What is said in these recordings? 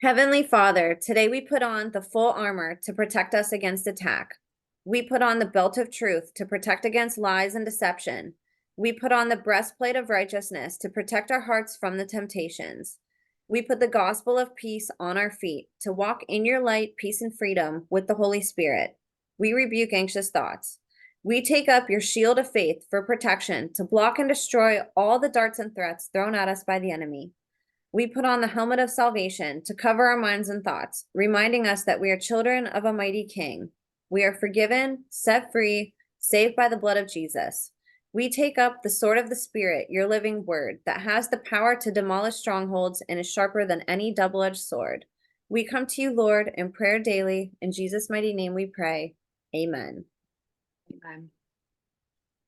Heavenly Father, today we put on the full armor to protect us against attack. We put on the belt of truth to protect against lies and deception. We put on the breastplate of righteousness to protect our hearts from the temptations. We put the gospel of peace on our feet to walk in your light, peace, and freedom with the Holy Spirit. We rebuke anxious thoughts. We take up your shield of faith for protection to block and destroy all the darts and threats thrown at us by the enemy. We put on the helmet of salvation to cover our minds and thoughts, reminding us that we are children of a mighty King. We are forgiven, set free, saved by the blood of Jesus. We take up the sword of the Spirit, your living word, that has the power to demolish strongholds and is sharper than any double-edged sword. We come to you, Lord, in prayer daily. In Jesus' mighty name we pray. Amen. Amen.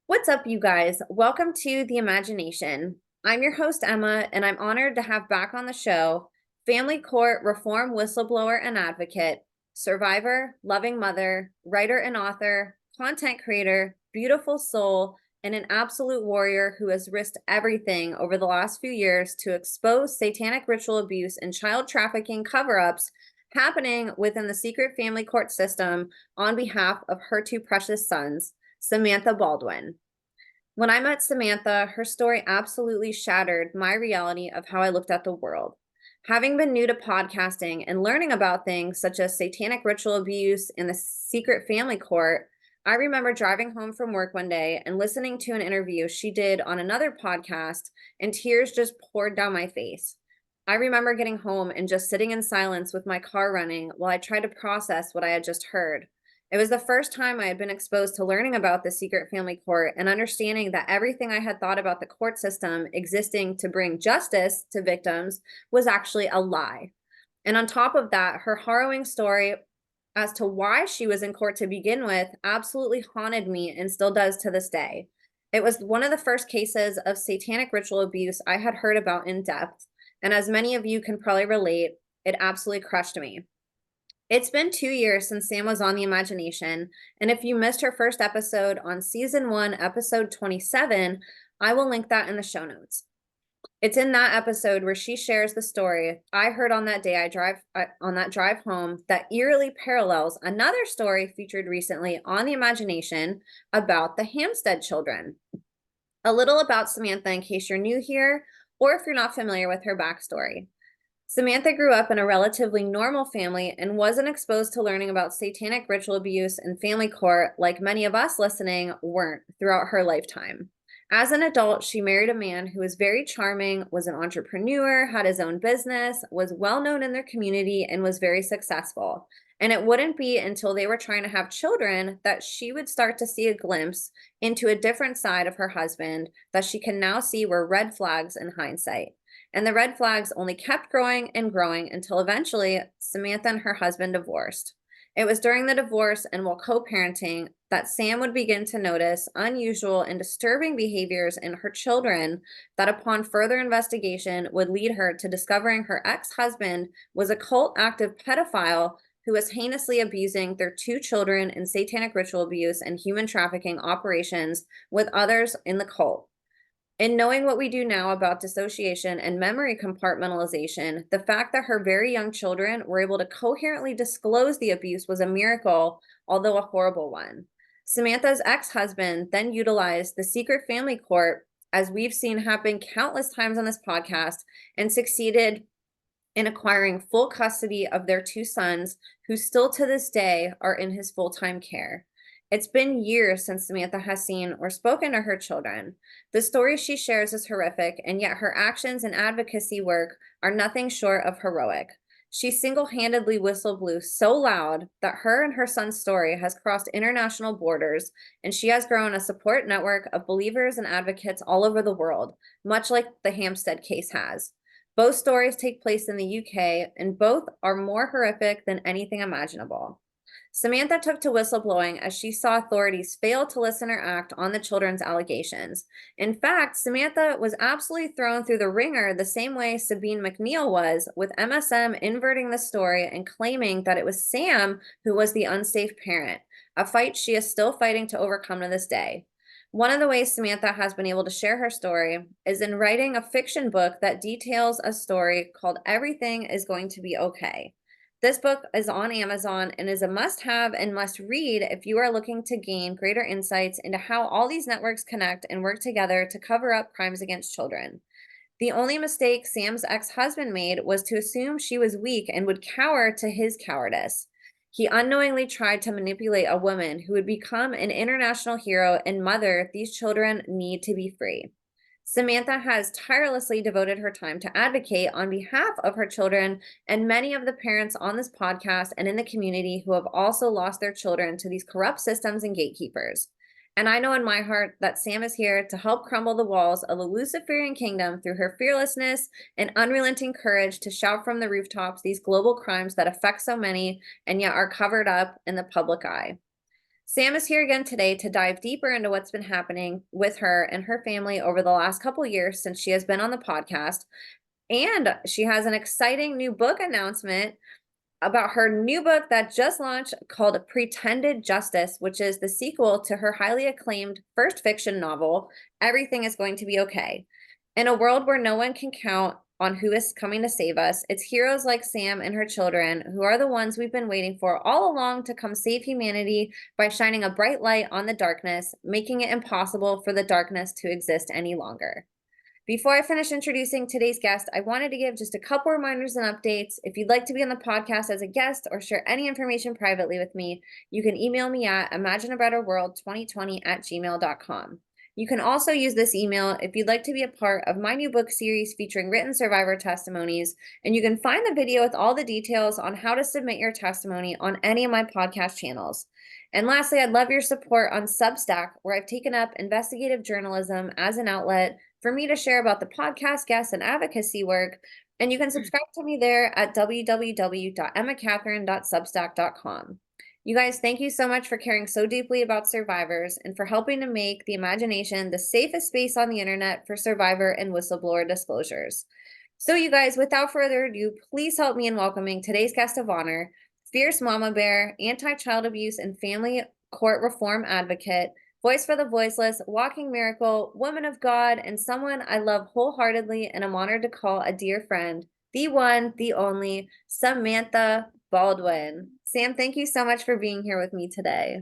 What's up, you guys? Welcome to The Imagination. I'm your host, Emma, and I'm honored to have back on the show family court reform whistleblower and advocate, survivor, loving mother, writer and author, content creator, beautiful soul, and an absolute warrior who has risked everything over the last few years to expose satanic ritual abuse and child trafficking cover-ups happening within the secret family court system on behalf of her two precious sons, Samantha Baldwin. When I met Samantha, her story absolutely shattered my reality of how I looked at the world. Having been new to podcasting and learning about things such as satanic ritual abuse in the secret family court, I remember driving home from work one day and listening to an interview she did on another podcast, and tears just poured down my face. I remember getting home and just sitting in silence with my car running while I tried to process what I had just heard. It was the first time I had been exposed to learning about the secret family court and understanding that everything I had thought about the court system existing to bring justice to victims was actually a lie. And on top of that, her harrowing story as to why she was in court to begin with absolutely haunted me and still does to this day. It was one of the first cases of satanic ritual abuse I had heard about in depth, and as many of you can probably relate, it absolutely crushed me. It's been 2 years since Sam was on The Imagination, and if you missed her first episode on season 1, episode 27, I will link that in the show notes. It's in that episode where she shares the story I heard on that day on that drive home that eerily parallels another story featured recently on The Imagination about the Hampstead children. A little about Samantha in case you're new here, or if you're not familiar with her backstory. Samantha grew up in a relatively normal family and wasn't exposed to learning about satanic ritual abuse and family court like many of us listening weren't throughout her lifetime. As an adult, she married a man who was very charming, was an entrepreneur, had his own business, was well known in their community, and was very successful. And it wouldn't be until they were trying to have children that she would start to see a glimpse into a different side of her husband that she can now see were red flags in hindsight. And the red flags only kept growing and growing until eventually Samantha and her husband divorced. It was during the divorce and while co-parenting that Sam would begin to notice unusual and disturbing behaviors in her children that upon further investigation would lead her to discovering her ex-husband was a cult active pedophile who was heinously abusing their two children in satanic ritual abuse and human trafficking operations with others in the cult. In knowing what we do now about dissociation and memory compartmentalization, the fact that her very young children were able to coherently disclose the abuse was a miracle, although a horrible one. Samantha's ex-husband then utilized the secret family court, as we've seen happen countless times on this podcast, and succeeded in acquiring full custody of their two sons, who still to this day are in his full-time care. It's been years since Samantha has seen or spoken to her children. The story she shares is horrific, and yet her actions and advocacy work are nothing short of heroic. She single-handedly whistle blew so loud that her and her son's story has crossed international borders, and she has grown a support network of believers and advocates all over the world, much like the Hampstead case has. Both stories take place in the UK, and both are more horrific than anything imaginable. Samantha took to whistleblowing as she saw authorities fail to listen or act on the children's allegations. In fact, Samantha was absolutely thrown through the ringer the same way Sabine McNeil was, with MSM inverting the story and claiming that it was Sam who was the unsafe parent, a fight she is still fighting to overcome to this day. One of the ways Samantha has been able to share her story is in writing a fiction book that details a story called Everything is Going to Be Okay. This book is on Amazon and is a must-have and must-read if you are looking to gain greater insights into how all these networks connect and work together to cover up crimes against children. The only mistake Sam's ex-husband made was to assume she was weak and would cower to his cowardice. He unknowingly tried to manipulate a woman who would become an international hero and mother these children need to be free. Samantha has tirelessly devoted her time to advocate on behalf of her children and many of the parents on this podcast and in the community who have also lost their children to these corrupt systems and gatekeepers. And I know in my heart that Sam is here to help crumble the walls of the Luciferian kingdom through her fearlessness and unrelenting courage to shout from the rooftops these global crimes that affect so many and yet are covered up in the public eye. Sam is here again today to dive deeper into what's been happening with her and her family over the last couple years since she has been on the podcast. And she has an exciting new book announcement about her new book that just launched called Pretended Justice, which is the sequel to her highly acclaimed first fiction novel, Everything is Going to Be Okay. In a world where no one can count on who is coming to save us, it's heroes like Sam and her children who are the ones we've been waiting for all along to come save humanity by shining a bright light on the darkness, making it impossible for the darkness to exist any longer. Before I finish introducing today's guest, I wanted to give just a couple reminders and updates. If you'd like to be on the podcast as a guest or share any information privately with me, you can email me at imagineabetterworld2020@gmail.com. You can also use this email if you'd like to be a part of my new book series featuring written survivor testimonies, and you can find the video with all the details on how to submit your testimony on any of my podcast channels. And lastly, I'd love your support on Substack, where I've taken up investigative journalism as an outlet for me to share about the podcast guests and advocacy work. And you can subscribe to me there at www.emmacatherine.substack.com. You guys, thank you so much for caring so deeply about survivors and for helping to make the imagination the safest space on the internet for survivor and whistleblower disclosures. So you guys, without further ado, please help me in welcoming today's guest of honor, fierce mama bear, anti-child abuse and family court reform advocate, voice for the voiceless, walking miracle, woman of God, and someone I love wholeheartedly and am honored to call a dear friend, the one, the only, Samantha Baldwin. Sam, thank you so much for being here with me today.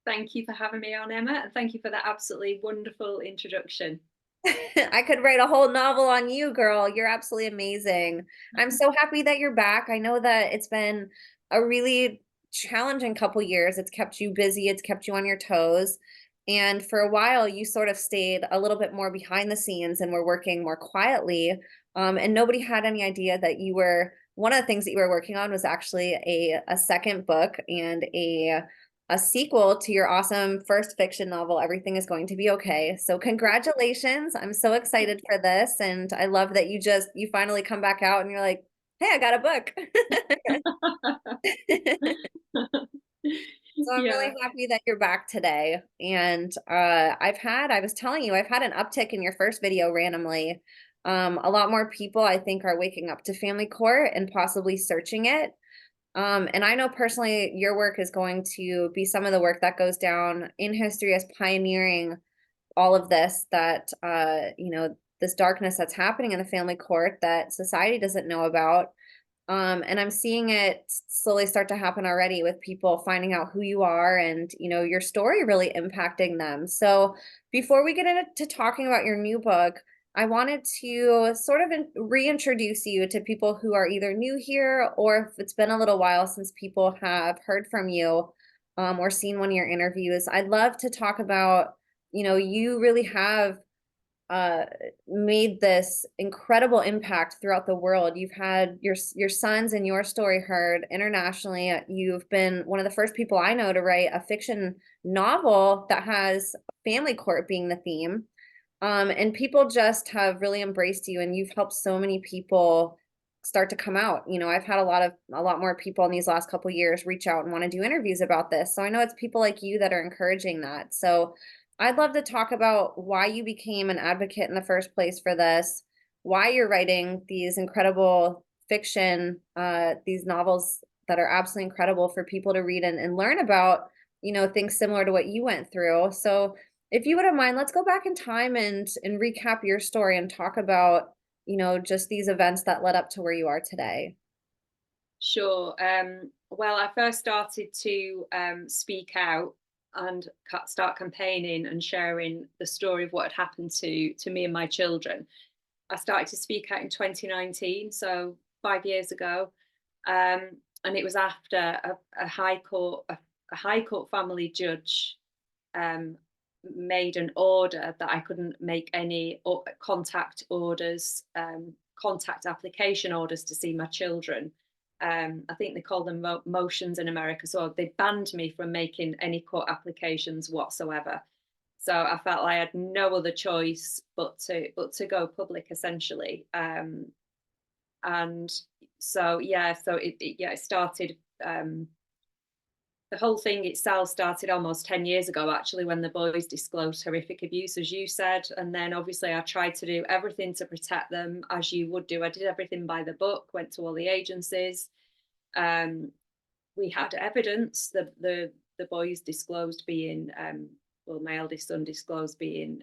Thank you for having me on, Emma, and thank you for that absolutely wonderful introduction. I could write a whole novel on you, girl. You're absolutely amazing. I'm so happy that you're back. I know that it's been a really challenging couple years. It's kept you busy, it's kept you on your toes. And for a while, you sort of stayed a little bit more behind the scenes and were working more quietly. And nobody had any idea that you were, one of the things that you were working on was actually a second book and a sequel to your awesome first fiction novel, Everything is Going to Be Okay. So congratulations. I'm so excited for this. And I love that you finally come back out and you're like, hey, I got a book. So I'm really happy that you're back today. And I was telling you, I've had an uptick in your first video randomly. A lot more people I think are waking up to family court and possibly searching it. And I know personally your work is going to be some of the work that goes down in history as pioneering all of this, that this darkness that's happening in the family court that society doesn't know about. And I'm seeing it slowly start to happen already with people finding out who you are and, your story really impacting them. So before we get into talking about your new book, I wanted to sort of reintroduce you to people who are either new here or if it's been a little while since people have heard from you or seen one of your interviews. I'd love to talk about, you really have uh, made this incredible impact throughout the world. You've had your sons and your story heard internationally. You've been one of the first people I know to write a fiction novel that has family court being the theme. And people just have really embraced you, and you've helped so many people start to come out. I've had a lot more people in these last couple years reach out and want to do interviews about this. So I know it's people like you that are encouraging that. So I'd love to talk about why you became an advocate in the first place for this, why you're writing these incredible fiction, these novels that are absolutely incredible for people to read and learn about, things similar to what you went through. So If you wouldn't mind, let's go back in time and recap your story and talk about, just these events that led up to where you are today. Sure. Well, I first started to speak out and start campaigning and sharing the story of what had happened to me and my children. I started to speak out in 2019, so 5 years ago, and it was after a high court family judge um, made an order that I couldn't make any contact orders, contact application orders to see my children. I think they call them motions in America. So they banned me from making any court applications whatsoever. So I felt I had no other choice but to go public essentially. And so yeah, so it started. The whole thing itself started almost 10 years ago, actually, when the boys disclosed horrific abuse, as you said. And then obviously I tried to do everything to protect them, as you would do. I did everything by the book, went to all the agencies. We had evidence that the boys disclosed being, well, my eldest son disclosed being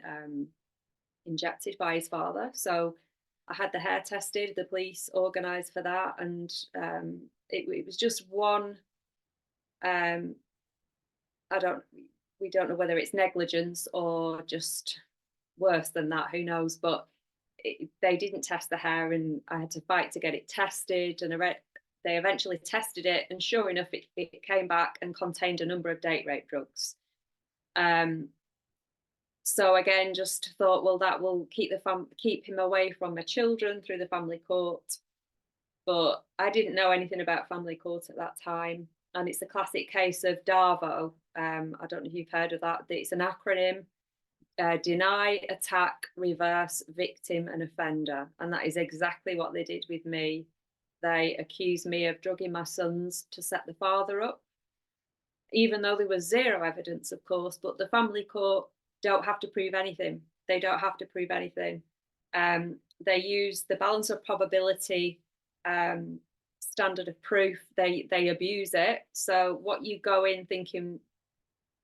injected by his father. So I had the hair tested, the police organised for that. And it was just one. Um, I don't we don't know whether it's negligence or just worse than that, who knows, but they didn't test the hair and I had to fight to get it tested, and they eventually tested it, and sure enough it came back and contained a number of date rape drugs. um, so again, just thought, well, that will keep him away from my children through the family court. But I didn't know anything about family court at that time. And it's a classic case of DAVO. I don't know if you've heard of that. It's an acronym: deny, attack, reverse, victim, and offender. And that is exactly what they did with me. They accused me of drugging my sons to set the father up, even though there was zero evidence, of course. But the family court don't have to prove anything. They don't have to prove anything. They use the balance of probability standard of proof. They abuse it. So what you go in thinking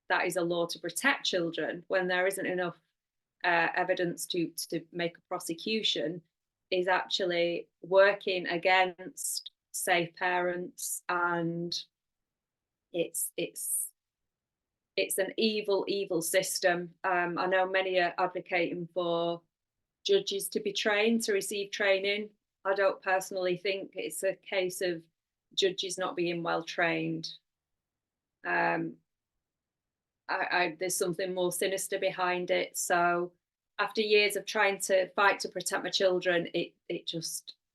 that is a law to protect children, when there isn't enough evidence to make a prosecution, is actually working against safe parents. And it's an evil system. I know many are advocating for judges to be trained, to receive training. I don't personally think it's a case of judges not being well trained. There's something more sinister behind it. So after years of trying to fight to protect my children,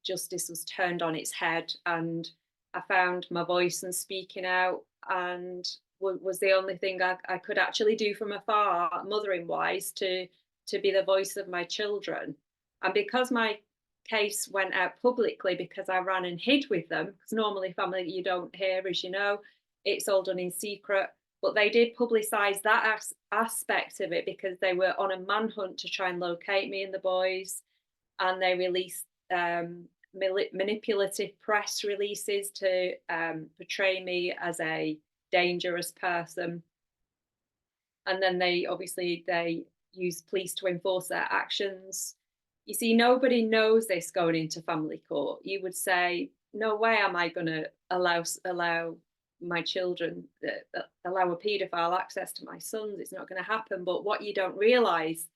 justice was turned on its head, and I found my voice and speaking out, and was the only thing I could actually do from afar, mothering wise, to be the voice of my children. And because my case went out publicly, because I ran and hid with them, because normally family you don't hear, as you know, it's all done in secret. But they did publicise that aspect of it, because they were on a manhunt to try and locate me and the boys, and they released manipulative press releases to portray me as a dangerous person. And then they use police to enforce their actions. You see, nobody knows this going into family court. You would say, no way am I going to allow my children, allow a paedophile access to my sons. It's not going to happen. But what you don't realise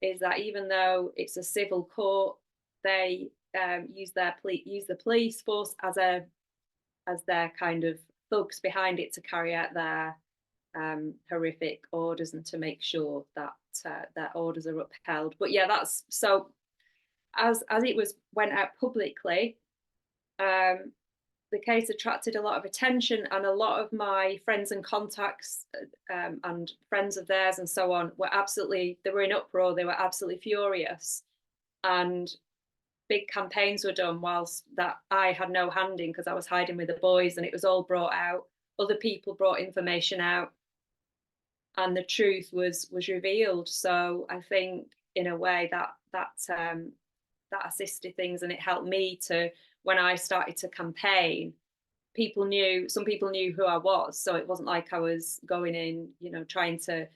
is that even though it's a civil court, they use the police force as their kind of thugs behind it to carry out their horrific orders, and to make sure that their orders are upheld. But yeah, that's so. As it went out publicly, the case attracted a lot of attention, and a lot of my friends and contacts and friends of theirs and so on they were in uproar. They were absolutely furious, and big campaigns were done whilst that I had no hand in, because I was hiding with the boys, and it was all brought out. Other people brought information out, and the truth was revealed. So I think in a way that assisted things, and it helped me to, when I started to campaign, some people knew who I was. So it wasn't like I was going in, trying to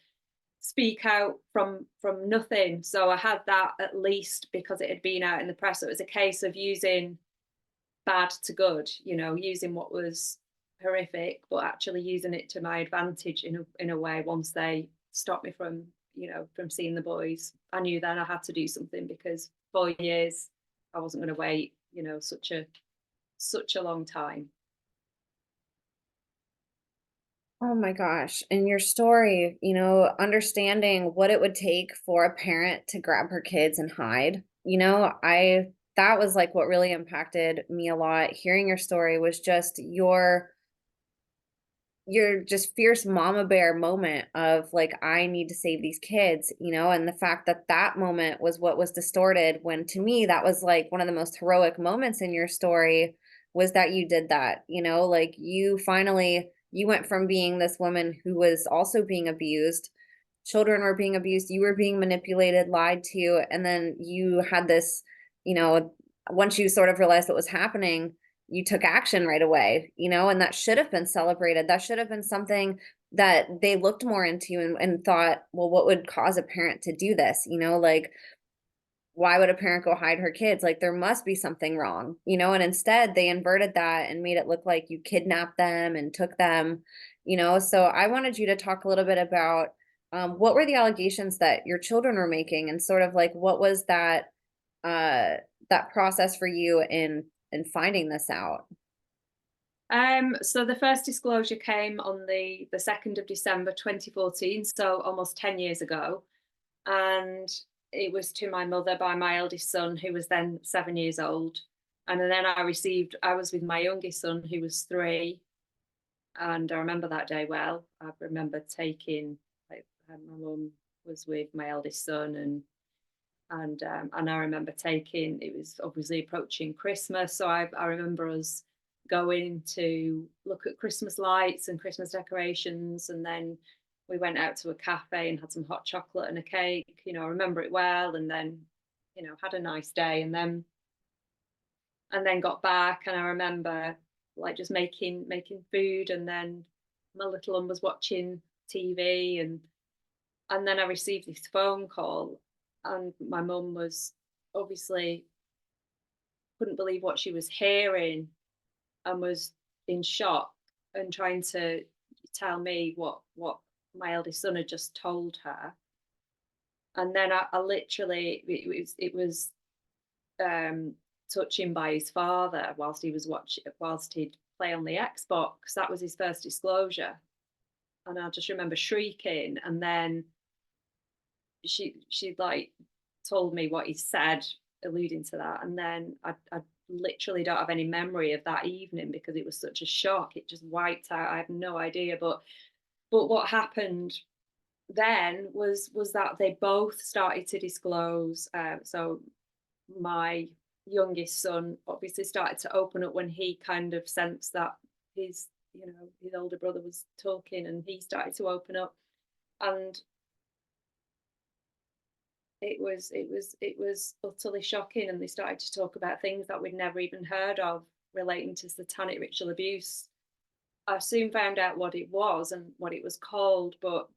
speak out from nothing. So I had that at least because it had been out in the press. So it was a case of using bad to good, using what was horrific, but actually using it to my advantage in a way. Once they stopped me from from seeing the boys, I knew then I had to do something, because 4 years I wasn't going to wait, such a long time. Oh my gosh. And your story, understanding what it would take for a parent to grab her kids and hide, that was like what really impacted me a lot. Hearing your story was just your just fierce mama bear moment of like, I need to save these kids, and the fact that that moment was what was distorted, when to me that was like one of the most heroic moments in your story, was that you did that, like you went from being this woman who was also being abused, children were being abused, you were being manipulated, lied to, and then you had this, you know, once you sort of realized what was happening, you took action right away, and that should have been celebrated. That should have been something that they looked more into, and thought, well, what would cause a parent to do this? Like, why would a parent go hide her kids? Like, there must be something wrong, and instead they inverted that and made it look like you kidnapped them and took them, So I wanted you to talk a little bit about what were the allegations that your children were making, and sort of like what was uh that process for you in finding this out. So the first disclosure came on the 2nd of December 2014, so almost 10 years ago. And it was to my mother by my eldest son, who was then 7 years old. And then I was with my youngest son, who was 3. And I remember that day well. I remember taking, like, my mum was with my eldest son, and I remember taking, it was obviously approaching Christmas. So I remember us going to look at Christmas lights and Christmas decorations. And then we went out to a cafe and had some hot chocolate and a cake. I remember it well. And then, had a nice day. And then got back. And I remember like just making food. And then my little one was watching TV. And then I received this phone call, and my mum was obviously couldn't believe what she was hearing, and was in shock and trying to tell me what my eldest son had just told her. And then I literally, it was touching by his father whilst he'd play on the Xbox. That was his first disclosure. And I just remember shrieking. And then she like told me what he said, alluding to that. And then I literally don't have any memory of that evening, because it was such a shock. It just wiped out. I have no idea. But what happened then was that they both started to disclose. So my youngest son obviously started to open up when he kind of sensed that his older brother was talking, and he started to open up. And it was utterly shocking. And they started to talk about things that we'd never even heard of, relating to satanic ritual abuse. I soon found out what it was and what it was called, but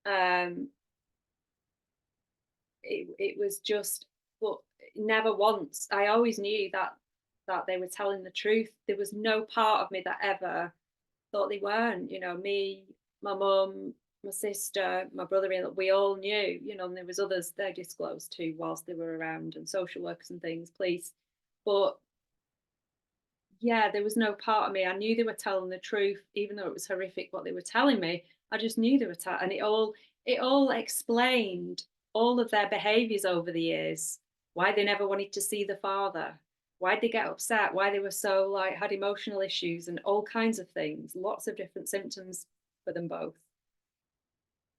um it was just, but never once, I always knew that they were telling the truth. There was no part of me that ever thought they weren't. Me, my mum, my sister, my brother-in-law, we all knew, and there was others they disclosed to whilst they were around, and social workers and things, police. But yeah, there was no part of me. I knew they were telling the truth, even though it was horrific what they were telling me. I just knew they were and it all explained all of their behaviors over the years, why they never wanted to see the father, why they get upset, why they were so like had emotional issues and all kinds of things, lots of different symptoms for them both.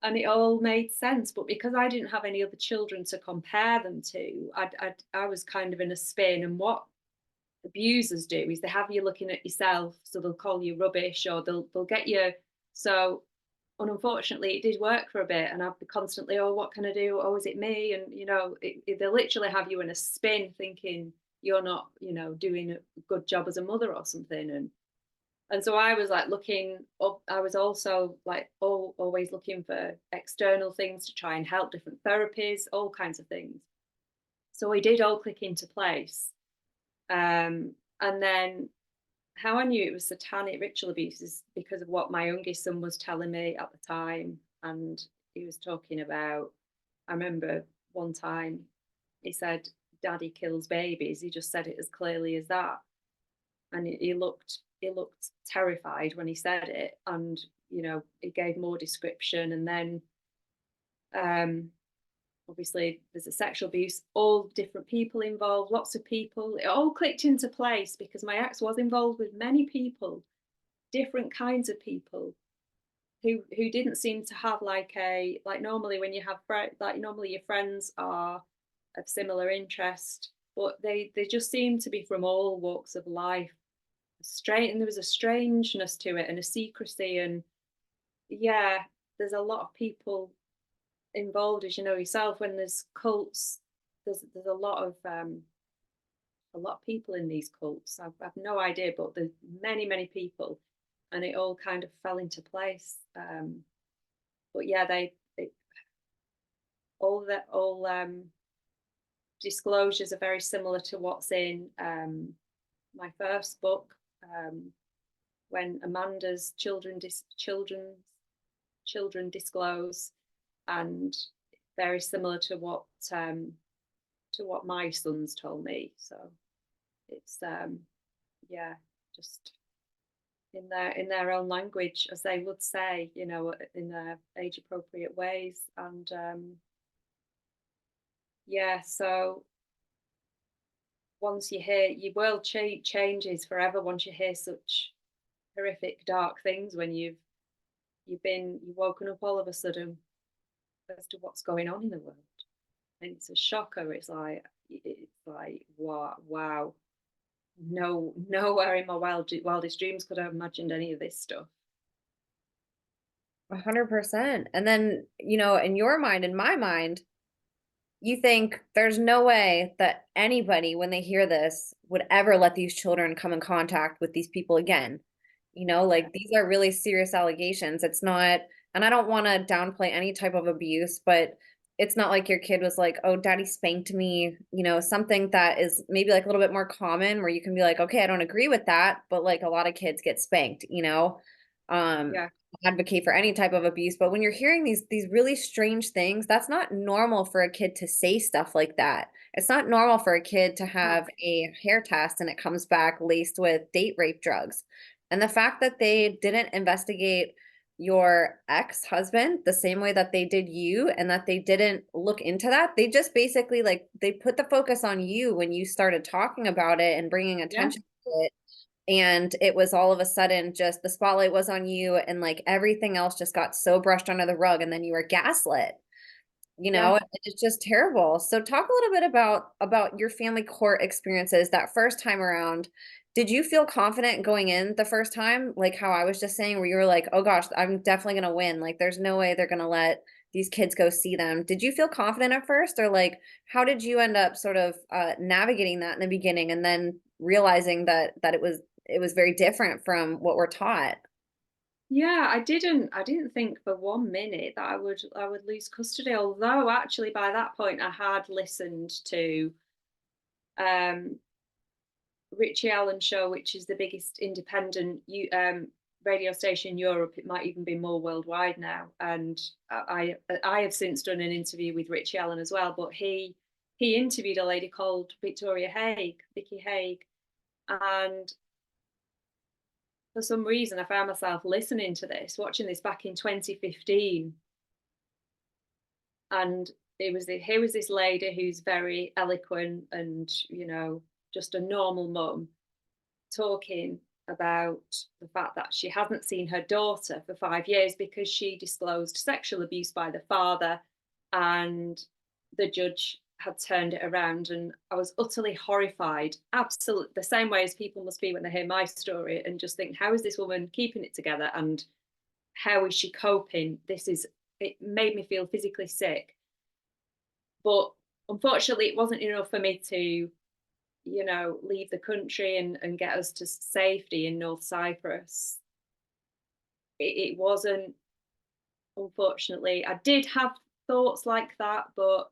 And it all made sense. But because I didn't have any other children to compare them to, I was kind of in a spin. And what abusers do is they have you looking at yourself, so they'll call you rubbish, or they'll get you. So, and unfortunately it did work for a bit, and I'd be constantly, oh, what can I do, oh, is it me? And they literally have you in a spin, thinking you're not doing a good job as a mother or something. And so I was like looking up, I was also like always looking for external things to try and help, different therapies, all kinds of things. So it did all click into place. And then how I knew it was satanic ritual abuse is because of what my youngest son was telling me at the time. And he was talking about, I remember one time he said, Daddy kills babies. He just said it as clearly as that. And he looked terrified when he said it. And, he gave more description. And then um obviously there's a sexual abuse, all different people involved, lots of people. It all clicked into place because my ex was involved with many people, different kinds of people who didn't seem to have like normally when you have like normally your friends are of similar interest, but they just seemed to be from all walks of life. And there was a strangeness to it and a secrecy, and yeah, there's a lot of people involved, as you know yourself. When there's cults, there's a lot of people in these cults. I've no idea, but there's many people, and it all kind of fell into place. But yeah, they all disclosures are very similar to what's in my first book. When Amanda's children disclose, and very similar to what my sons told me. So it's yeah, just in their own language, as they would say, in their age appropriate ways. And yeah, so once you hear, your world changes forever once you hear such horrific, dark things, when you've woken up all of a sudden as to what's going on in the world. And it's a shocker. It's like wow. No, nowhere in my wildest dreams could I have imagined any of this stuff. 100%. And then, in your mind, in my mind, you think there's no way that anybody, when they hear this, would ever let these children come in contact with these people again. Yeah, Like these are really serious allegations. It's not, and I don't want to downplay any type of abuse, but it's not like your kid was like, oh, daddy spanked me, something that is maybe like a little bit more common where you can be like, okay, I don't agree with that, but like a lot of kids get spanked. Um, yeah, advocate for any type of abuse, but when you're hearing these really strange things, that's not normal for a kid to say stuff like that. It's not normal for a kid to no, have a hair test and it comes back laced with date rape drugs. And the fact that they didn't investigate your ex-husband the same way that they did you, and that they didn't look into that, they just basically like they put the focus on you when you started talking about it and bringing yeah, attention to it, and it was all of a sudden just the spotlight was on you, and like everything else just got so brushed under the rug, and then you were gaslit. yeah. It's just terrible. So talk a little bit about your family court experiences that first time around. Did you feel confident going in the first time, like how I was just saying, where you were like, oh gosh, I'm definitely gonna win, like there's no way they're gonna let these kids go see them? Did you feel confident at first, or like how did you end up sort of navigating that in the beginning, and then realizing that it was very different from what we're taught? Yeah, I didn't think for 1 minute that I would lose custody. Although actually by that point I had listened to um Richie Allen's show, which is the biggest independent radio station in Europe. It might even be more worldwide now. And I have since done an interview with Richie Allen as well. But he interviewed a lady called Vicky Haig, and for some reason I found myself listening to this, watching this back in 2015, and here was this lady who's very eloquent and just a normal mum, talking about the fact that she hasn't seen her daughter for 5 years because she disclosed sexual abuse by the father, and the judge had turned it around. And I was utterly horrified, absolutely the same way as people must be when they hear my story and just think, how is this woman keeping it together, and how is she coping? It made me feel physically sick. But unfortunately, it wasn't enough for me to you know, leave the country and get us to safety in North Cyprus. It wasn't, unfortunately. I did have thoughts like that, but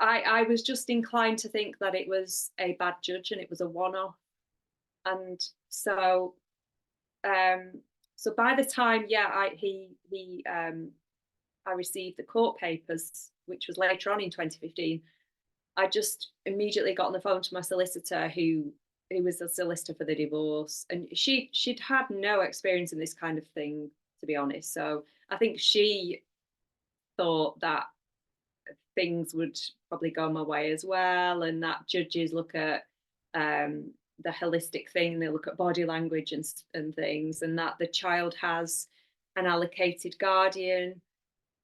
I was just inclined to think that it was a bad judge and it was a one-off. And so um so by the time, yeah, I received the court papers, which was later on in 2015. I just immediately got on the phone to my solicitor, who was the solicitor for the divorce, and she'd had no experience in this kind of thing, to be honest. So I think she thought that things would probably go my way as well, and that judges look at the holistic thing, they look at body language and things, and that the child has an allocated guardian.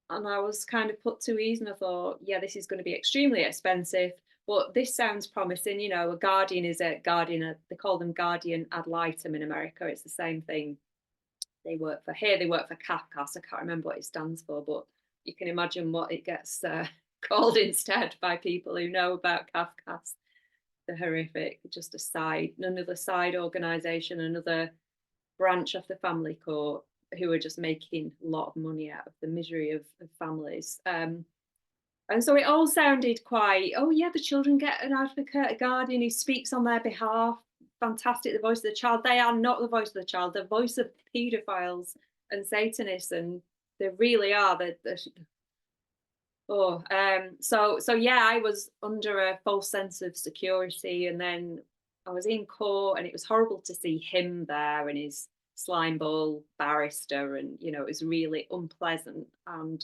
And I was kind of put to ease, and I thought, yeah, this is going to be extremely expensive, but this sounds promising. You know, a guardian is a guardian, they call them guardian ad litem in America. It's the same thing. They work for here, they work for CAFCAS. I can't remember what it stands for, but you can imagine what it gets called instead by people who know about CAFCAS. The horrific, just a side, another side organisation, another branch of the family court, who are just making a lot of money out of the misery of families. And so it all sounded quite, oh yeah, the children get an advocate, a guardian who speaks on their behalf. Fantastic, the voice of the child. They are not the voice of the child, the voice of paedophiles and Satanists, and they really are. So yeah, I was under a false sense of security, and then I was in court, and it was horrible to see him there and his slime ball barrister, and you know, it was really unpleasant. And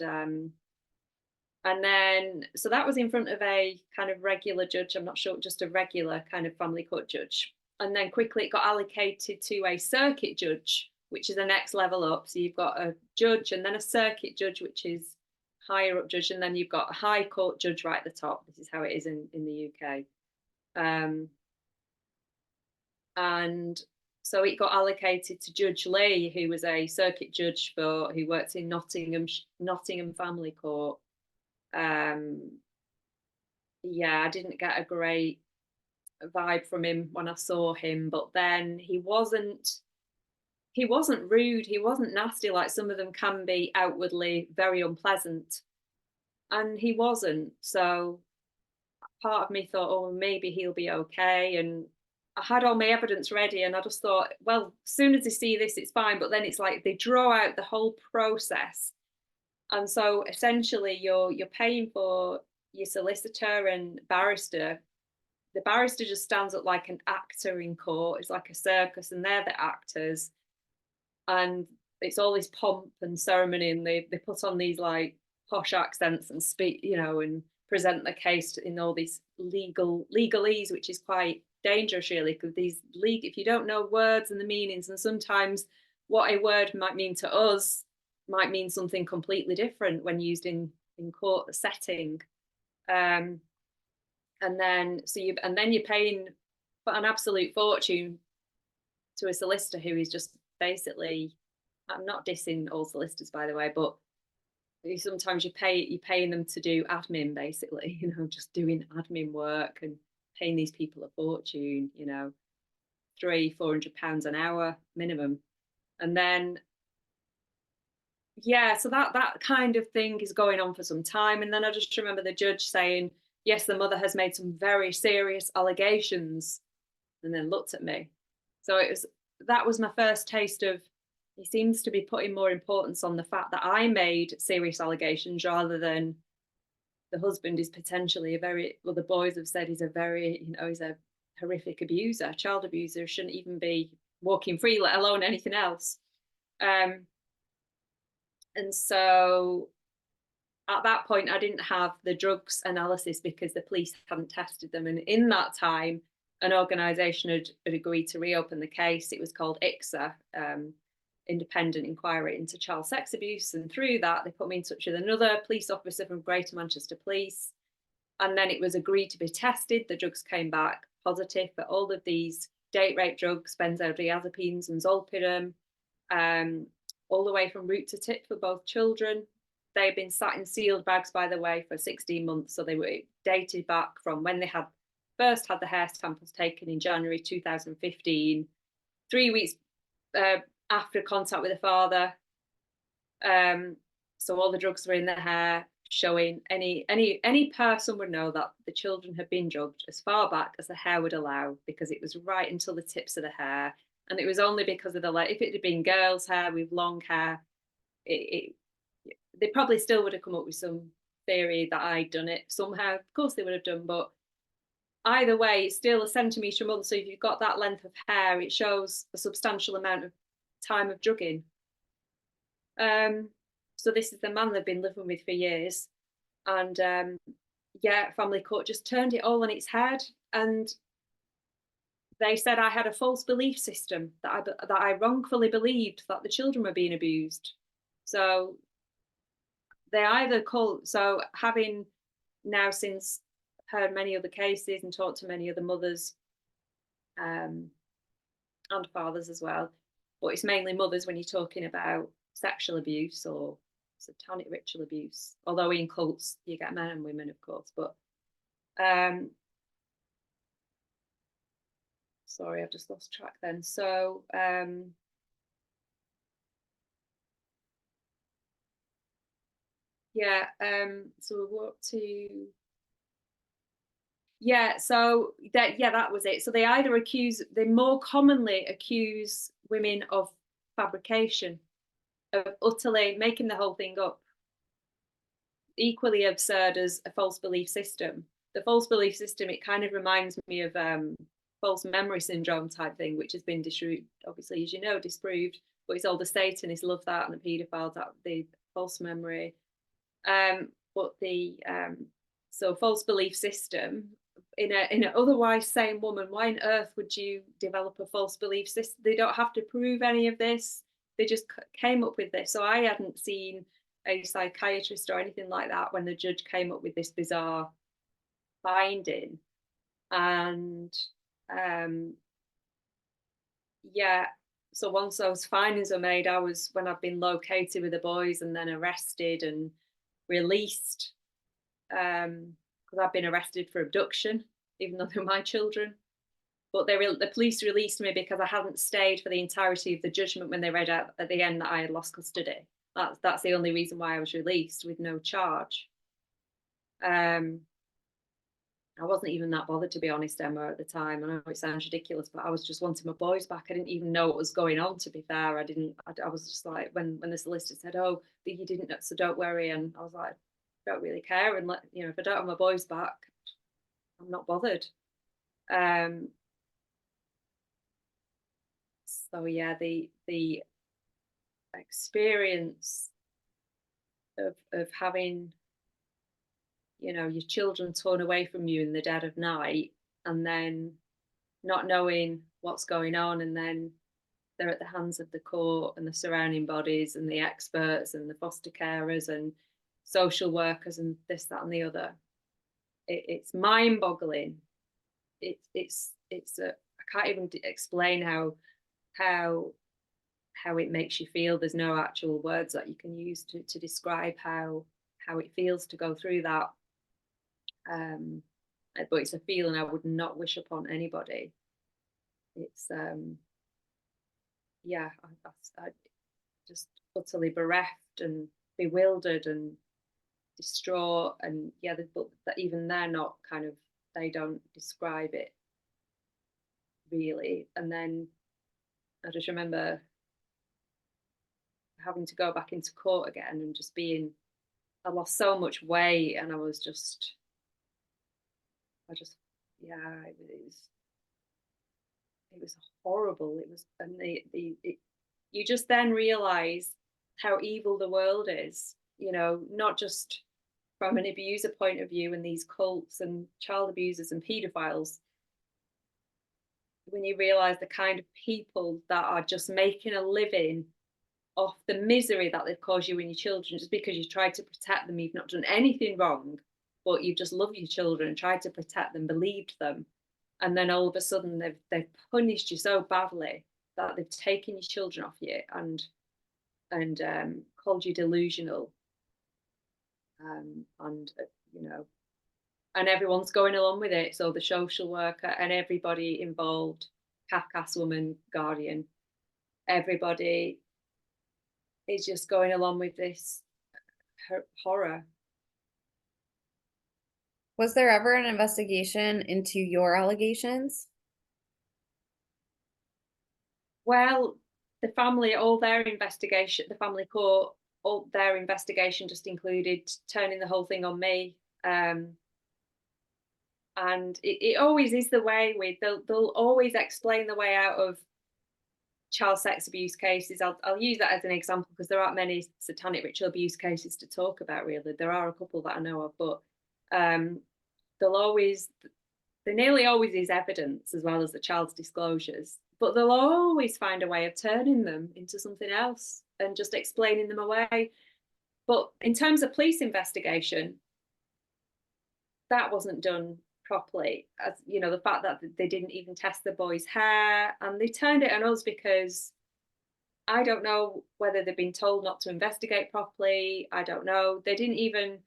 then so that was in front of a kind of regular judge. I'm not sure, just a regular kind of family court judge. And then quickly it got allocated to a circuit judge, which is the next level up. So you've got a judge and then a circuit judge, which is higher up judge, and then you've got a high court judge right at the top. This is how it is in the UK. And so it got allocated to Judge Lee, who was a circuit judge who worked in Nottingham Family Court. Yeah, I didn't get a great vibe from him when I saw him, but then he wasn't rude, he wasn't nasty like some of them can be outwardly very unpleasant, and he wasn't. So part of me thought, oh, maybe he'll be okay. And I had all my evidence ready, and I just thought, well, as soon as they see this, it's fine. But then it's like they draw out the whole process. And so essentially you're paying for your solicitor and barrister. The barrister just stands up like an actor in court. It's like a circus, and they're the actors. And it's all this pomp and ceremony, and they put on these like posh accents and speak, you know, and present the case in all these legalese, which is quite dangerous, really, because if you don't know words and the meanings, and sometimes what a word might mean to us might mean something completely different when used in court setting. And then you're paying an absolute fortune to a solicitor who is just basically, I'm not dissing all solicitors, by the way, but sometimes you're paying them to do admin, basically, you know, just doing admin work, and paying these people a fortune, you know, £300-400 an hour minimum. And then yeah, so that kind of thing is going on for some time. And then I just remember the judge saying, yes, the mother has made some very serious allegations, and then looked at me. So that was my first taste of, he seems to be putting more importance on the fact that I made serious allegations, rather than the husband is potentially the boys have said he's he's a horrific abuser, child abuser, shouldn't even be walking free, let alone anything else. And so at that point, I didn't have the drugs analysis because the police hadn't tested them. And in that time, an organisation had agreed to reopen the case. It was called ICSA, Independent Inquiry into Child Sex Abuse. And through that, they put me in touch with another police officer from Greater Manchester Police. And then it was agreed to be tested. The drugs came back positive for all of these date rape drugs, benzodiazepines and zolpidem, all the way from root to tip for both children. They had been sat in sealed bags, by the way, for 16 months. So they were dated back from when they had first had the hair samples taken in January 2015, 3 weeks after contact with the father. So all the drugs were in the hair, showing any person would know that the children had been drugged as far back as the hair would allow, because it was right until the tips of the hair. And it was only because of if it had been girls' hair with long hair, they probably still would have come up with some theory that I'd done it somehow. Of course they would have done, but either way, it's still a centimetre a month. So if you've got that length of hair, it shows a substantial amount of time of drugging. So this is the man they've been living with for years. And yeah, family court just turned it all on its head. And they said I had a false belief system, that I wrongfully believed that the children were being abused. So they either call, so having now since heard many other cases and talked to many other mothers and fathers as well, but it's mainly mothers when you're talking about sexual abuse or satanic ritual abuse, although in cults you get men and women, of course. But sorry, I've just lost track then. So yeah, so what to yeah, so that was it. So they more commonly accuse women of fabrication, of utterly making the whole thing up. Equally absurd as a false belief system. The false belief system, it kind of reminds me of false memory syndrome type thing, which has been obviously, as you know, disproved. But it's all the Satanists love that, and the paedophiles, that the false memory. But the so false belief system in an otherwise sane woman, why on earth would you develop a false belief system? They don't have to prove any of this. They just came up with this. So I hadn't seen a psychiatrist or anything like that when the judge came up with this bizarre finding. And yeah, so once those findings were made, when I've been located with the boys and then arrested and released, because I've been arrested for abduction, even though they're my children. But the police released me because I hadn't stayed for the entirety of the judgment when they read out at the end that I had lost custody. That's the only reason why I was released with no charge. I wasn't even that bothered, to be honest, Emma, at the time. I know it sounds ridiculous, but I was just wanting my boys back. I didn't even know what was going on, to be fair. I was just like, when the solicitor said, oh, you didn't, so don't worry. And I was like, I don't really care. And if I don't have my boys back, I'm not bothered. So yeah, the experience of having your children torn away from you in the dead of night, and then not knowing what's going on, and then they're at the hands of the court and the surrounding bodies and the experts and the foster carers and social workers and this, that, and the other. It's mind-boggling. I can't even explain how it makes you feel. There's no actual words that you can use to describe how it feels to go through that. But it's a feeling I would not wish upon anybody. It's yeah, I just utterly bereft and bewildered and distraught. And yeah, but even they're not they don't describe it really. And then I just remember having to go back into court again and just I lost so much weight, and it was horrible. It was, and you just then realize how evil the world is, not just from an abuser point of view and these cults and child abusers and paedophiles. When you realize the kind of people that are just making a living off the misery that they've caused you and your children, just because you tried to protect them, you've not done anything wrong, but you just love your children and tried to protect them, believed them, and then all of a sudden they've punished you so badly that they've taken your children off you and called you delusional, and and everyone's going along with it. So the social worker and everybody involved, Kafka's woman, guardian, everybody is just going along with this horror. Was there ever an investigation into your allegations? Well, the family, all their investigation, the family court, all their investigation just included turning the whole thing on me. And it always is the way with, they'll always explain the way out of child sex abuse cases. I'll use that as an example because there aren't many satanic ritual abuse cases to talk about, really. There are a couple that I know of, but they'll always, there nearly always is evidence as well as the child's disclosures, but they'll always find a way of turning them into something else and just explaining them away. But in terms of police investigation, that wasn't done properly. As you know, the fact that they didn't even test the boy's hair, and they turned it on us because I don't know whether they've been told not to investigate properly. I don't know. They didn't even,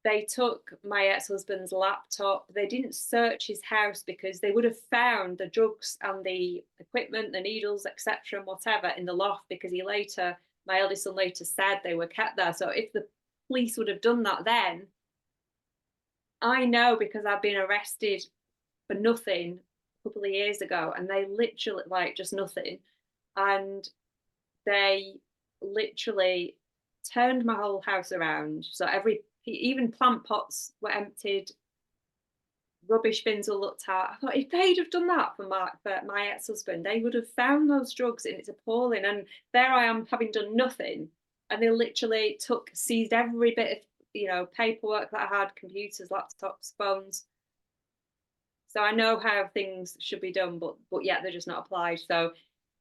they took my ex-husband's laptop. They didn't search his house because they would have found the drugs and the equipment, the needles, etc., and whatever in the loft, because he later, my eldest son later said they were kept there. So if the police would have done that then, I know because I've been arrested for nothing a couple of years ago, and they literally, like, just nothing. And they literally turned my whole house around. So even plant pots were emptied, rubbish bins were looked at. I thought if they'd have done that for my ex-husband, they would have found those drugs, and it's appalling. And there I am having done nothing, and they literally seized every bit of paperwork that I had, computers, laptops, phones. So I know how things should be done, but yet they're just not applied. So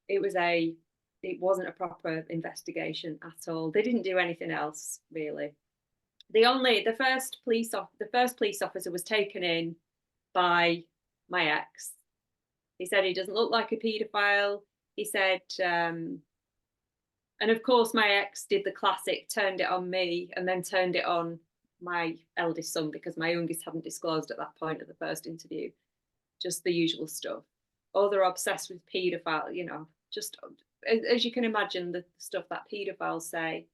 it wasn't a proper investigation at all. They didn't do anything else really. The first police officer was taken in by my ex. He said he doesn't look like a paedophile. He said, and of course, my ex did the classic, turned it on me, and then turned it on my eldest son because my youngest hadn't disclosed at that point of the first interview. Just the usual stuff. Oh, they're obsessed with paedophile, just as you can imagine, the stuff that paedophiles say,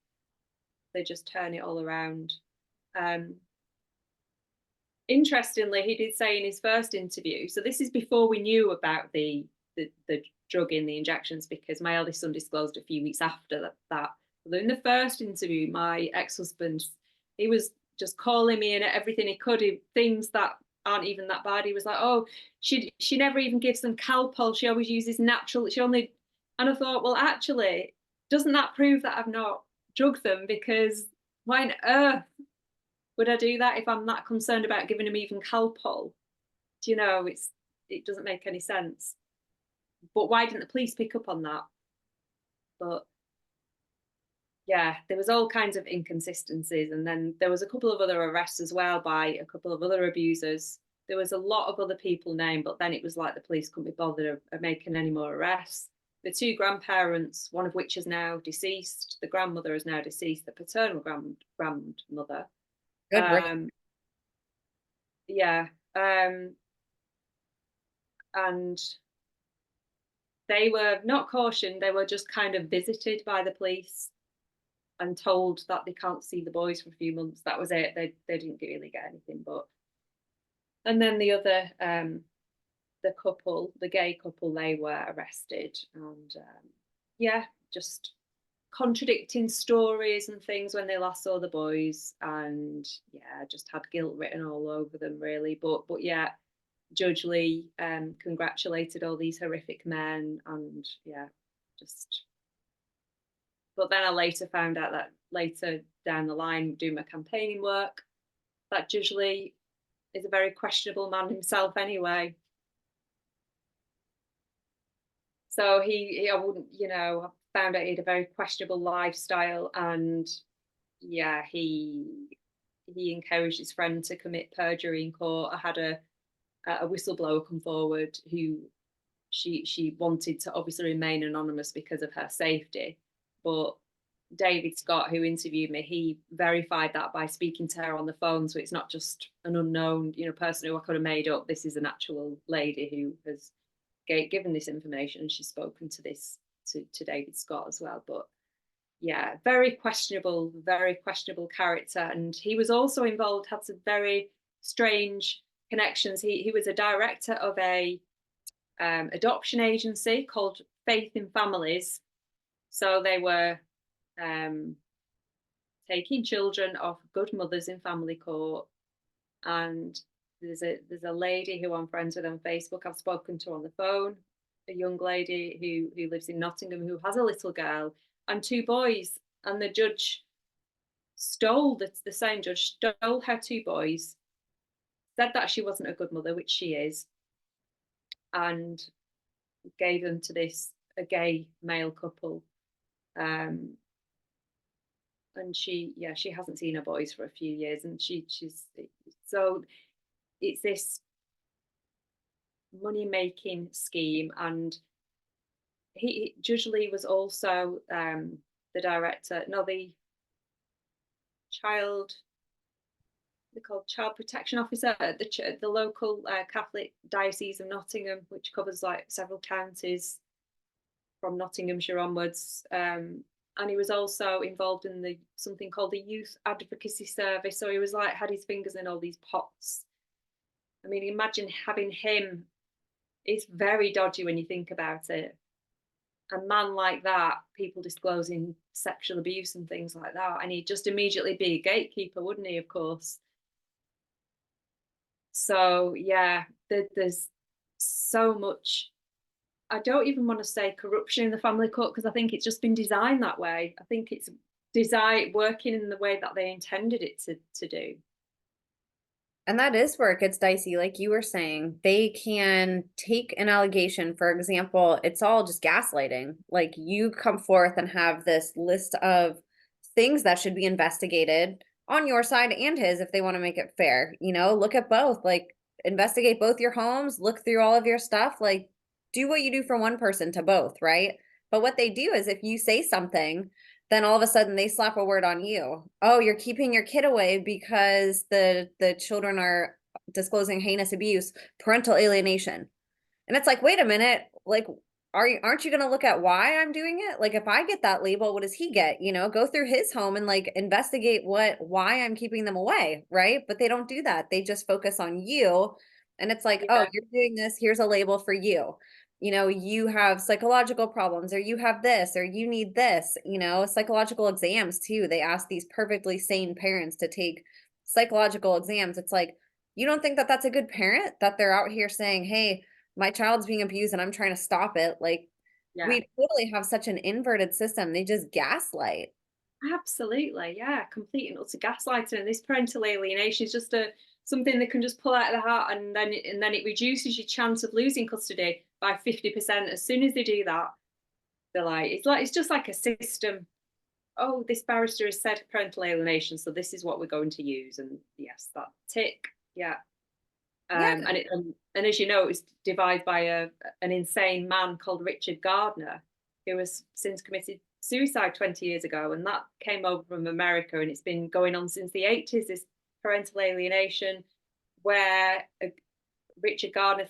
they just turn it all around. Interestingly, he did say in his first interview, so this is before we knew about the drug in the injections, because my eldest son disclosed a few weeks after that. But in the first interview, my ex-husband, he was just calling me in at everything he could, things that aren't even that bad. He was like, oh, she never even gives them Calpol. She always uses natural. And I thought, well, actually, doesn't that prove that I've not drugged them? Because why on earth would I do that if I'm that concerned about giving them even Calpol? It doesn't make any sense. But why didn't the police pick up on that? But yeah, there was all kinds of inconsistencies. And then there was a couple of other arrests as well by a couple of other abusers. There was a lot of other people named, but then it was like the police couldn't be bothered of making any more arrests. The two grandparents, one of which is now deceased, the grandmother is now deceased, the paternal grandmother. Good. Yeah. And they were not cautioned, they were just kind of visited by the police and told that they can't see the boys for a few months. That was it. They didn't really get anything. But and then the other the couple, the gay couple, they were arrested, and yeah, just contradicting stories and things when they last saw the boys, and yeah, just had guilt written all over them really. But yeah, Judge Lee congratulated all these horrific men, and yeah, just. But then I later found out that later down the line, doing my campaigning work, that Judge Lee is a very questionable man himself anyway. So I wouldn't, found out he had a very questionable lifestyle, and yeah, he encouraged his friend to commit perjury in court. I had a whistleblower come forward who she wanted to obviously remain anonymous because of her safety, but David Scott, who interviewed me, he verified that by speaking to her on the phone. So it's not just an unknown, person who I could have made up. This is an actual lady who has given this information, and she's spoken to this to David Scott as well. But yeah, very questionable character. And he was also involved, had some very strange connections. He was a director of a adoption agency called Faith in Families. So they were taking children of good mothers in family court. And there's a lady who I'm friends with on Facebook. I've spoken to on the phone, a young lady who lives in Nottingham, who has a little girl and two boys. And the judge the same judge stole her two boys, said that she wasn't a good mother, which she is, and gave them to a gay male couple. And she hasn't seen her boys for a few years, and she's so it's this money making scheme. And Judge Lee was also the director, the child protection officer at the local Catholic Diocese of Nottingham, which covers like several counties from Nottinghamshire onwards. And he was also involved in something called the Youth Advocacy Service. So he was had his fingers in all these pots. I mean, imagine having him. It's very dodgy when you think about it. A man like that, people disclosing sexual abuse and things like that, and he'd just immediately be a gatekeeper, wouldn't he? Of course. So yeah, there's so much. I don't even want to say corruption in the family court, because I think it's just been designed that way. I think it's designed working in the way that they intended it to do. And that is where it gets dicey. Like you were saying, they can take an allegation, for example, it's all just gaslighting. Like you come forth and have this list of things that should be investigated on your side and his if they want to make it fair. Look at both, like investigate both your homes, look through all of your stuff, like do what you do for one person to both, right? But what they do is if you say something, then all of a sudden they slap a word on you. Oh, you're keeping your kid away because the children are disclosing heinous abuse, parental alienation. And it's like, wait a minute, like aren't you going to look at why I'm doing it? Like if I get that label, what does he get? Go through his home and like investigate why I'm keeping them away, right? But they don't do that. They just focus on you. And it's like, oh, Yeah. you're doing this, here's a label for you. You have psychological problems, or you have this, or you need this, psychological exams too. They ask these perfectly sane parents to take psychological exams. It's like, you don't think that that's a good parent, that they're out here saying, hey, my child's being abused and I'm trying to stop it. Like Yeah. we totally have such an inverted system. They just gaslight. Absolutely, yeah, complete and utter gaslighting. And this parental alienation is just something that can just pull out of the heart, and then it reduces your chance of losing custody by 50%. As soon as they do that, they're it's just like a system. Oh, this barrister has said parental alienation, so this is what we're going to use. And yes, that tick, yeah. Yeah. And as you know, it was devised by an insane man called Richard Gardner, who has since committed suicide 20 years ago. And that came over from America, and it's been going on since the 80s, this parental alienation, where Richard Gardner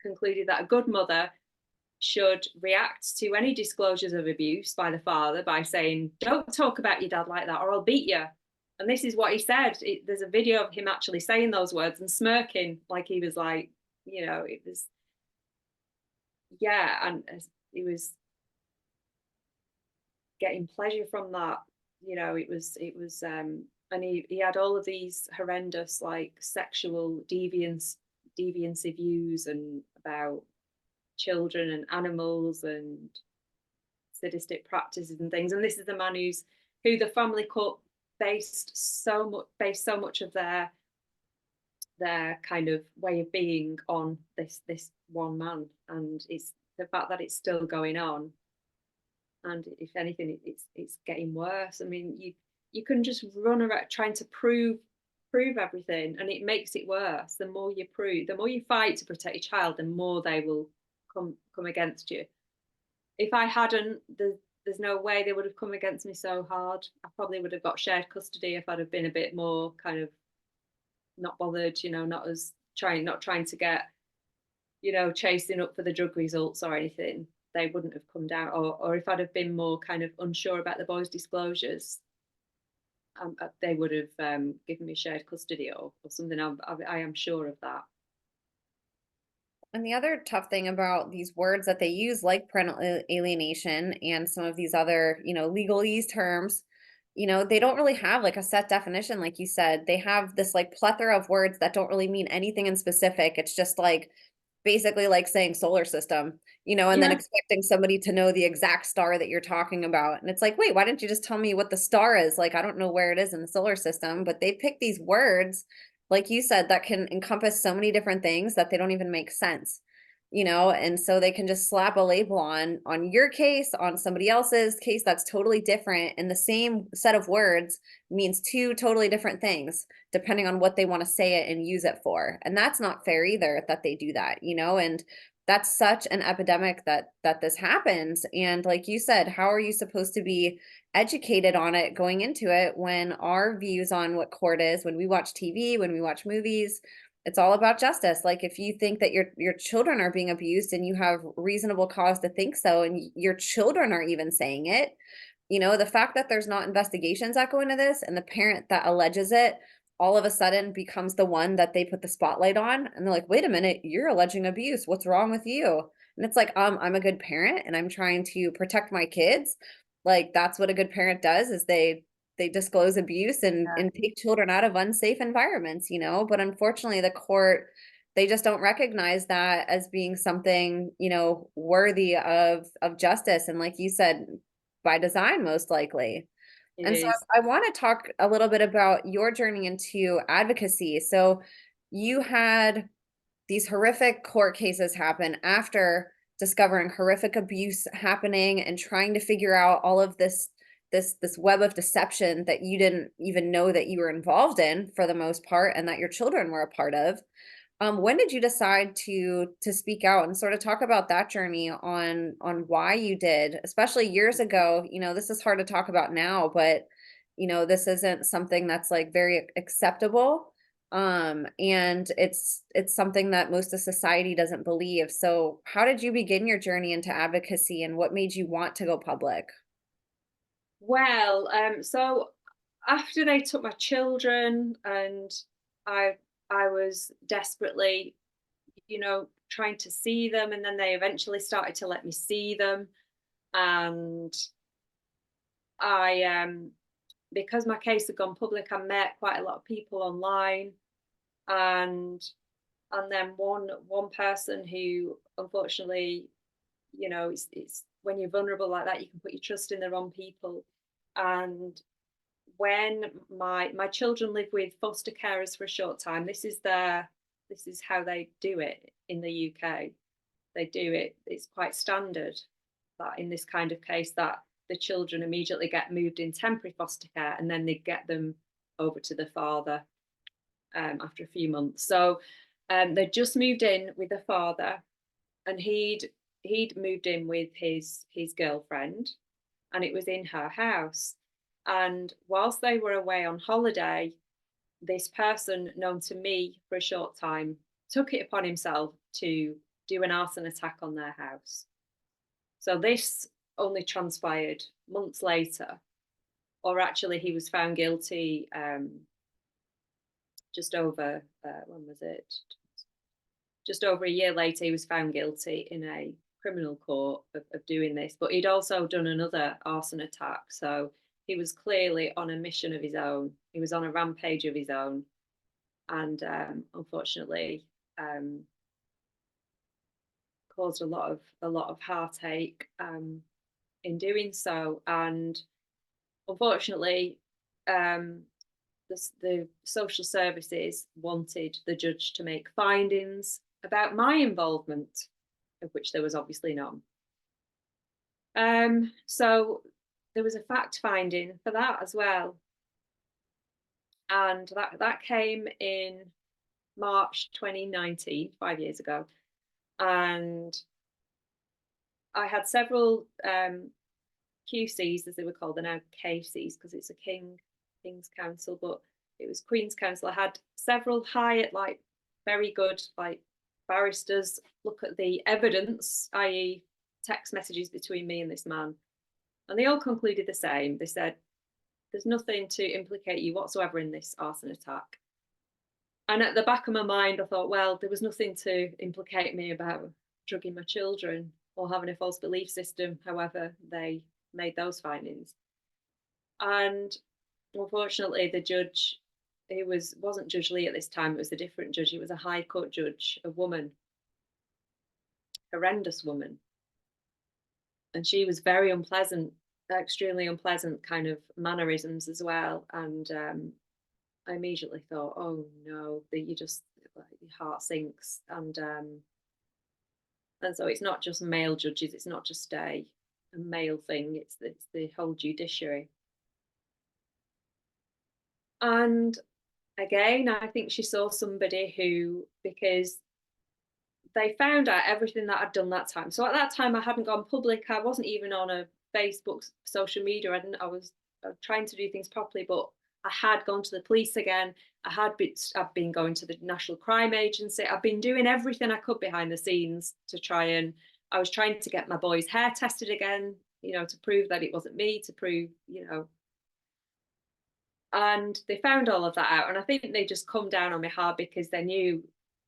concluded that a good mother should react to any disclosures of abuse by the father by saying, don't talk about your dad like that or I'll beat you. And this is what he said. There's a video of him actually saying those words and smirking, like he was like, it was, yeah. And he was getting pleasure from that. It was, and he had all of these horrendous, like sexual deviancy views and about children and animals and sadistic practices and things. And this is the man who the family court based so much of their kind of way of being on this one man. And it's the fact that it's still going on, and if anything, it's getting worse. I mean, you can just run around trying to prove everything, and it makes it worse. The more you prove, the more you fight to protect your child, the more they will come against you. If I hadn't, the there's no way they would have come against me so hard. I probably would have got shared custody if I'd have been a bit more kind of not bothered, not trying to get, chasing up for the drug results or anything. They wouldn't have come down, or if I'd have been more kind of unsure about the boys' disclosures, they would have given me shared custody or something. I am sure of that. And the other tough thing about these words that they use, like parental alienation and some of these other, legalese terms, they don't really have like a set definition, like you said. They have this like plethora of words that don't really mean anything in specific. It's just like basically like saying solar system, and then Yeah, expecting somebody to know the exact star that you're talking about. And it's like, wait, why didn't you just tell me what the star is? Like, I don't know where it is in the solar system, but they pick these words, like you said, that can encompass so many different things that they don't even make sense. And so they can just slap a label on your case, on somebody else's case that's totally different, and the same set of words means two totally different things depending on what they want to say it and use it for. And that's not fair either that they do that, and that's such an epidemic that this happens. And like you said, how are you supposed to be educated on it going into it when our views on what court is, when we watch TV, when we watch movies, it's all about justice. Like if you think that your children are being abused and you have reasonable cause to think so, and your children are even saying it, the fact that there's not investigations that go into this and the parent that alleges it all of a sudden becomes the one that they put the spotlight on, and they're like, "Wait a minute, you're alleging abuse. What's wrong with you?" And it's like, I'm a good parent and I'm trying to protect my kids. Like that's what a good parent does is they disclose abuse and take children out of unsafe environments, but unfortunately the court, they just don't recognize that as being something, worthy of justice, and like you said, by design most likely. it And so is. I want to talk a little bit about your journey into advocacy. So you had these horrific court cases happen after discovering horrific abuse happening and trying to figure out all of this web of deception that you didn't even know that you were involved in for the most part and that your children were a part of. When did you decide to speak out and sort of talk about that journey on why you did, especially years ago? This is hard to talk about now, but this isn't something that's like very acceptable. And it's something that most of society doesn't believe. So how did you begin your journey into advocacy and what made you want to go public? Well, so after they took my children, and I I was desperately, trying to see them, and then they eventually started to let me see them, and I because my case had gone public, I met quite a lot of people online, and then one person who, unfortunately, it's when you're vulnerable like that, you can put your trust in the wrong people. And when my children live with foster carers for a short time, this is how they do it in the UK. They do it. It's quite standard that in this kind of case that the children immediately get moved in temporary foster care, and then they get them over to the father after a few months. So they just moved in with the father, and he'd moved in with his girlfriend, and it was in her house. And whilst they were away on holiday, this person known to me for a short time took it upon himself to do an arson attack on their house. So this only transpired months later, or actually, he was found guilty just over, when was it? Just over a year later, he was found guilty in a criminal court of doing this. But he'd also done another arson attack. So he was clearly on a mission of his own. He was on a rampage of his own. And unfortunately, caused a lot of heartache in doing so. And unfortunately, um, the social services wanted the judge to make findings about my involvement, of which there was obviously none. So there was a fact finding for that as well, and that came in March 2019, 5 years ago, and I had several QCs, as they were called, they're now KCs because it's a King's Council, but it was Queen's Council. I had several high, like very good, like barristers look at the evidence, i.e. text messages between me and this man. And they all concluded the same. They said, there's nothing to implicate you whatsoever in this arson attack. And at the back of my mind, I thought, well, there was nothing to implicate me about drugging my children or having a false belief system, however they made those findings. And unfortunately, the judge, wasn't Judge Lee at this time, it was a different judge. It was a High Court judge, a woman, horrendous woman. And she was very unpleasant, extremely unpleasant kind of mannerisms as well. And I immediately thought, oh no, that you just, like, your heart sinks. And so it's not just male judges, it's not just a male thing, it's the whole judiciary. And again, I think she saw somebody who, because they found out everything that I'd done that time. So at that time, I hadn't gone public. I wasn't even on a Facebook, social media. I was trying to do things properly, but I had gone to the police again. I've been going to the National Crime Agency. I've been doing everything I could behind the scenes to try, and I was trying to get my boy's hair tested again, to prove that it wasn't me, to prove, and they found all of that out. And I think they just come down on me hard because they knew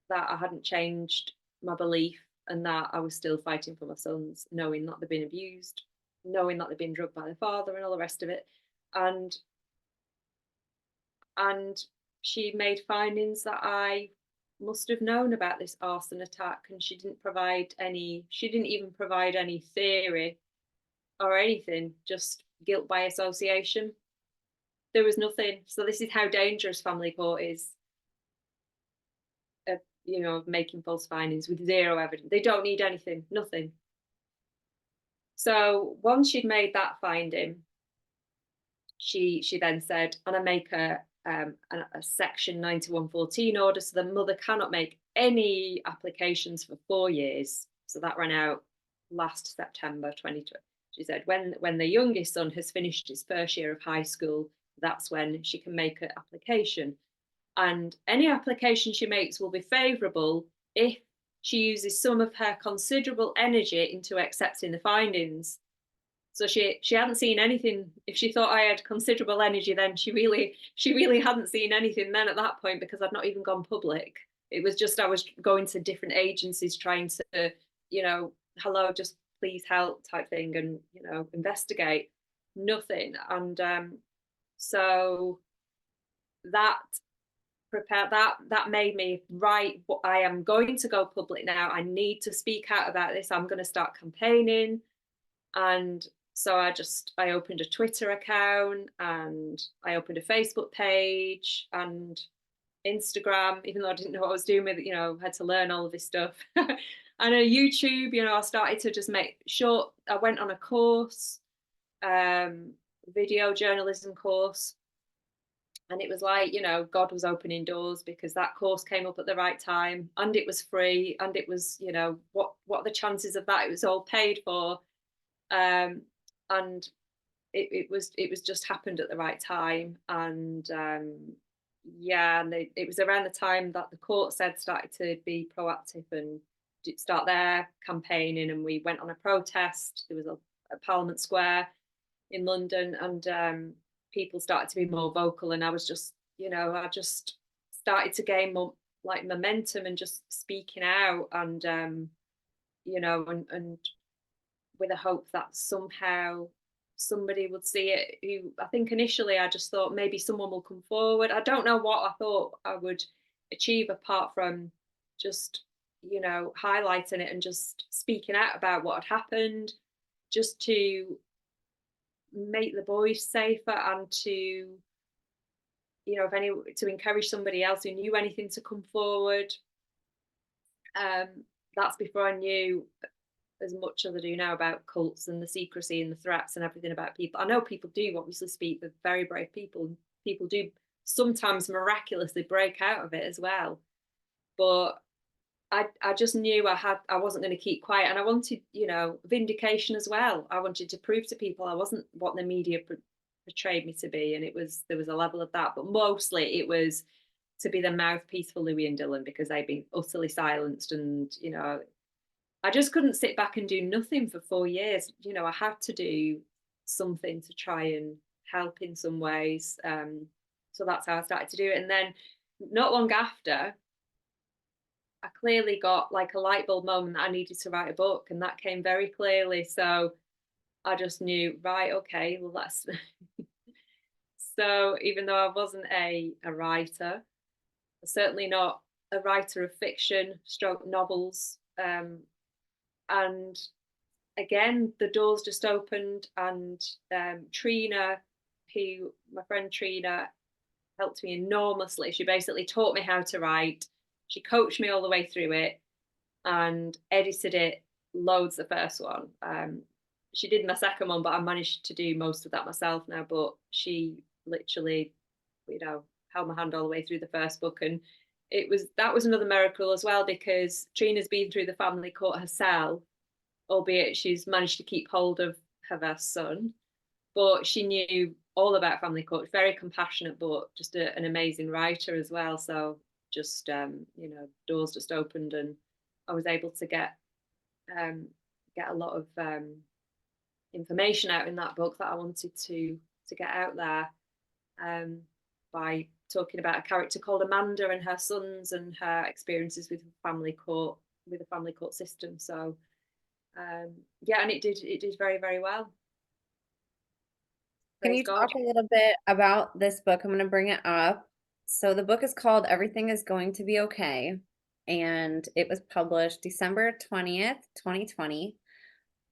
that I hadn't changed my belief and that I was still fighting for my sons, knowing that they've been abused, knowing that they've been drugged by their father and all the rest of it. And she made findings that I must have known about this arson attack, and she didn't even provide any theory or anything, just guilt by association. There was nothing. So this is how dangerous family court is, making false findings with zero evidence. They don't need anything, nothing. So once she'd made that finding, she then said, and I make a section 9114 order, so the mother cannot make any applications for 4 years. So that ran out last September 2020. She said, when the youngest son has finished his first year of high school, that's when she can make an application. And any application she makes will be favourable if she uses some of her considerable energy into accepting the findings. So she hadn't seen anything. If she thought I had considerable energy, then she really hadn't seen anything then at that point, because I'd not even gone public. It was just I was going to different agencies trying to, hello, just please help type thing, and investigate. Nothing. And so that made me, right, I am going to go public now. I need to speak out about this. I'm going to start campaigning. And so I opened a Twitter account, and I opened a Facebook page and Instagram, even though I didn't know what I was doing with it, I had to learn all of this stuff. And a YouTube, I started to just make short, I went on a course, video journalism course. And it was like, God was opening doors, because that course came up at the right time, and it was free, and it was, what are the chances of that? It was all paid for. And it was just happened at the right time. And and it was around the time that the court started to be proactive and start their campaigning, and we went on a protest. There was a Parliament Square in London, and people started to be more vocal, and I was just, I just started to gain more like momentum and just speaking out, and and with a hope that somehow somebody would see it. Who, I think initially I just thought maybe someone will come forward. I don't know what I thought I would achieve apart from just, highlighting it and just speaking out about what had happened, just to make the boys safer, and to, to encourage somebody else who knew anything to come forward. That's before I knew as much as I do now about cults and the secrecy and the threats and everything about people. I know people do obviously speak, they're very brave people. People do sometimes miraculously break out of it as well. But I just knew I wasn't going to keep quiet, and I wanted, you know, vindication as well. I wanted to prove to people I wasn't what the media portrayed me to be, and there was a level of that, but mostly it was to be the mouthpiece for Louis and Dylan because they'd been utterly silenced, and you know, I just couldn't sit back and do nothing for 4 years. You know, I had to do something to try and help in some ways. So that's how I started to do it, and then not long after, I clearly got like a light bulb moment that I needed to write a book, and that came very clearly. So I just knew, right, okay, well, that's so even though I wasn't a writer, certainly not a writer of fiction, stroke novels, and again, the doors just opened, and Trina, who my friend Trina, helped me enormously. She basically taught me how to write. She coached me all the way through it and edited it loads the first one. She did my second one, but I managed to do most of that myself now. But she literally, you know, held my hand all the way through the first book, and that was another miracle as well because Trina's been through the family court herself, albeit she's managed to keep hold of her son. But she knew all about family court, very compassionate, but just an amazing writer as well. So just you know, doors just opened, and I was able to um, get a lot of information out in that book that I wanted to get out there, by talking about a character called Amanda and her sons and her experiences with the family court system. So yeah, and it did very, very well. Can Praise you God. talk a little bit about this book? I'm going to bring it up. So the book is called Everything is Going to Be Okay, and it was published December 20th, 2020.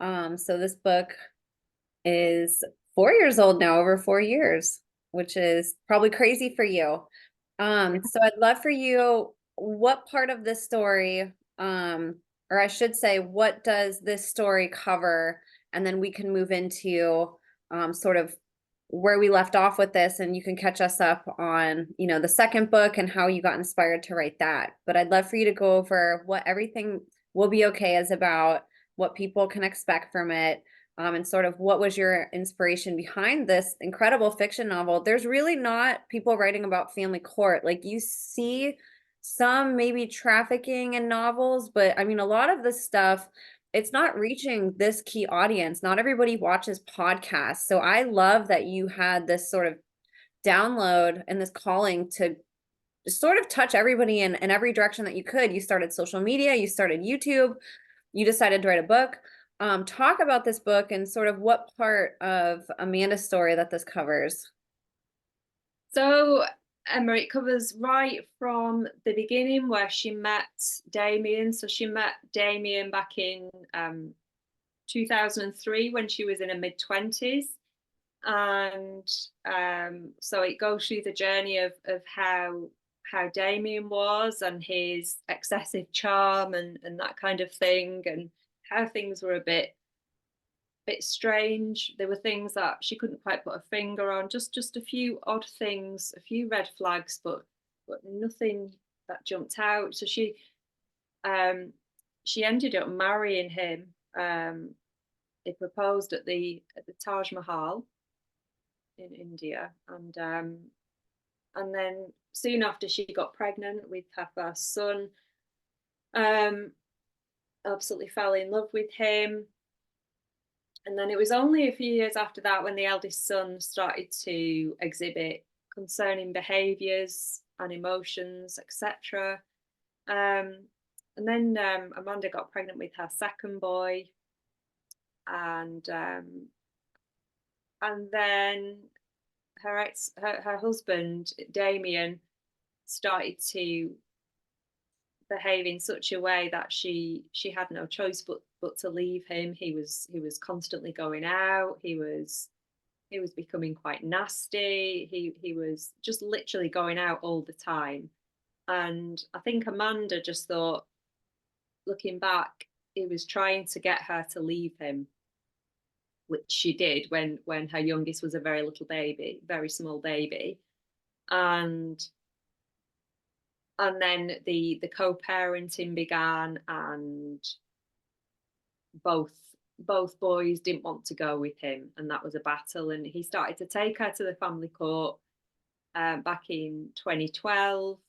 So this book is 4 years old now, over 4 years, which is probably crazy for you. So I'd love for you, what part of this story, or I should say, what does this story cover? And then we can move into sort of where we left off with this, and you can catch us up on, you know, the second book and how you got inspired to write that. But I'd love for you to go over what Everything Will Be Okay is about, what people can expect from it, and sort of what was your inspiration behind this incredible fiction novel. There's really not people writing about family court. Like you see some maybe trafficking in novels, but I mean, a lot of this stuff, it's not reaching this key audience. Not everybody watches podcasts. So I love that you had this sort of download and this calling to sort of touch everybody in every direction that you could. You started social media, you started YouTube, you decided to write a book. Talk about this book and sort of what part of Amanda's story that this covers. So Emma, it covers right from the beginning where she met Damien. So she met Damien back in 2003 when she was in her mid-20s. And so it goes through the journey of how Damien was and his excessive charm and that kind of thing, and how things were a bit strange. There were things that she couldn't quite put a finger on, just a few odd things, a few red flags, but nothing that jumped out. So she ended up marrying him. He proposed at the Taj Mahal in India, and then soon after she got pregnant with her first son. Absolutely fell in love with him. And then it was only a few years after that when the eldest son started to exhibit concerning behaviours and emotions, etc. And then Amanda got pregnant with her second boy, and then her husband Damien started to behave in such a way that she had no choice but to leave him. He was constantly going out. He was becoming quite nasty. He was just literally going out all the time. And I think Amanda just thought, looking back, he was trying to get her to leave him, which she did when her youngest was a very little baby, very small baby. And And then the co-parenting began, and both boys didn't want to go with him, and that was a battle. And he started to take her to the family court back in 2012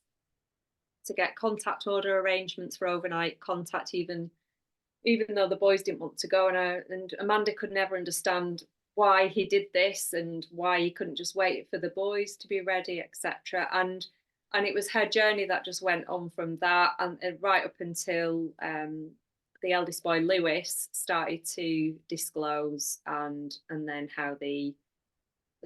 to get contact order arrangements for overnight contact, even though the boys didn't want to go. And Amanda could never understand why he did this and why he couldn't just wait for the boys to be ready, etc. And it was her journey that just went on from that, and right up until the eldest boy Lewis started to disclose, and then how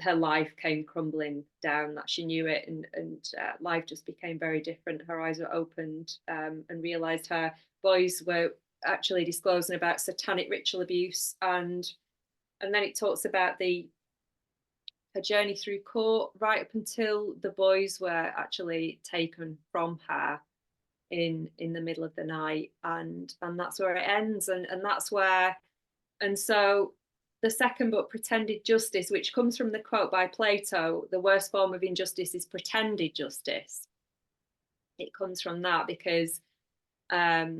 her life came crumbling down, that she knew it, and life just became very different. Her eyes were opened, and realized her boys were actually disclosing about satanic ritual abuse. And then it talks about her journey through court right up until the boys were actually taken from her in the middle of the night, and that's where it ends. And that's where, and so the second book, Pretended Justice, which comes from the quote by Plato, the worst form of injustice is pretended justice. It comes from that because I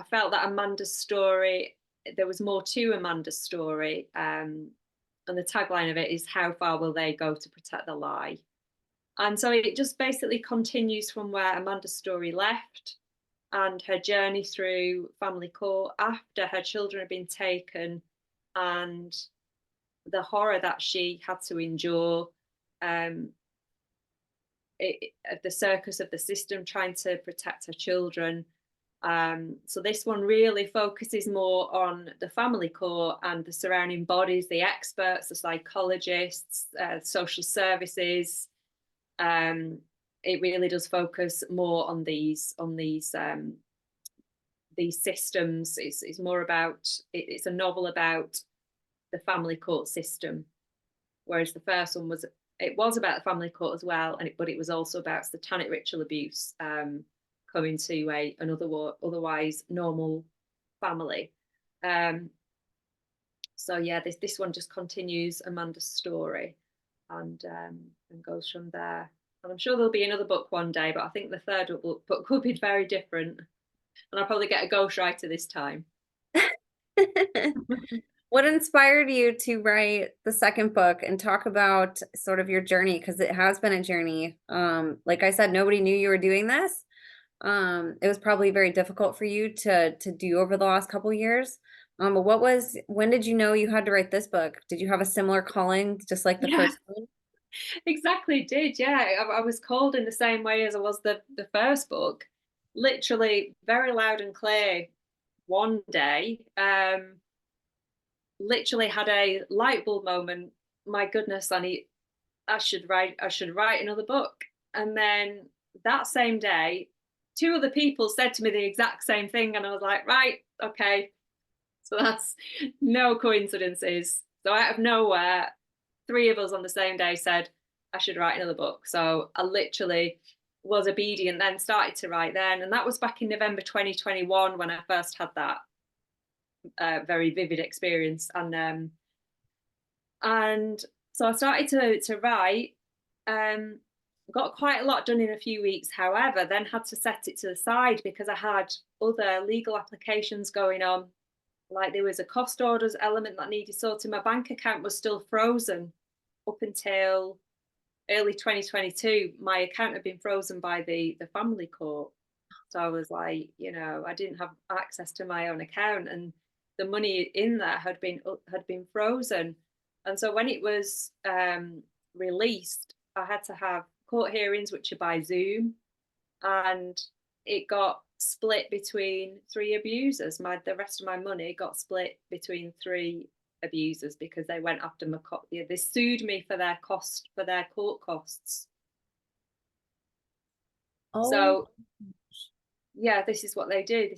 felt that Amanda's story, there was more to Amanda's story. And the tagline of it is, how far will they go to protect the lie? And so it just basically continues from where Amanda's story left, and her journey through family court after her children had been taken, and the horror that she had to endure, the circus of the system trying to protect her children. So this one really focuses more on the family court and the surrounding bodies, the experts, the psychologists, social services. It really does focus more on these systems. It's more about, it's a novel about the family court system, whereas the first one was about the family court as well, but it was also about satanic ritual abuse coming to another otherwise normal family. So yeah, this one just continues Amanda's story, and goes from there. And I'm sure there'll be another book one day, but I think the third book could be very different, and I'll probably get a ghostwriter this time. What inspired you to write the second book and talk about sort of your journey? Because it has been a journey. Like I said, nobody knew you were doing this. It was probably very difficult for you to do over the last couple years. But when did you know you had to write this book? Did you have a similar calling, just like the Yeah, first one? exactly. Did, yeah. I was called in the same way as I was the first book, literally very loud and clear one day. Literally had a light bulb moment. My goodness, I should write another book. And then that same day, two other people said to me the exact same thing, and I was like, right, okay. So that's no coincidences. So out of nowhere, three of us on the same day said I should write another book. So I literally was obedient, then started to write then. And that was back in November 2021 when I first had that very vivid experience. And so I started to write, got quite a lot done in a few weeks. However, then had to set it to the side because I had other legal applications going on. Like there was a cost orders element that needed sorting. My bank account was still frozen up until early 2022. My account had been frozen by the family court. So I was like, I didn't have access to my own account, and the money in there had been frozen. And so when it was released, I had to have court hearings, which are by Zoom, and it got split between three abusers. The rest of my money got split between three abusers because they went after they sued me for their court costs. Oh, so yeah, this is what they do.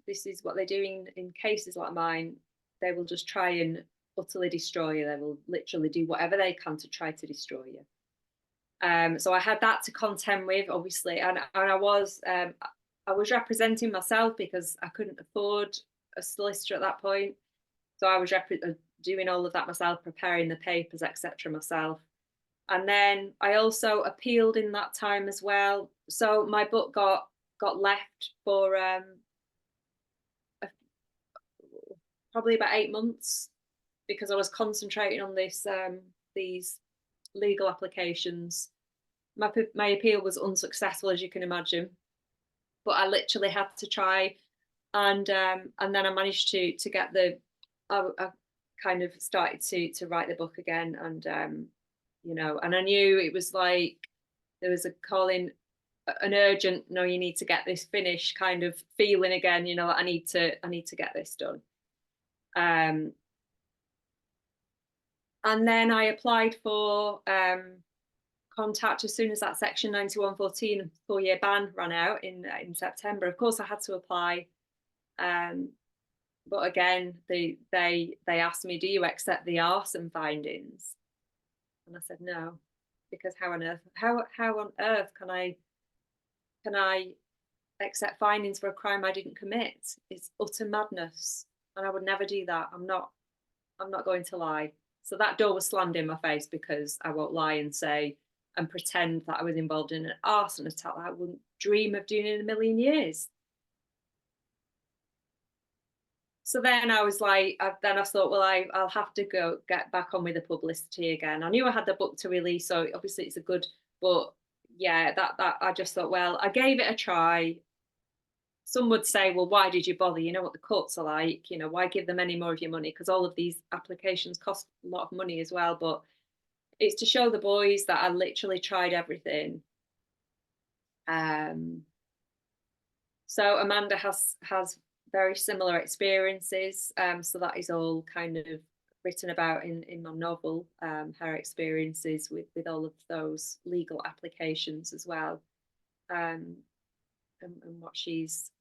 This is what they do in cases like mine. They will just try and utterly destroy you. They will literally do whatever they can to try to destroy you. So I had that to contend with, obviously, and I was representing myself because I couldn't afford a solicitor at that point. So I was doing all of that myself, preparing the papers, etc. myself. And then I also appealed in that time as well. so my book got left for probably about 8 months because I was concentrating on these legal applications. My appeal was unsuccessful, as you can imagine, but I literally had to try, and then I managed to get I kind of started to write the book again, and and I knew it was like there was a calling, an urgent, no, you need to get this finished kind of feeling again. I need to get this done. And then I applied for contact as soon as that Section 9114 4-year ban ran out in September. Of course, I had to apply, but again, they asked me, "Do you accept the arson findings?" And I said no, because how on earth can I accept findings for a crime I didn't commit? It's utter madness, and I would never do that. I'm not going to lie. So that door was slammed in my face, because I won't lie and say and pretend that I was involved in an arson attack that I wouldn't dream of doing in a million years. So then I was like, I thought, well, I'll have to go get back on with the publicity again. I knew I had the book to release, so obviously it's a good, but yeah, that I just thought, well, I gave it a try. Some would say, well, why did you bother? You know what the courts are like, why give them any more of your money? Because all of these applications cost a lot of money as well. But it's to show the boys that I literally tried everything. So Amanda has very similar experiences. So that is all kind of written about in my novel, her experiences with all of those legal applications as well, and what she's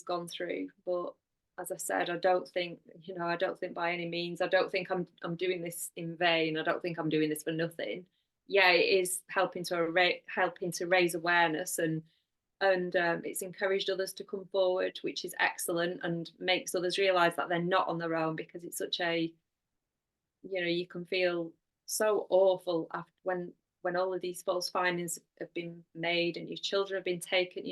gone through. But as I said, I don't think by any means, I don't think I'm doing this in vain. I don't think I'm doing this for nothing. Yeah, it is helping to raise awareness, and it's encouraged others to come forward, which is excellent, and makes others realize that they're not on their own, because it's such a, you can feel so awful after when all of these false findings have been made and your children have been taken,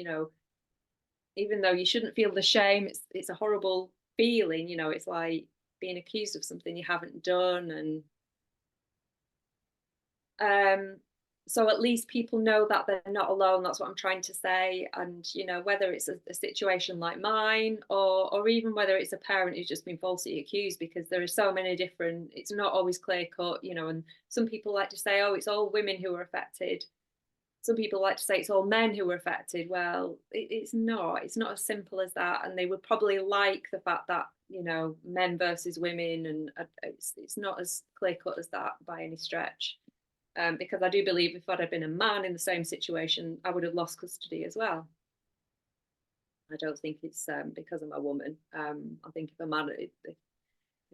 even though you shouldn't feel the shame, it's a horrible feeling. It's like being accused of something you haven't done. And so at least people know that they're not alone. That's what I'm trying to say. And whether it's a situation like mine, or even whether it's a parent who's just been falsely accused, because there are so many different, it's not always clear cut, and some people like to say, oh, it's all women who are affected. Some people like to say it's all men who were affected. Well, it's not as simple as that. And they would probably like the fact that, men versus women, and it's not as clear cut as that by any stretch. Because I do believe if I'd have been a man in the same situation, I would have lost custody as well. I don't think it's because I'm a woman. I think if a man, if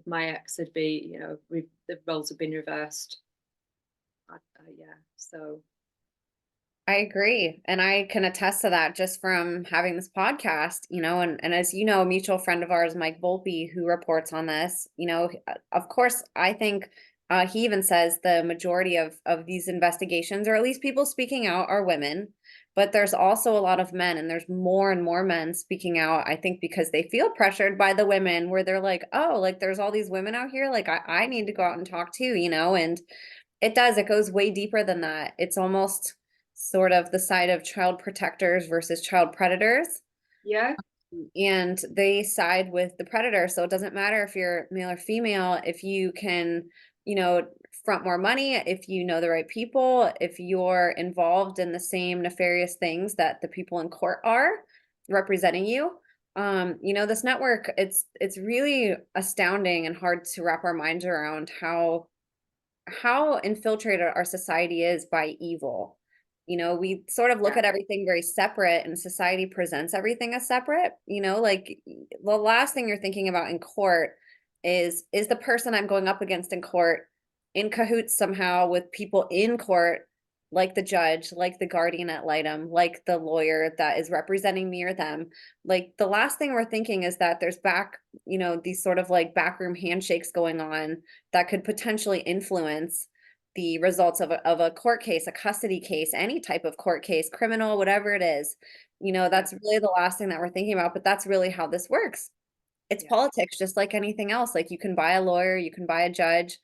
my ex had been, the roles have been reversed. Yeah, so. I agree. And I can attest to that just from having this podcast, and as you know, a mutual friend of ours, Mike Volpe, who reports on this, of course, I think he even says the majority of these investigations, or at least people speaking out, are women. But there's also a lot of men, and there's more and more men speaking out, I think, because they feel pressured by the women, where they're like, oh, like there's all these women out here, like I need to go out and talk too, and it goes way deeper than that. It's almost sort of the side of child protectors versus child predators. Yeah. And they side with the predator. So it doesn't matter if you're male or female, if you can, front more money, if you know the right people, if you're involved in the same nefarious things that the people in court are representing you. This network, it's really astounding and hard to wrap our minds around how infiltrated our society is by evil. We sort of look Yeah. at everything very separate, and society presents everything as separate. Like the last thing you're thinking about in court is the person I'm going up against in court in cahoots somehow with people in court, like the judge, like the guardian ad litem, like the lawyer that is representing me or them. Like the last thing we're thinking is that there's these sort of like backroom handshakes going on that could potentially influence the results of a court case, a custody case, any type of court case, criminal, whatever it is. Yeah. That's really the last thing that we're thinking about, but that's really how this works. It's Yeah. politics just like anything else. Like you can buy a lawyer, you can buy a judge,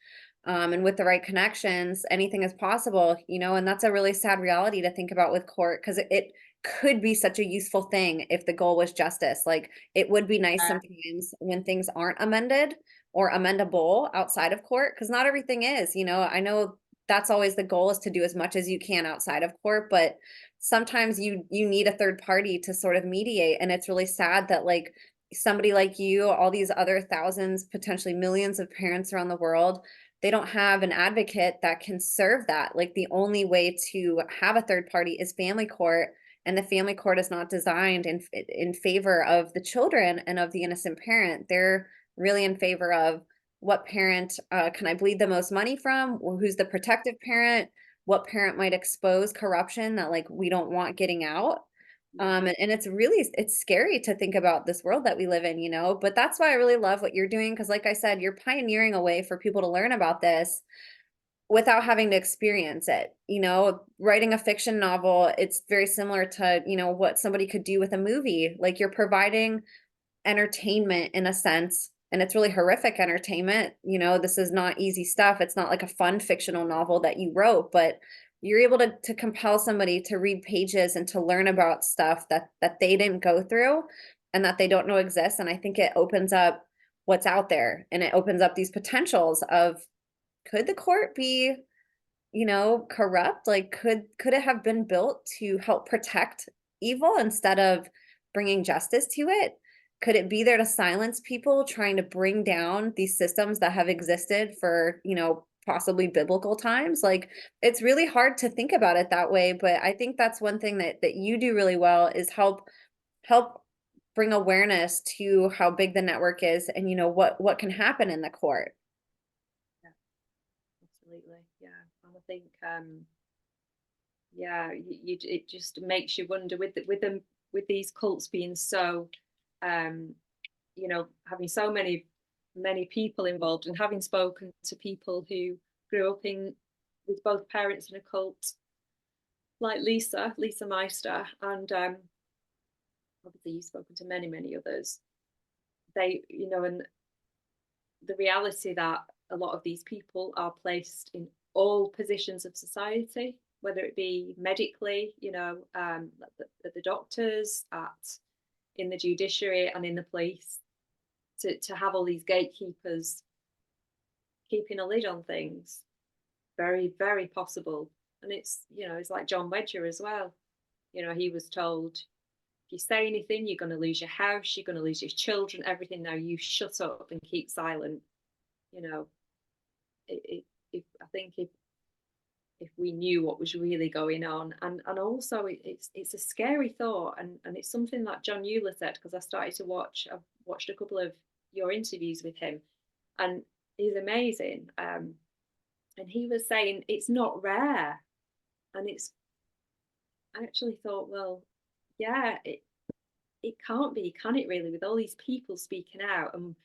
and with the right connections, anything is possible, and that's a really sad reality to think about with court because it could be such a useful thing if the goal was justice. Like it would be nice sometimes when things aren't amended or amendable outside of court, because not everything is, I know that's always the goal is to do as much as you can outside of court, but sometimes you need a third party to sort of mediate. And it's really sad that like somebody like you, all these other thousands, potentially millions of parents around the world, they don't have an advocate that can serve that. Like the only way to have a third party is family court, and the family court is not designed in favor of the children and of the innocent parent. They're really in favor of what parent can I bleed the most money from, or who's the protective parent, what parent might expose corruption that like we don't want getting out. Yeah. And it's scary to think about this world that we live in, but that's why I really love what you're doing. Cause like I said, you're pioneering a way for people to learn about this without having to experience it. Writing a fiction novel, it's very similar to, what somebody could do with a movie. Like you're providing entertainment in a sense, and it's really horrific entertainment. This is not easy stuff. It's not like a fun fictional novel that you wrote, but you're able to compel somebody to read pages and to learn about stuff that they didn't go through and that they don't know exists. And I think it opens up what's out there, and it opens up these potentials of, could the court be, corrupt? Like could it have been built to help protect evil instead of bringing justice to it? Could it be there to silence people trying to bring down these systems that have existed for, possibly biblical times? Like it's really hard to think about it that way, but I think that's one thing that you do really well is help bring awareness to how big the network is and what can happen in the court. Yeah. Absolutely. Yeah. And I think yeah, it just makes you wonder with these cults being so um having so many people involved, and having spoken to people who grew up in with both parents in a cult, like Lisa Meister, and obviously you've spoken to many others. They, and the reality that a lot of these people are placed in all positions of society, whether it be medically, the doctors, in the judiciary, and in the police, to have all these gatekeepers keeping a lid on things, very possible. And it's like John Wedger as well. He was told, if you say anything, you're going to lose your house, you're going to lose your children, everything. Now you shut up and keep silent. you know if I think if we knew what was really going on, and also it's a scary thought, and it's something that John Euler said, because I've watched a couple of your interviews with him, and he's amazing. And he was saying it's not rare, and I actually thought, well, yeah, it can't be, can it really, with all these people speaking out and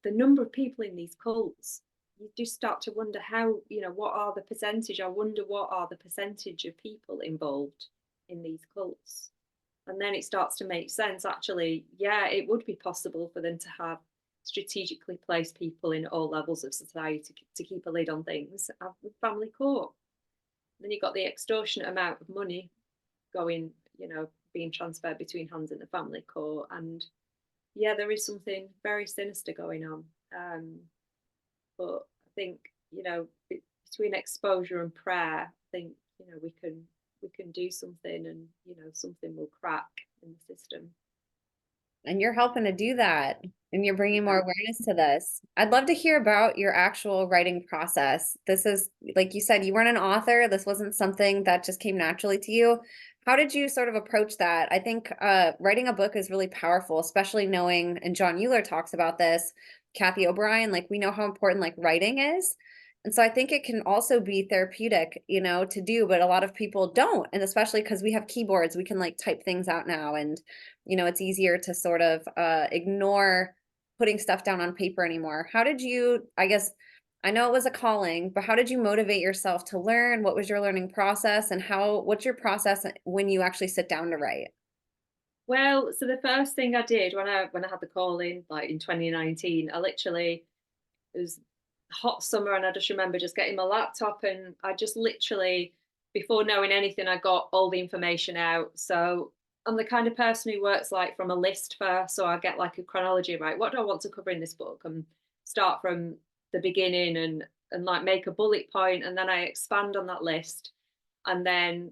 the number of people in these cults. You just start to wonder how, what are the percentage? I wonder what are the percentage of people involved in these cults. And then it starts to make sense. Actually, yeah, it would be possible for them to have strategically placed people in all levels of society to keep a lid on things with family court. Then you've got the extortionate amount of money going, being transferred between hands in the family court. And yeah, there is something very sinister going on. But I think, between exposure and prayer, I think, we can do something, and something will crack in the system. And you're helping to do that, and you're bringing more awareness to this. I'd love to hear about your actual writing process. This is, like you said, you weren't an author. This wasn't something that just came naturally to you. How did you sort of approach that? I think writing a book is really powerful, especially knowing, and John Euler talks about this, Kathy O'Brien, like we know how important like writing is. And so I think it can also be therapeutic, to do, but a lot of people don't. And especially because we have keyboards, we can like type things out now. And, it's easier to sort of ignore putting stuff down on paper anymore. How did you, I guess, I know it was a calling, but how did you motivate yourself to learn? What was your learning process, and what's your process when you actually sit down to write? Well, so the first thing I did when I had the call in, like in 2019, I literally, it was hot summer, and I just remember just getting my laptop, and I just literally, before knowing anything, I got all the information out. So I'm the kind of person who works like from a list first. So I get like a chronology, right? What do I want to cover in this book? And start from the beginning, and like make a bullet point, and then I expand on that list, and then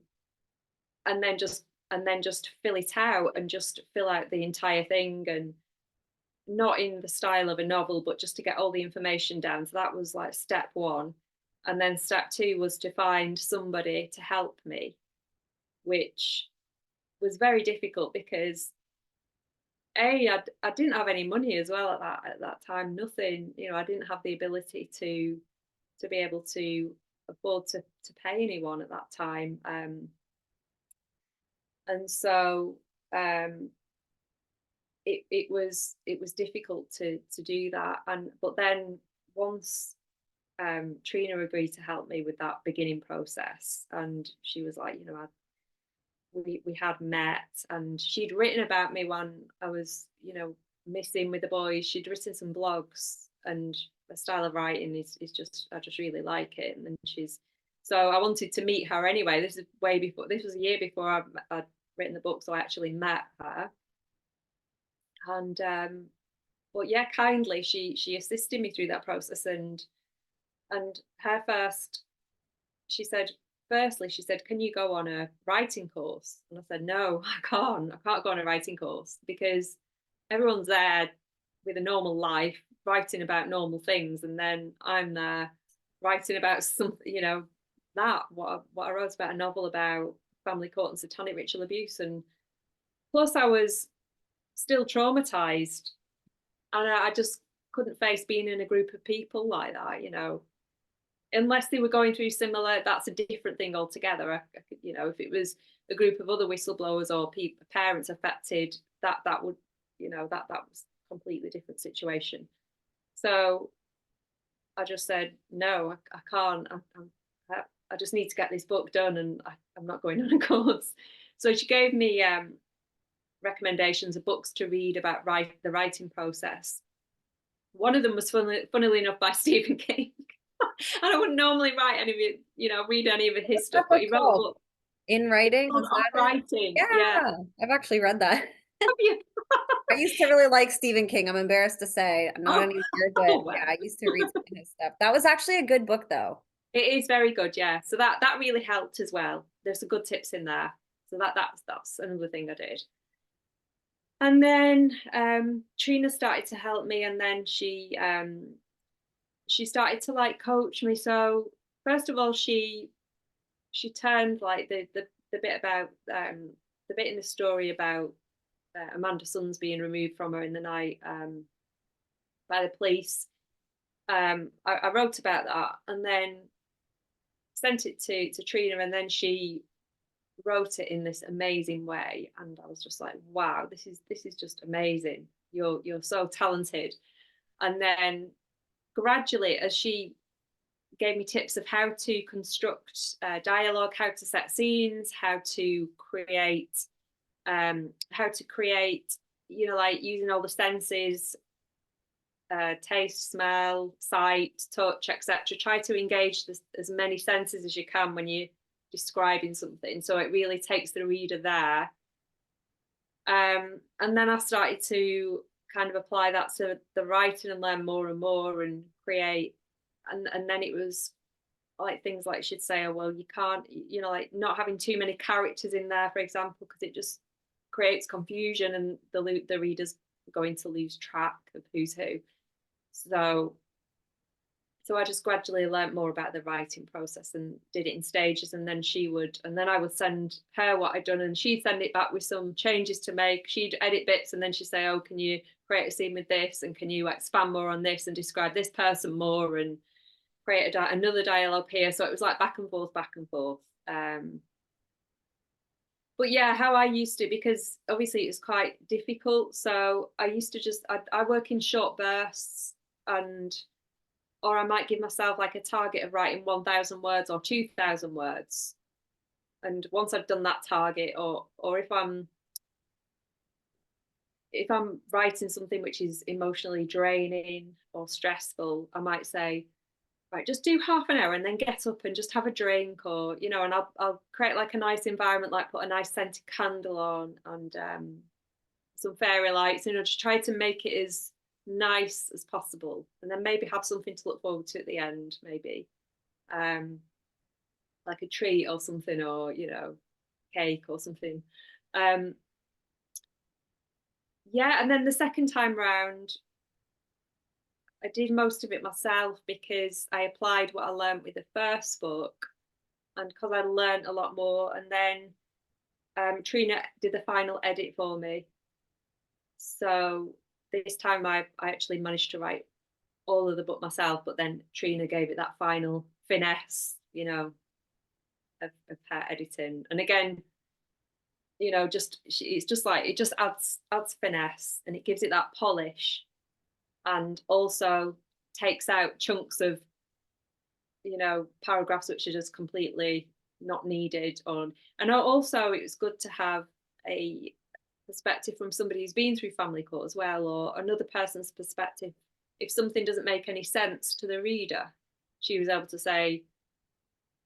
and then just and then just fill it out, and just fill out the entire thing, and not in the style of a novel, but just to get all the information down. So that was like step one. And then step two was to find somebody to help me, which was very difficult because I didn't have any money as well at that time. Nothing, I didn't have the ability to be able to afford to pay anyone at that time. And so it was difficult to do that. And but then once Trina agreed to help me with that beginning process, and she was like, we had met, and she'd written about me when I was, missing with the boys. She'd written some blogs, and her style of writing is just, I just really like it. And then so I wanted to meet her anyway. This is way before, this was a year before I'd written the book, so I actually met her. And but yeah, kindly she assisted me through that process. And her first, she said, firstly, she said, can you go on a writing course? And I said, no, I can't go on a writing course, because everyone's there with a normal life, writing about normal things, and then I'm there writing about something, that what I wrote about, a novel about family court and satanic ritual abuse. And plus I was still traumatized, and I just couldn't face being in a group of people like that, unless they were going through similar. That's a different thing altogether. I could, if it was a group of other whistleblowers or parents affected, that would, that was a completely different situation. So I just said, no, I can't. I just need to get this book done, and I'm not going on a course. So she gave me recommendations of books to read about the writing process. One of them was funnily enough by Stephen King. And I wouldn't normally write any of it, read any of his What's stuff, that but book he wrote a called? book. In It's Writing, called is Off that it? Writing. Yeah. Yeah, I've actually read that. Have you? I used to really like Stephen King. I'm embarrassed to say, not Oh, anymore, but oh yeah, well. I used to read some of his stuff. That was actually a good book, though. It is very good, yeah. So that really helped as well. There's some good tips in there. So that's another thing I did. And then Trina started to help me, and then she started to like coach me. So first of all, she turned like the bit about the bit in the story about Amanda's sons being removed from her in the night by the police. I wrote about that, and then sent it to Trina, and then she wrote it in this amazing way, and I was just like, wow, this is just amazing. You're so talented. And then gradually, as she gave me tips of how to construct dialogue, how to set scenes, how to create, like using all the senses, taste, smell, sight, touch, etc. Try to engage as many senses as you can when you're describing something, so it really takes the reader there. And then I started to kind of apply that to the writing and learn more and more and create. And then it was like things like she'd say, oh, well, you can't, like not having too many characters in there, for example, because it just creates confusion, and the reader's going to lose track of who's who. So I just gradually learned more about the writing process and did it in stages. And then I would send her what I'd done, and she'd send it back with some changes to make. She'd edit bits, and then she'd say, oh, can you create a scene with this? And can you expand more on this and describe this person more and create another dialogue here? So it was like back and forth, back and forth. But yeah, how I used to, because obviously it was quite difficult. So I used to I work in short bursts, and or I might give myself like a target of writing 1,000 words or 2,000 words. And once I've done that target, or if I'm writing something which is emotionally draining or stressful, I might say, right, just do half an hour and then get up and just have a drink, or and I'll create like a nice environment, like put a nice scented candle on, and some fairy lights, just try to make it as nice as possible, and then maybe have something to look forward to at the end, maybe um like a treat or something, or cake or something. um yeah, and then the second time round I did most of it myself, because I applied what I learned with the first book, and because I learned a lot more. And then Trina did the final edit for me. So this time I actually managed to write all of the book myself, but then Trina gave it that final finesse, of her editing. And again, it's just like it just adds finesse, and it gives it that polish, and also takes out chunks of paragraphs which are just completely not needed on. And also it was good to have a perspective from somebody who's been through family court as well, or another person's perspective. If something doesn't make any sense to the reader, she was able to say,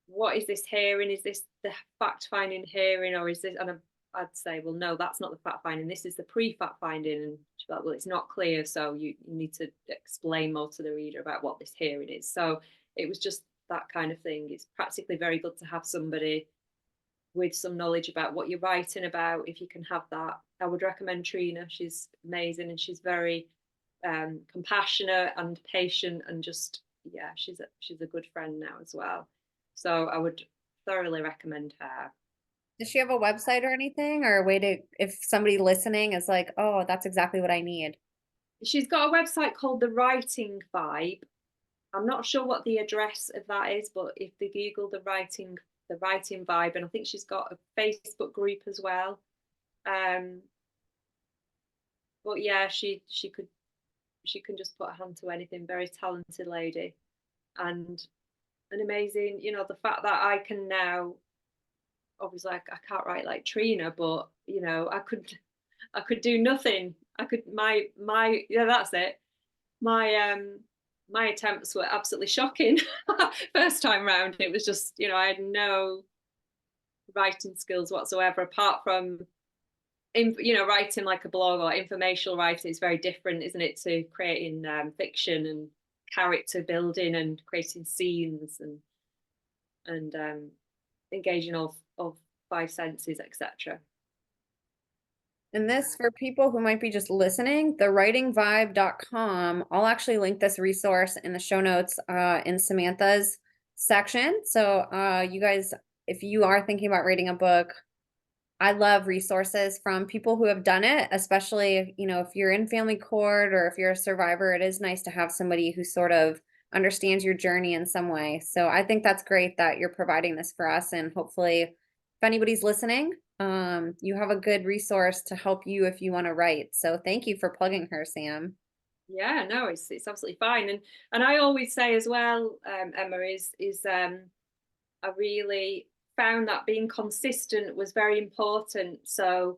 what is this hearing? Is this the fact finding hearing, or is this? And I'd say, well, no, that's not the fact finding. This is the pre-fact finding. And she's like, well, it's not clear, so you need to explain more to the reader about what this hearing is. So it was just that kind of thing. It's practically very good to have somebody with some knowledge about what you're writing about, if you can have that. I would recommend Trina. She's amazing, and she's very compassionate and patient, and just she's a good friend now as well. So I would thoroughly recommend her. Does she have a website or anything, or a way to, if somebody listening is like, oh, that's exactly what I need? She's got a website called The Writing Vibe. I'm not sure what the address of that is, but if they Google the writing vibe, and I think she's got a Facebook group as well. But yeah, she can just put a hand to anything. Very talented lady, and an amazing. The fact that I can now, obviously I can't write like Trina, but I could do nothing. I could my yeah, that's it. My attempts were absolutely shocking. First time round, it was just I had no writing skills whatsoever, apart from writing like a blog or informational writing. Is very different, isn't it, to creating fiction and character building and creating scenes and engaging of five senses, etc. And this, for people who might be just listening, thewritingvibe.com. I'll actually link this resource in the show notes in Samantha's section. So you guys, if you are thinking about writing a book, I love resources from people who have done it, especially if you're in family court or if you're a survivor. It is nice to have somebody who sort of understands your journey in some way. So I think that's great that you're providing this for us, and hopefully if anybody's listening, you have a good resource to help you if you want to write. So thank you for plugging her, Sam. Yeah, no, it's absolutely fine. And I always say as well, Emma, is I really found that being consistent was very important. So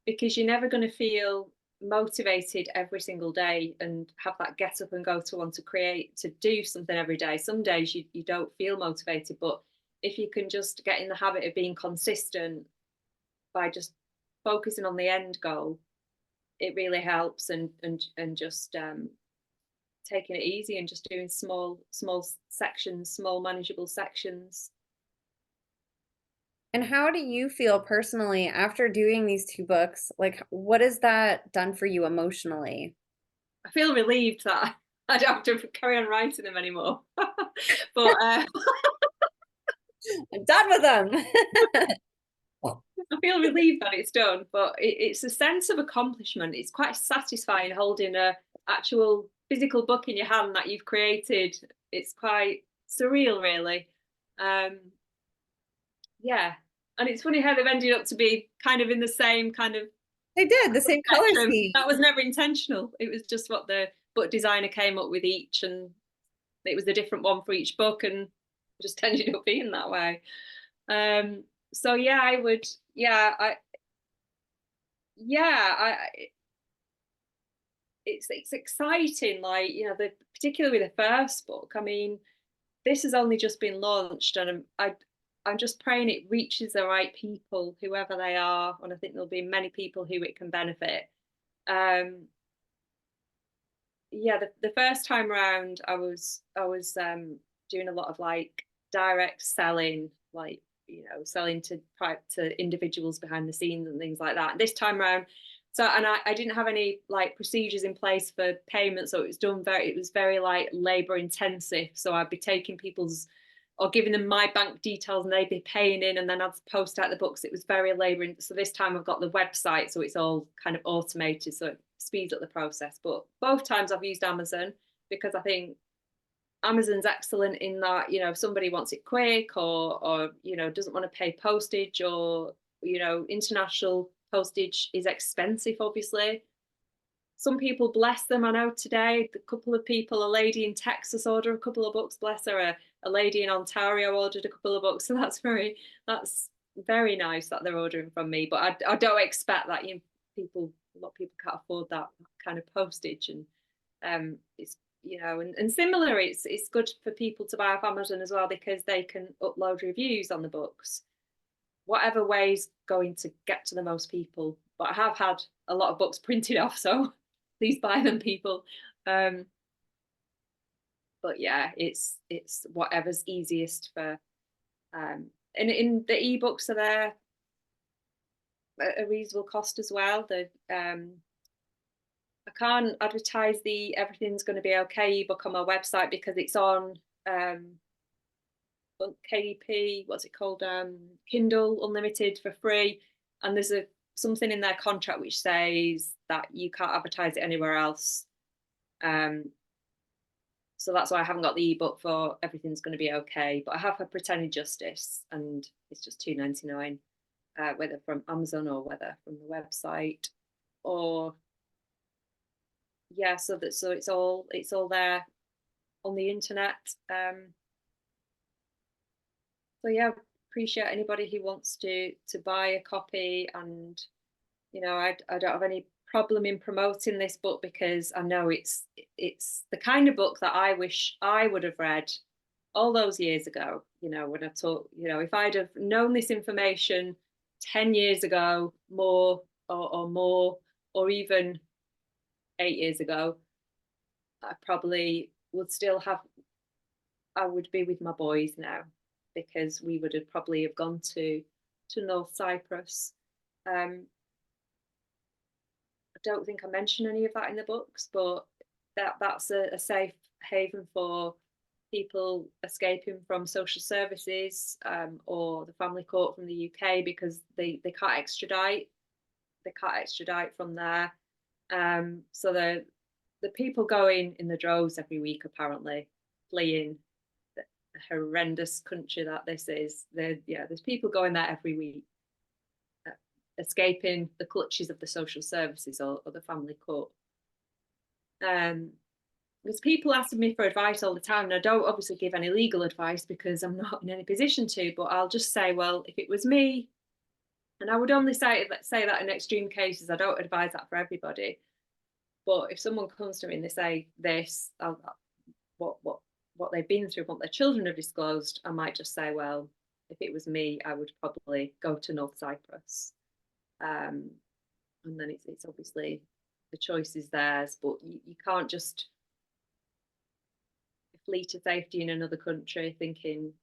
because you're never going to feel motivated every single day and have that get up and go to want to create, to do something every day. Some days you don't feel motivated, but if you can just get in the habit of being consistent by just focusing on the end goal, it really helps. And just taking it easy and just doing small sections, small manageable sections. And how do you feel personally after doing these two books? Like, what has that done for you emotionally? I feel relieved that I don't have to carry on writing them anymore. But I'm done with them. I feel relieved that it's done. But it's a sense of accomplishment. It's quite satisfying holding a actual physical book in your hand that you've created. It's quite surreal, really. Yeah, and it's funny how they've ended up to be kind of in the same kind of They did the same color spectrum. scheme. That was never intentional. It was just what the book designer came up with each, and it was a different one for each book, and it just ended up being that way. So yeah, I would, yeah, I it's exciting, like, you know, particularly with the first book. I mean, this has only just been launched, and I'm just praying it reaches the right people, whoever they are, and I think there'll be many people who it can benefit. Yeah, the first time round, I was doing a lot of like direct selling, like, you know, selling to individuals behind the scenes and things like that. And this time round, so, and I didn't have any like procedures in place for payment, so it was very like labor intensive. So I'd be taking people's or giving them my bank details, and they'd be paying in, and then I'd post out the books. It was very labor. So this time I've got the website, so it's all kind of automated, so it speeds up the process. But both times I've used Amazon, because I think Amazon's excellent in that, you know, if somebody wants it quick, or you know, doesn't want to pay postage, or, you know, international postage is expensive, obviously. Some people, bless them, I know today a couple of people, a lady in Texas ordered a couple of books, bless her, a lady in Ontario ordered a couple of books, so that's very nice that they're ordering from me. But I don't expect that, you know, a lot of people can't afford that kind of postage. And it's, you know, and similar, it's good for people to buy off Amazon as well, because they can upload reviews on the books, whatever way is going to get to the most people. But I have had a lot of books printed off, so please buy them, people. But yeah, it's whatever's easiest for. And in the ebooks are there at a reasonable cost as well. I can't advertise the Everything's Going to Be Okay ebook on my website, because it's on KDP, what's it called, Kindle Unlimited for free, and there's something in their contract which says that you can't advertise it anywhere else. So that's why I haven't got the ebook for Everything's Going to Be Okay, but I have for Pretending Justice, and it's just £2.99, whether from Amazon or whether from the website. Or yeah, so it's all there on the internet. So yeah, appreciate anybody who wants to buy a copy. And, you know, I don't have any problem in promoting this book, because I know it's the kind of book that I wish I would have read all those years ago. You know, when I taught, you know, if I'd have known this information 10 years ago, more, or more, or even 8 years ago, I probably would still have, I would be with my boys now, because we would have probably have gone to North Cyprus. I don't think I mention any of that in the books, but that's a safe haven for people escaping from social services, or the family court from the UK, because they can't extradite. They can't extradite from there. So the people going in the droves every week, apparently, fleeing the horrendous country that this is. There's people going there every week, escaping the clutches of the social services, or the family court. Because people ask me for advice all the time, and I don't obviously give any legal advice, because I'm not in any position to, but I'll just say, well, if it was me, and I would only say that in extreme cases, I don't advise that for everybody. But if someone comes to me and they say this, what they've been through, what their children have disclosed, I might just say, well, if it was me, I would probably go to North Cyprus. And then it's obviously, the choice is theirs, but you can't just flee to safety in another country thinking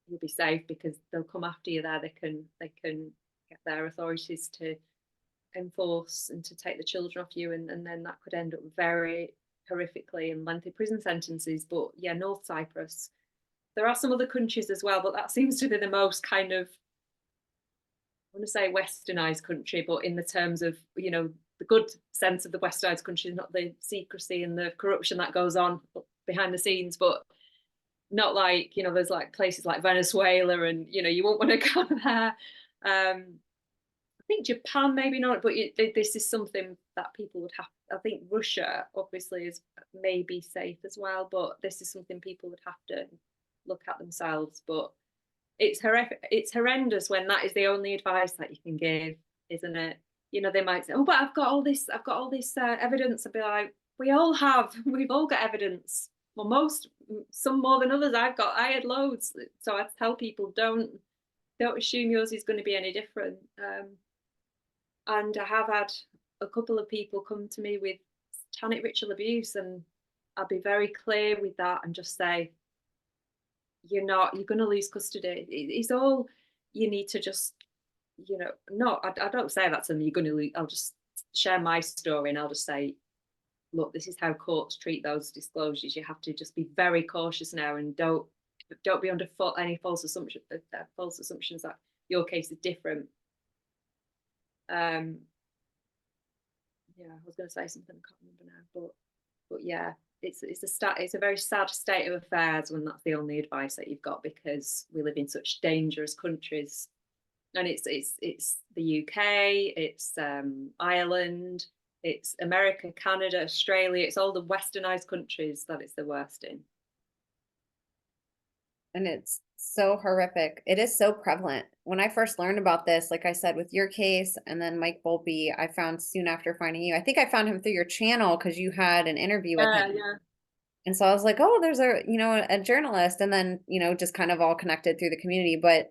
you'll be safe, because they'll come after you there. They can get their authorities to enforce and to take the children off you, and then that could end up very horrifically in lengthy prison sentences. But yeah, North Cyprus. There are some other countries as well, but that seems to be the most kind of, I want to say westernized country, but in the terms of, you know, the good sense of the westernized country, not the secrecy and the corruption that goes on behind the scenes, but not like, you know, there's like places like Venezuela, and, you know, you won't want to go there. I think Japan maybe not, but this is something that people would have. I think Russia obviously is maybe safe as well, but this is something people would have to look at themselves. But it's horrific. It's horrendous when that is the only advice that you can give, isn't it? You know, they might say, "Oh, but I've got all this. I've got all this evidence." I'd be like, "We all have. We've all got evidence. Well, some more than others. I had loads." So I tell people, don't assume yours is going to be any different. And I have had a couple of people come to me with satanic ritual abuse, and I'll be very clear with that and just say, you're going to lose custody. It's all, you need to just, no, I don't say that to them, you're going to lose. I'll just share my story and I'll just say, look, this is how courts treat those disclosures. You have to just be very cautious now, and don't be under any false assumptions that your case is different. Yeah, I was going to say something, I can't remember now, but yeah, it's a very sad state of affairs when that's the only advice that you've got, because we live in such dangerous countries, and it's the UK, it's Ireland, it's America, Canada, Australia, it's all the westernized countries that it's the worst in. And it's so horrific. It is so prevalent. When I first learned about this, like I said, with your case and then Mike Volpe, I found soon after finding you. I think I found him through your channel because you had an interview with him. Yeah. And so I was like, oh, there's a journalist, and then, just kind of all connected through the community. But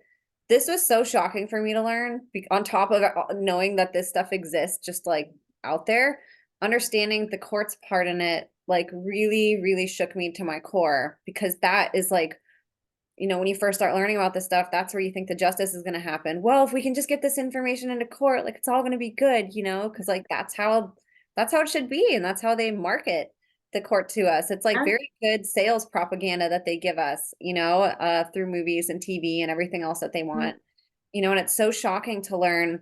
this was so shocking for me to learn, on top of knowing that this stuff exists, just like out there, understanding the court's part in it, like really, really shook me to my core, because that is like, when you first start learning about this stuff, that's where you think the justice is going to happen. Well, if we can just get this information into court, like it's all going to be good, because like that's how it should be, and that's how they market the court to us. It's like very good sales propaganda that they give us, through movies and TV and everything else that they want. And it's so shocking to learn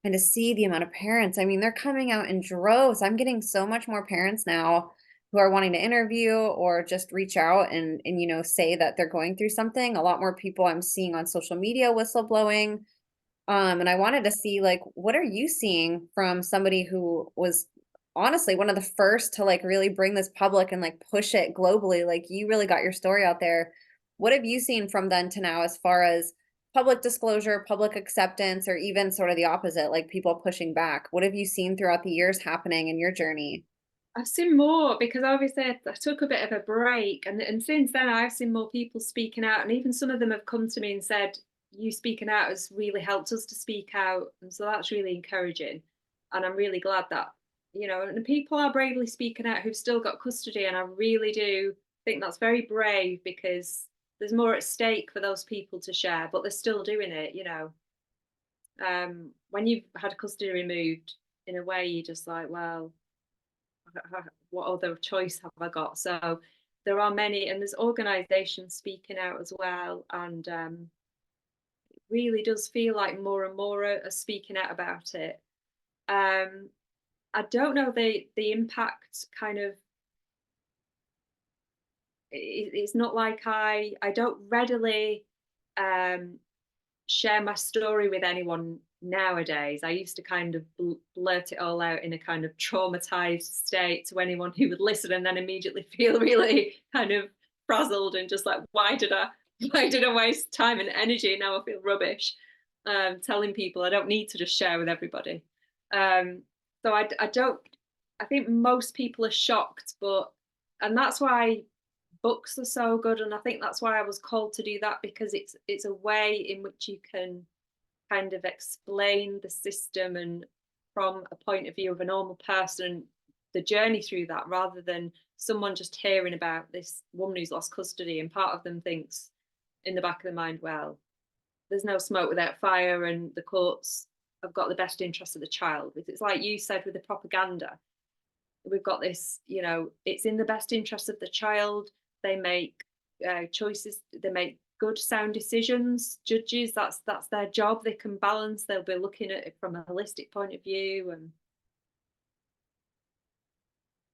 and to see the amount of parents. I mean, they're coming out in droves. I'm getting so much more parents now who are wanting to interview or just reach out and say that they're going through something. A lot more people I'm seeing on social media whistleblowing. And I wanted to see, like, what are you seeing from somebody who was honestly one of the first to like really bring this public and like push it globally? Like, you really got your story out there. What have you seen from then to now as far as public disclosure, public acceptance, or even sort of the opposite, like people pushing back? What have you seen throughout the years happening in your journey? I've seen more, because obviously I took a bit of a break, and since then I've seen more people speaking out, and even some of them have come to me and said, you speaking out has really helped us to speak out, and so that's really encouraging, and I'm really glad that, and people are bravely speaking out who've still got custody, and I really do think that's very brave, because there's more at stake for those people to share, but they're still doing it. When you've had custody removed, in a way you're just like, well, what other choice have I got? So there are many, and there's organizations speaking out as well, and it really does feel like more and more are speaking out about it. I don't know the impact, kind of, it's not like I don't readily share my story with anyone nowadays. I used to kind of blurt it all out in a kind of traumatized state to anyone who would listen, and then immediately feel really kind of frazzled and just like, why did I waste time and energy? Now I feel rubbish. Telling people I don't need to just share with everybody. So I think most people are shocked, and that's why books are so good, and I think that's why I was called to do that, because it's a way in which you can kind of explain the system, and from a point of view of a normal person, the journey through that, rather than someone just hearing about this woman who's lost custody, and part of them thinks in the back of their mind, well, there's no smoke without fire, and the courts have got the best interest of the child. It's like you said with the propaganda, we've got this, it's in the best interest of the child. They make choices, they make good sound decisions. Judges, that's their job. They can balance, they'll be looking at it from a holistic point of view. And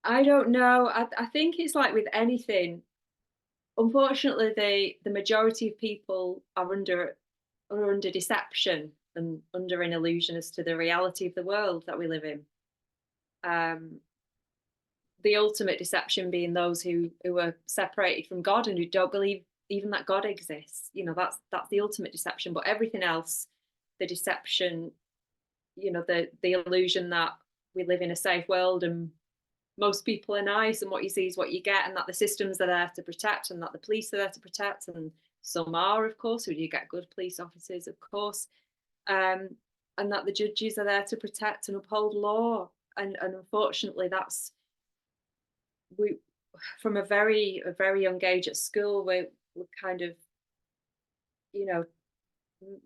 I don't know, I think it's like with anything, unfortunately the majority of people are under deception, and under an illusion as to the reality of the world that we live in. The ultimate deception being those who are separated from God and who don't believe even that God exists. That's the ultimate deception. But everything else, the deception, the illusion that we live in a safe world and most people are nice and what you see is what you get, and that the systems are there to protect, and that the police are there to protect, and some are, of course, who you get good police officers, of course, and that the judges are there to protect and uphold law. And unfortunately, that's we from a very young age at school, we're kind of, you know,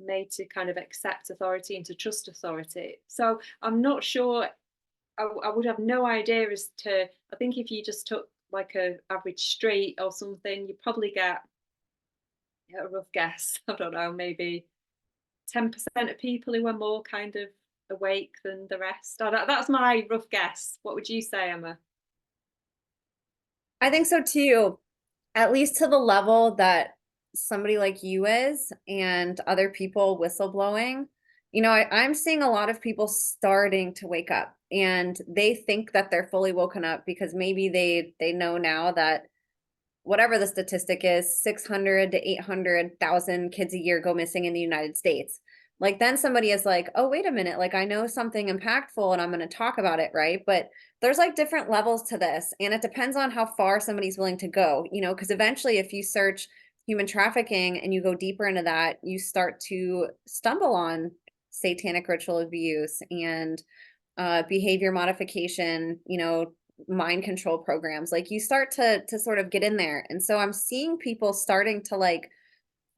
made to kind of accept authority and to trust authority. So I'm not sure. I would have no idea as to. I think if you just took like a average street or something, you probably get a rough guess. I don't know, maybe 10% of people who are more kind of awake than the rest. That's my rough guess. What would you say, Emma? I think so too, at least to the level that somebody like you is and other people whistleblowing. I'm seeing a lot of people starting to wake up and they think that they're fully woken up because maybe they know now that whatever the statistic is, 600 to 800,000 kids a year go missing in the United States. Like then somebody is like, oh, wait a minute, like I know something impactful and I'm going to talk about it, right? But there's like different levels to this. And it depends on how far somebody's willing to go, because eventually if you search human trafficking and you go deeper into that, you start to stumble on satanic ritual abuse and behavior modification, mind control programs. Like you start to sort of get in there. And so I'm seeing people starting to like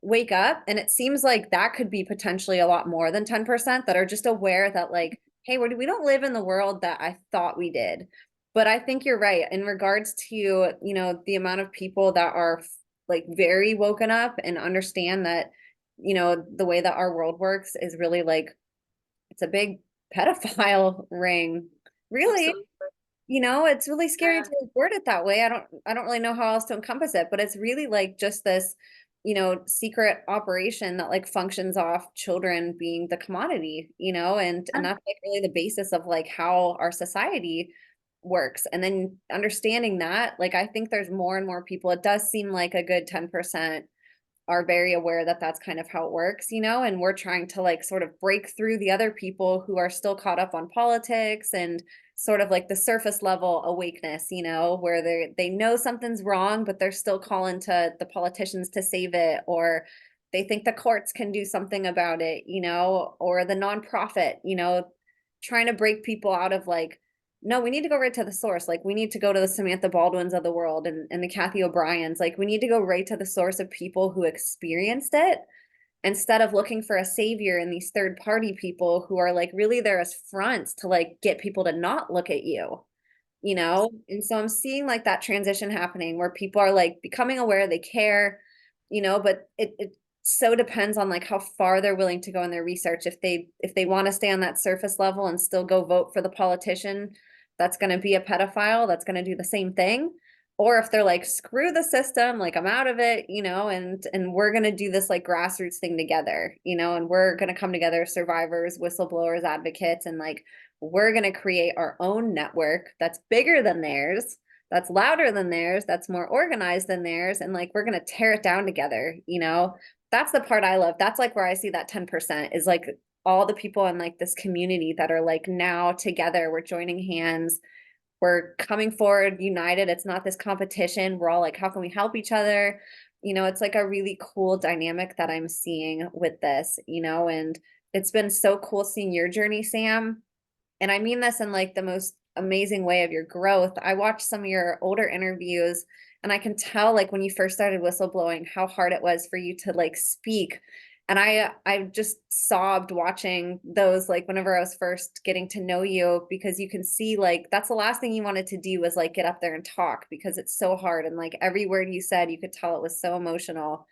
wake up, and it seems like that could be potentially a lot more than 10% that are just aware that like, hey, we don't live in the world that I thought we did. But I think you're right in regards to, the amount of people that are like very woken up and understand that, the way that our world works is really like it's a big pedophile ring. Really, Absolutely. it's really scary Yeah. to word it that way. I don't really know how else to encompass it, but it's really like just this, secret operation that like functions off children being the commodity, and that's like really the basis of like how our society works. And then understanding that, like I think there's more and more people. It does seem like a good 10% are very aware that that's kind of how it works, and we're trying to like sort of break through the other people who are still caught up on politics and sort of like the surface level awakeness, where they know something's wrong, but they're still calling to the politicians to save it, or they think the courts can do something about it, or the nonprofit, trying to break people out of like, no, we need to go right to the source. Like we need to go to the Samantha Baldwins of the world and the Kathy O'Briens. Like we need to go right to the source of people who experienced it instead of looking for a savior in these third party people who are like really there as fronts to like get people to not look at you, And so I'm seeing like that transition happening where people are like becoming aware, they care, but it so depends on like how far they're willing to go in their research. If they want to stay on that surface level and still go vote for the politician that's going to be a pedophile, that's going to do the same thing, or if they're like screw the system, like I'm out of it, and we're going to do this like grassroots thing together, and we're going to come together, survivors, whistleblowers, advocates, and like we're going to create our own network that's bigger than theirs, that's louder than theirs, that's more organized than theirs, and like we're going to tear it down together. That's the part I love. That's like where I see that 10% is like all the people in like this community that are like now together, we're joining hands, we're coming forward united. It's not this competition. We're all like, how can we help each other? It's like a really cool dynamic that I'm seeing with this, and it's been so cool seeing your journey, Sam. And I mean this in like the most amazing way of your growth. I watched some of your older interviews and I can tell like when you first started whistleblowing how hard it was for you to like speak. And I just sobbed watching those like whenever I was first getting to know you, because you can see like that's the last thing you wanted to do was like get up there and talk because it's so hard, and like every word you said you could tell it was so emotional,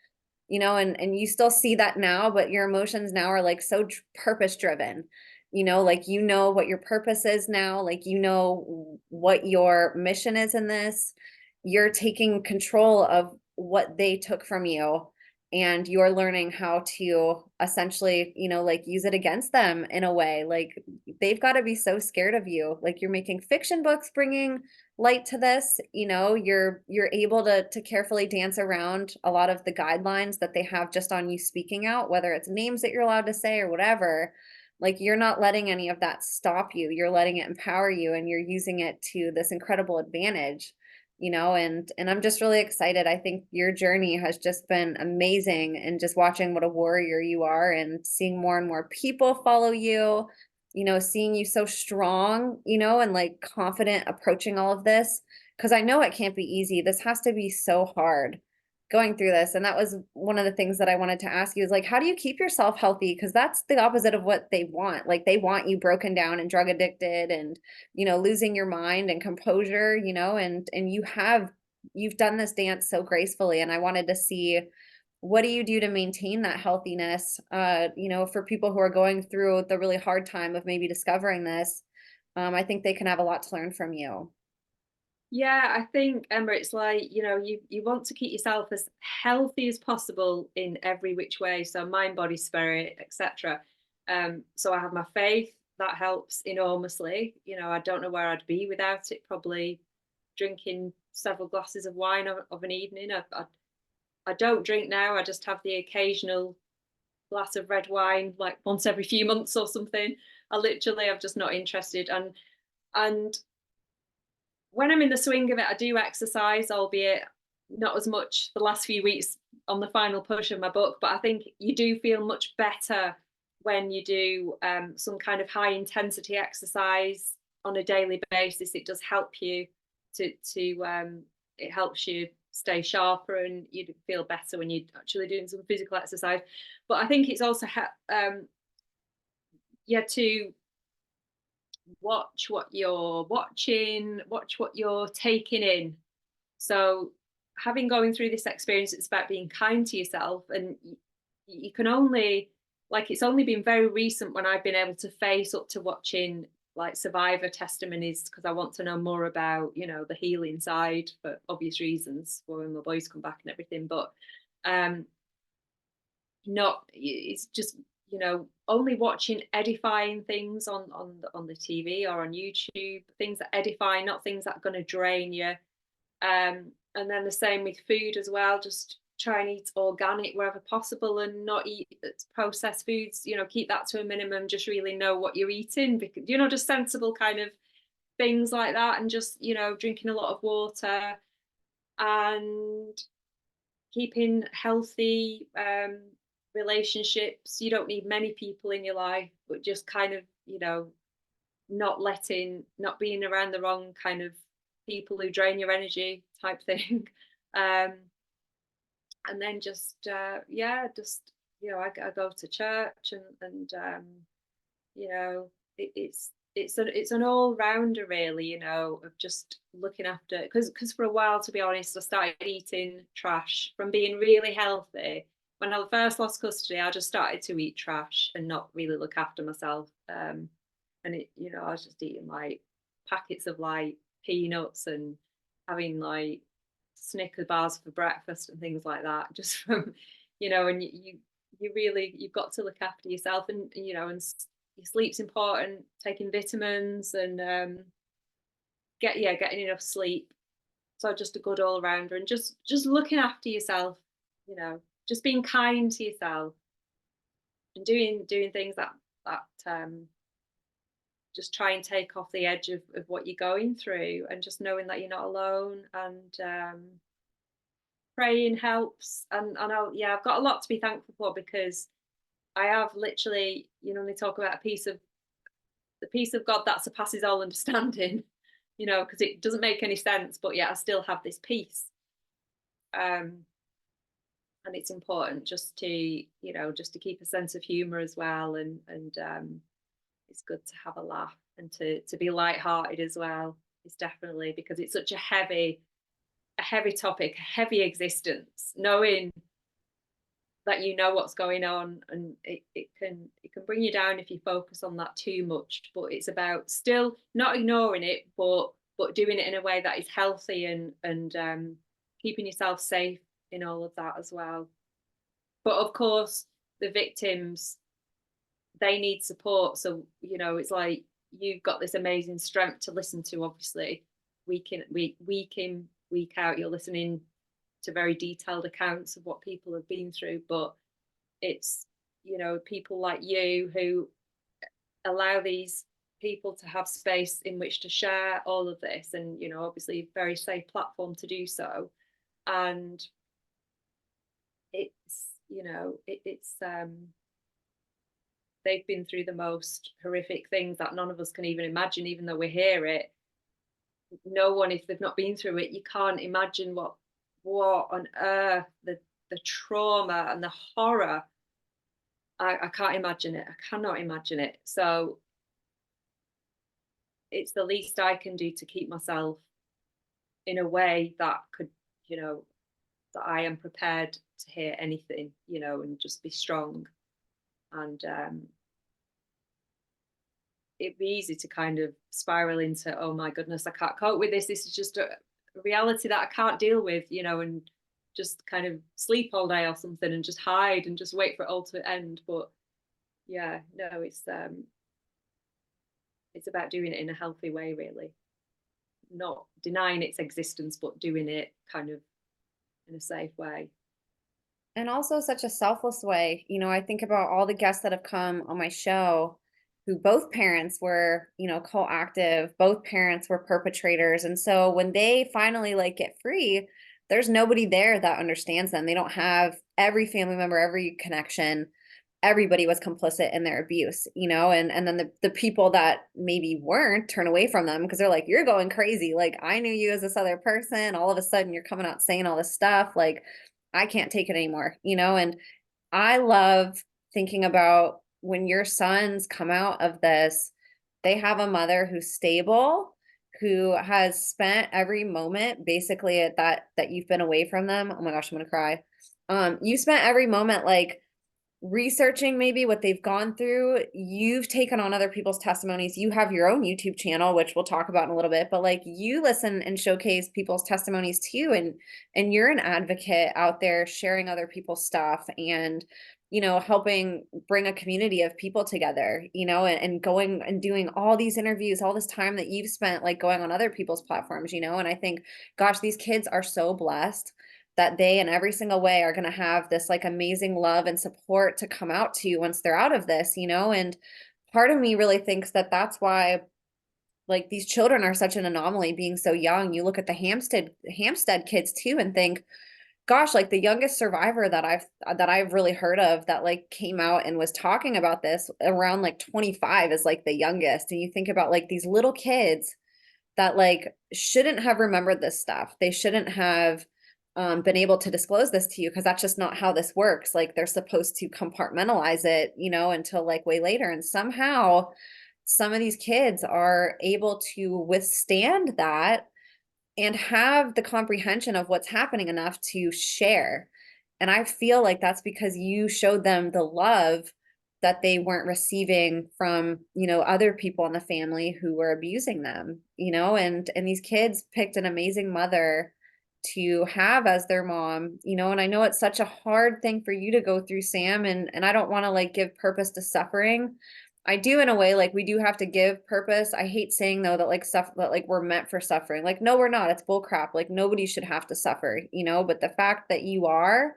and you still see that now, but your emotions now are like so purpose driven, like what your purpose is now, like what your mission is in this. You're taking control of what they took from you, and you're learning how to essentially, like use it against them in a way. Like they've got to be so scared of you. Like you're making fiction books bringing light to this, you're able to carefully dance around a lot of the guidelines that they have just on you speaking out, whether it's names that you're allowed to say or whatever. Like you're not letting any of that stop you. You're letting it empower you, and you're using it to this incredible advantage. And I'm just really excited. I think your journey has just been amazing, and just watching what a warrior you are and seeing more and more people follow you, seeing you so strong, and like confident approaching all of this. Cause I know it can't be easy. This has to be so hard going through this. And that was one of the things that I wanted to ask you is like, how do you keep yourself healthy? Because that's the opposite of what they want. Like they want you broken down and drug addicted and, losing your mind and composure, and you've done this dance so gracefully. And I wanted to see, what do you do to maintain that healthiness, for people who are going through the really hard time of maybe discovering this. I think they can have a lot to learn from you. Yeah, I think, Emma, it's like, you want to keep yourself as healthy as possible in every which way. So mind, body, spirit, etc. So I have my faith, that helps enormously. I don't know where I'd be without it, probably drinking several glasses of wine of an evening. I don't drink now. I just have the occasional glass of red wine like once every few months or something. I'm just not interested. And when I'm in the swing of it, I do exercise, albeit not as much the last few weeks on the final push of my book. But I think you do feel much better when you do some kind of high intensity exercise on a daily basis. It does help you to it helps you stay sharper, and you feel better when you're actually doing some physical exercise. But I think it's also to watch what you're watching, watch what you're taking in. So, having going through this experience, it's about being kind to yourself, and you can only like it's only been very recent when I've been able to face up to watching like survivor testimonies, because I want to know more about the healing side for obvious reasons for when my boys come back and everything. But um not it's just only watching edifying things on the TV or on YouTube, things that edify, not things that are going to drain you. And then the same with food as well, just try and eat organic wherever possible and not eat processed foods. Keep that to a minimum, just really know what you're eating, because just sensible kind of things like that. And just drinking a lot of water and keeping healthy relationships. You don't need many people in your life, but just kind of not being around the wrong kind of people who drain your energy type thing. um and then just I go to church, and it's an all-rounder really, of just looking after, because for a while, to be honest, I started eating trash from being really healthy. When I first lost custody, I just started to eat trash and not really look after myself. And I was just eating like packets of like peanuts and having like Snicker bars for breakfast and things like that, just from and you've got to look after yourself, and and your sleep's important, taking vitamins, and getting enough sleep. So just a good all rounder, and just looking after yourself, just being kind to yourself, and doing things that just try and take off the edge of what you're going through, and just knowing that you're not alone. And praying helps. And I've got a lot to be thankful for, because I have literally, they talk about the peace of God that surpasses all understanding, because it doesn't make any sense, but yet I still have this peace. And it's important just to keep a sense of humor as well, and it's good to have a laugh and to be lighthearted as well. It's definitely, because it's such a heavy topic, a heavy existence, knowing that what's going on, and it can bring you down if you focus on that too much. But it's about still not ignoring it, but doing it in a way that is healthy, and keeping yourself safe in all of that as well. But of course, the victims, they need support. So, you know, it's like you've got this amazing strength to listen to, obviously, week in, week out, you're listening to very detailed accounts of what people have been through. But it's, you know, people like you who allow these people to have space in which to share all of this, and, you know, obviously a very safe platform to do so. And it's, you know, it's they've been through the most horrific things that none of us can even imagine, even though we hear it. No one, if they've not been through it, you can't imagine what on earth, the trauma and the horror. I can't imagine it. I cannot imagine it. So it's the least I can do to keep myself in a way that could, you know, that I am prepared to hear anything, you know, and just be strong. And it'd be easy to kind of spiral into, oh my goodness, I can't cope with this. This is just a reality that I can't deal with, you know, and just kind of sleep all day or something and just hide and just wait for it all to end. But yeah, no, it's about doing it in a healthy way, really. Not denying its existence, but doing it kind of in a safe way. And also such a selfless way. You know, I think about all the guests that have come on my show who both parents were, you know, co-active, both parents were perpetrators. And so when they finally like get free, there's nobody there that understands them. They don't have every family member, every connection. Everybody was complicit in their abuse, you know, and then the people that maybe weren't turn away from them because they're like, you're going crazy. Like, I knew you as this other person. All of a sudden you're coming out saying all this stuff. Like, I can't take it anymore, you know? And I love thinking about when your sons come out of this, they have a mother who's stable, who has spent every moment basically at that you've been away from them. Oh my gosh, I'm gonna cry. You spent every moment like researching maybe what they've gone through. You've taken on other people's testimonies. You have your own YouTube channel, which we'll talk about in a little bit, but like you listen and showcase people's testimonies too. And you're an advocate out there sharing other people's stuff and, you know, helping bring a community of people together, you know, and going and doing all these interviews, all this time that you've spent like going on other people's platforms, you know. And I think, gosh, these kids are so blessed that they in every single way are going to have this like amazing love and support to come out to once they're out of this, you know. And part of me really thinks that that's why like these children are such an anomaly being so young. You look at the Hampstead kids too and think, gosh, like the youngest survivor that I've really heard of that like came out and was talking about this around like 25 is like the youngest. And you think about like these little kids that like shouldn't have remembered this stuff. They shouldn't have been able to disclose this to you because that's just not how this works. Like they're supposed to compartmentalize it, you know, until like way later. And somehow some of these kids are able to withstand that and have the comprehension of what's happening enough to share. And I feel like that's because you showed them the love that they weren't receiving from, you know, other people in the family who were abusing them, you know, and these kids picked an amazing mother to have as their mom, you know. And I know it's such a hard thing for you to go through, Sam, and I don't want to like give purpose to suffering. I do in a way, like we do have to give purpose. I hate saying though that like stuff that like we're meant for suffering. Like, no, we're not. It's bull crap. Like nobody should have to suffer, you know, but the fact that you are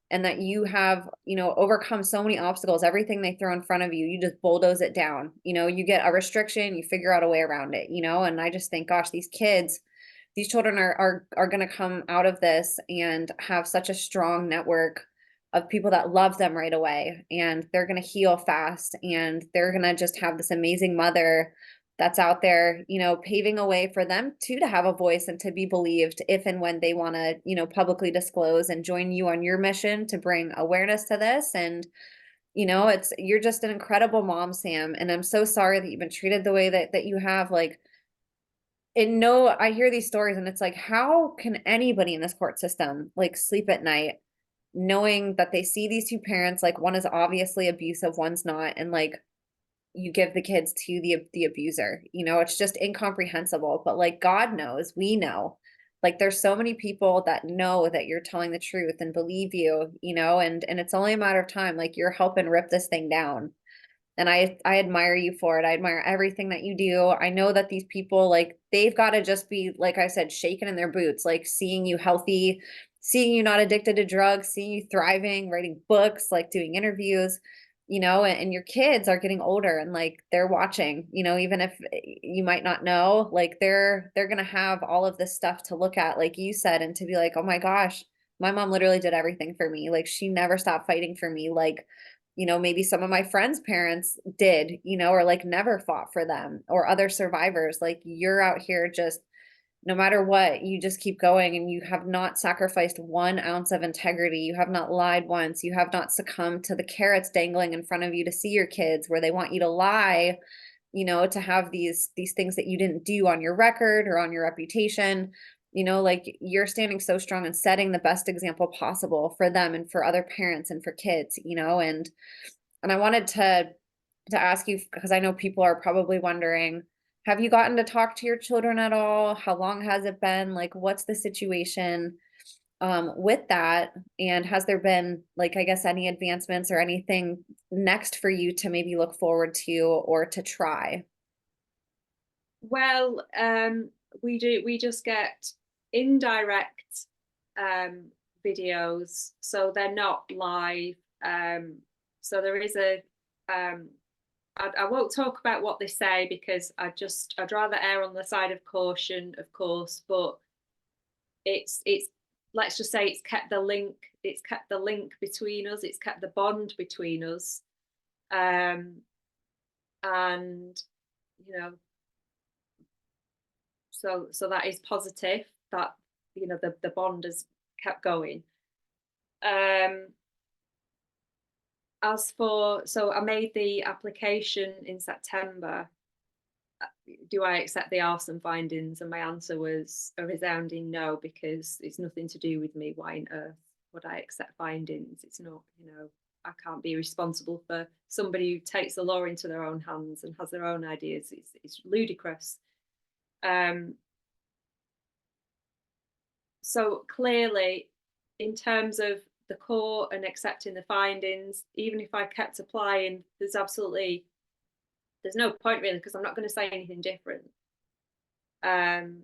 and that you have, you know, overcome so many obstacles, everything they throw in front of you, you just bulldoze it down. You know, you get a restriction, you figure out a way around it, you know. And I just think, gosh, these kids, these children are going to come out of this and have such a strong network of people that love them right away, and they're going to heal fast, and they're going to just have this amazing mother that's out there, you know, paving a way for them too to have a voice and to be believed if and when they want to, you know, publicly disclose and join you on your mission to bring awareness to this. And you know, it's you're just an incredible mom, Sam, and I'm so sorry that you've been treated the way that you have. Like, and no, I hear these stories and it's like, how can anybody in this court system like sleep at night knowing that they see these two parents, like one is obviously abusive, one's not, and like you give the kids to the abuser, you know. It's just incomprehensible. But like God knows, we know Like there's so many people that know that you're telling the truth and believe you, and it's only a matter of time. Like you're helping rip this thing down. And I admire you for it. I admire everything that you do. I know that these people, like, they've got to just be, like I said, shaking in their boots, like seeing you healthy, seeing you not addicted to drugs, seeing you thriving, writing books, like doing interviews, and your kids are getting older and like they're watching, even if you might not know, like they're gonna have all of this stuff to look at, like you said, and to be like, oh my gosh, my mom literally did everything for me. Like she never stopped fighting for me. Like, maybe some of my friends' parents did, or like never fought for them or other survivors. Like you're out here just no matter what, you just keep going and you have not sacrificed 1 ounce of integrity. You have not lied once. You have not succumbed to the carrots dangling in front of you to see your kids where they want you to lie, to have these things that you didn't do on your record or on your reputation. Like you're standing so strong and setting the best example possible for them and for other parents and for kids, and I wanted to ask you because I know people are probably wondering, have you gotten to talk to your children at all? How long has it been? Like, what's the situation with that? And has there been, like, I guess, any advancements or anything next for you to maybe look forward to or to try? Well, we just get indirect um, videos, so they're not live. So there is um, I won't talk about what they say because I'd rather err on the side of caution, of course, but it's let's just say it's kept the link between us, it's kept the bond between us. Um, and you know, so that is positive that the bond has kept going. Um, as for so I made the application in September. Do I accept the arson findings? And my answer was a resounding no, because it's nothing to do with me. Why on earth would I accept findings? It's not, I can't be responsible for somebody who takes the law into their own hands and has their own ideas. It's ludicrous. Um, so clearly, in terms of the court and accepting the findings, even if I kept applying, there's no point really, because I'm not going to say anything different. Um,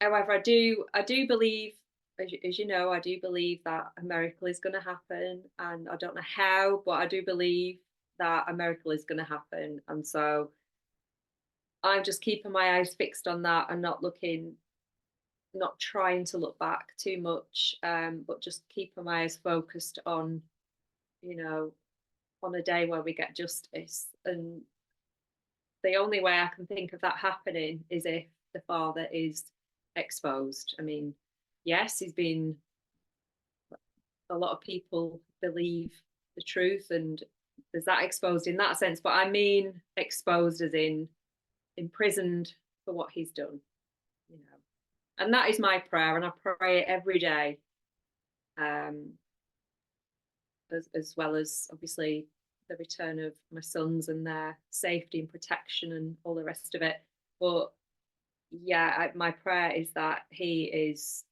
However, I do believe, as you know, I do believe that a miracle is going to happen, and I don't know how, but I do believe that a miracle is going to happen, and so I'm just keeping my eyes fixed on that and not trying to look back too much, but just keeping my eyes focused on, you know, on a day where we get justice. And the only way I can think of that happening is if the father is exposed. I mean, yes, he's been, a lot of people believe the truth, and there's that exposed in that sense, but I mean exposed as in imprisoned for what he's done, you know. And that is my prayer, and I pray it every day, um, as well as obviously the return of my sons and their safety and protection and all the rest of it. But yeah, my prayer is that he is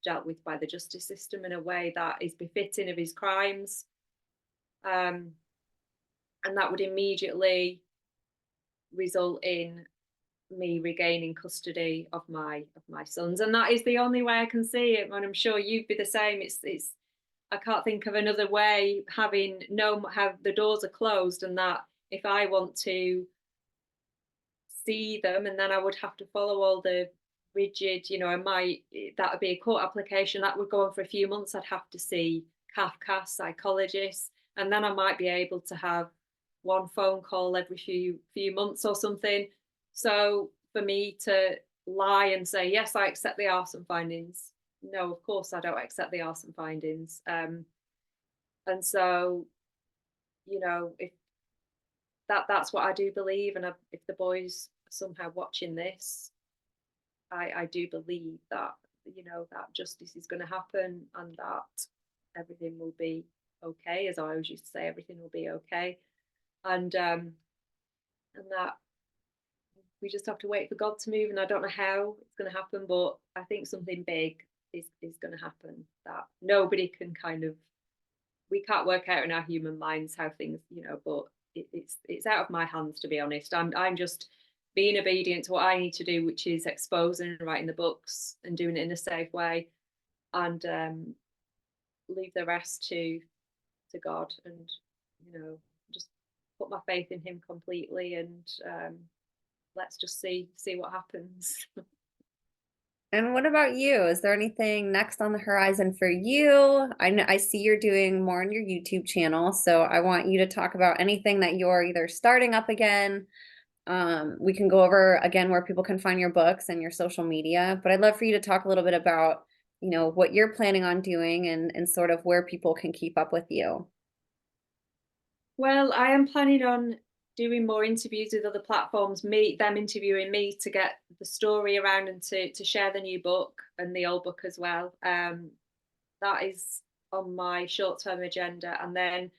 dealt with by the justice system in a way that is befitting of his crimes, um, and that would immediately result in me regaining custody of my sons. And that is the only way I can see it, and I'm sure you'd be the same. It's I can't think of another way, having no have the doors are closed, and that if I want to see them, and then I would have to follow all the rigid, I might, that would be a court application that would go on for a few months. I'd have to see Kafka psychologists, and then I might be able to have one phone call every few months or something. So for me to lie and say yes, I accept the arson findings, no, of course I don't accept the arson findings. And so, if that's what I do believe, and if the boys are somehow watching this, I do believe that that justice is going to happen, and that everything will be okay. As I always used to say, everything will be okay, and that we just have to wait for God to move, and I don't know how it's going to happen, but I think something big is going to happen that nobody can kind of, we can't work out in our human minds how things, but it's out of my hands, to be honest. I'm just being obedient to what I need to do, which is exposing and writing the books and doing it in a safe way, and leave the rest to God, and just put my faith in Him completely, and let's just see what happens. And what about you? Is there anything next on the horizon for you? I see you're doing more on your YouTube channel, so I want you to talk about anything that you're either starting up again. We can go over again where people can find your books and your social media, but I'd love for you to talk a little bit about, what you're planning on doing and sort of where people can keep up with you. Well, I am planning on doing more interviews with other platforms, them interviewing me to get the story around and to share the new book and the old book as well. That is on my short-term agenda. And then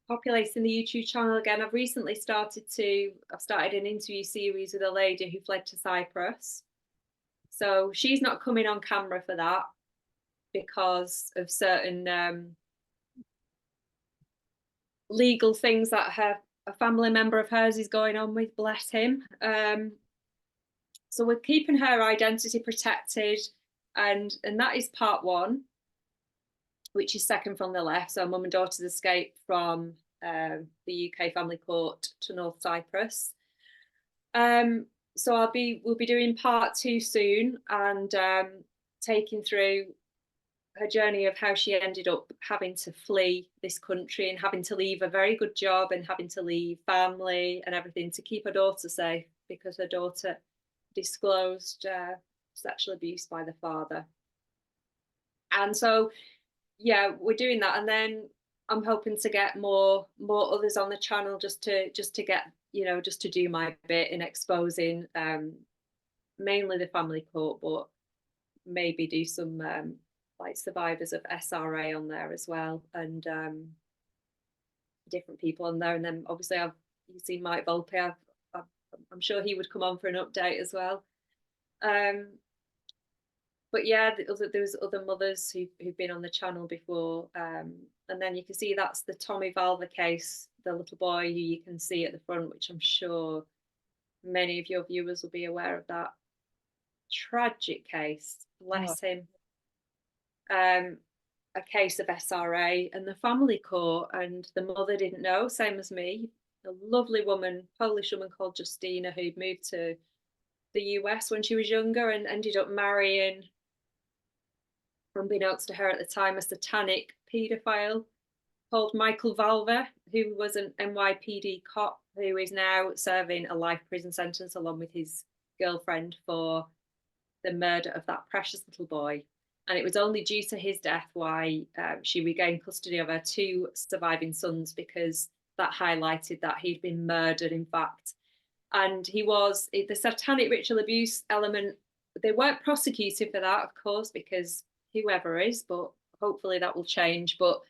populating the YouTube channel again. I've started an interview series with a lady who fled to Cyprus. So she's not coming on camera for that because of certain legal things that a family member of hers is going on with, bless him. So we're keeping her identity protected, and that is part one, which is second from the left. So mum and daughter's escape from the UK family court to North Cyprus. So we'll be doing part two soon, and taking through her journey of how she ended up having to flee this country and having to leave a very good job and having to leave family and everything to keep her daughter safe, because her daughter disclosed sexual abuse by the father. And so, yeah, we're doing that, and then I'm hoping to get more others on the channel just to get, just to do my bit in exposing mainly the family court, but maybe do some like survivors of SRA on there as well, and different people on there. And then obviously you've seen Mike Volpe. I'm sure he would come on for an update as well. But yeah, there's other mothers who've been on the channel before, and then you can see that's the Tommy Valva case, the little boy who you can see at the front, which I'm sure many of your viewers will be aware of. That tragic case, bless him. A case of SRA and the family court, and the mother didn't know, same as me. A lovely woman, Polish woman called Justina, who'd moved to the US when she was younger and ended up marrying, unbeknownst to her at the time, a satanic paedophile called Michael Valva, who was an NYPD cop who is now serving a life prison sentence along with his girlfriend for the murder of that precious little boy. And it was only due to his death why she regained custody of her two surviving sons, because that highlighted that he'd been murdered, in fact. And the satanic ritual abuse element, they weren't prosecuted for that, of course, because whoever is, but hopefully that will change. But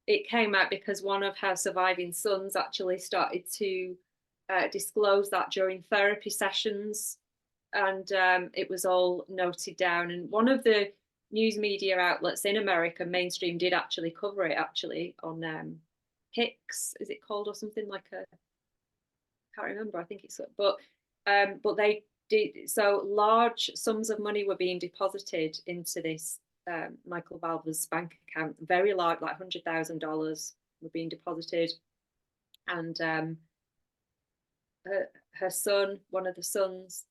it came out because one of her surviving sons actually started to disclose that during therapy sessions, and it was all noted down. And one of the news media outlets in America, mainstream, did actually cover it on Hicks, is it called, or something like a, can't remember, I think it's, but they did. So large sums of money were being deposited into this Michael Valva's bank account, very large, like $100,000 were being deposited. And her son, one of the sons,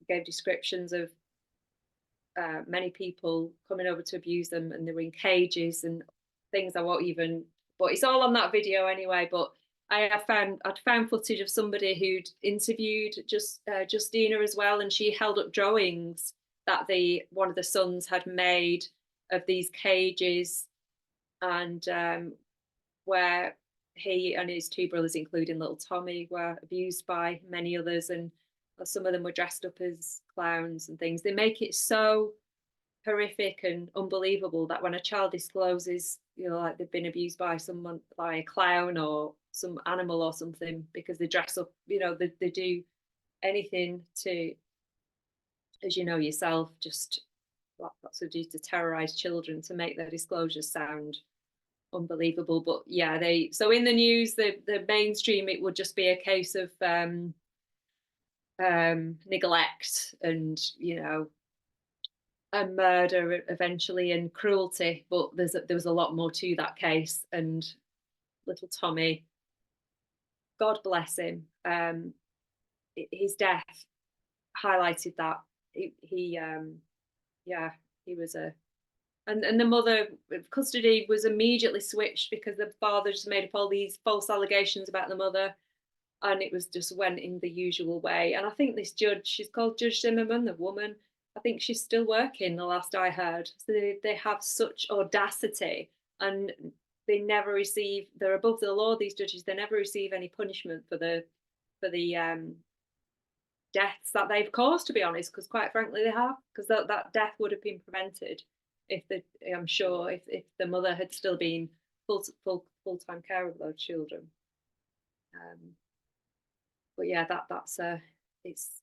gave descriptions of many people coming over to abuse them, and they were in cages and things I won't even, but it's all on that video anyway. But I'd found footage of somebody who'd interviewed Justina as well, and she held up drawings that one of the sons had made of these cages, and where he and his two brothers, including little Tommy, were abused by many others, and some of them were dressed up as clowns and things. They make it so horrific and unbelievable that when a child discloses, like they've been abused by someone, by a clown or some animal or something, because they dress up, you know, they do anything to, as you know yourself, just lots of do to terrorize children to make their disclosures sound unbelievable. But yeah, so in the news, the mainstream, it would just be a case of neglect and, you know, a murder eventually and cruelty. But there was a lot more to that case. And little Tommy, God bless him, his death highlighted that. He yeah, he was a, and the mother, custody was immediately switched because the father just made up all these false allegations about the mother, and it was just went in the usual way. And I think this judge, she's called Judge Zimmerman, the woman, I think she's still working, the last I heard. So they have such audacity, and they never receive, they're above the law, these judges, they never receive any punishment for the deaths that they've caused, to be honest, because quite frankly they have, because that death would have been prevented if the, I'm sure, if the mother had still been full-time care of those children. But yeah, that's it's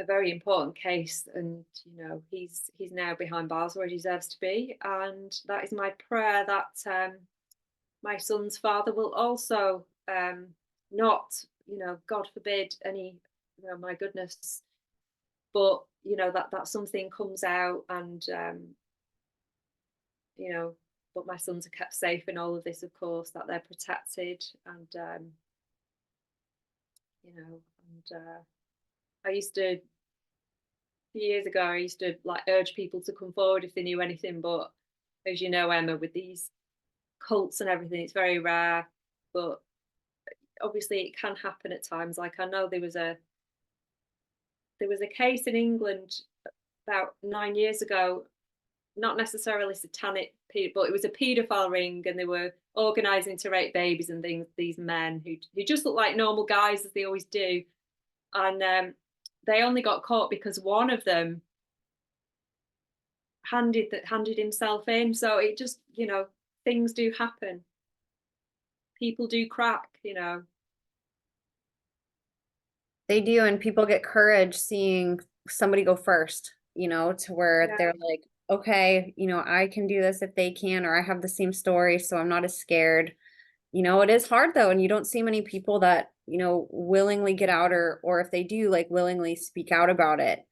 a very important case, and you know, he's now behind bars where he deserves to be. And that is my prayer that my son's father will also not, you know, God forbid any, you know, my goodness, but you know, that something comes out, and you know, but my sons are kept safe in all of this, of course, that they're protected, and you know, and I used to, a few years ago, I used to like urge people to come forward if they knew anything, but as you know, Emma, with these cults and everything, it's very rare. But obviously it can happen at times. Like I know there was a case in England about 9 years ago, not necessarily satanic, but it was a paedophile ring, and they were organizing to rape babies and things, these men who just look like normal guys, as they always do. And they only got caught because one of them handed himself in. So it just, you know, things do happen, people do crack, you know. They do, and people get courage seeing somebody go first, you know, to where Yeah. they're like, okay, you know, I can do this if they can, or I have the same story, so I'm not as scared. You know, it is hard though, and you don't see many people that, you know, willingly get out, or if they do, like willingly speak out about it.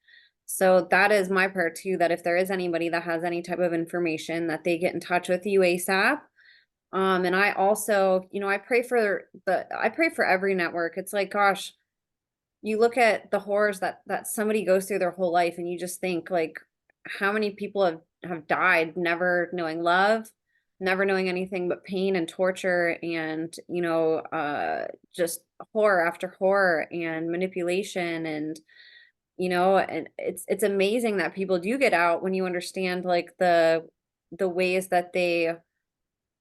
So that is my prayer too, that if there is anybody that has any type of information, that they get in touch with you ASAP. And I also, you know, I pray for every network. It's like, gosh, you look at the horrors that somebody goes through their whole life, and you just think like, how many people have died never knowing love, never knowing anything but pain and torture, and you know, just horror after horror and manipulation. And you know, and it's amazing that people do get out when you understand like the ways that they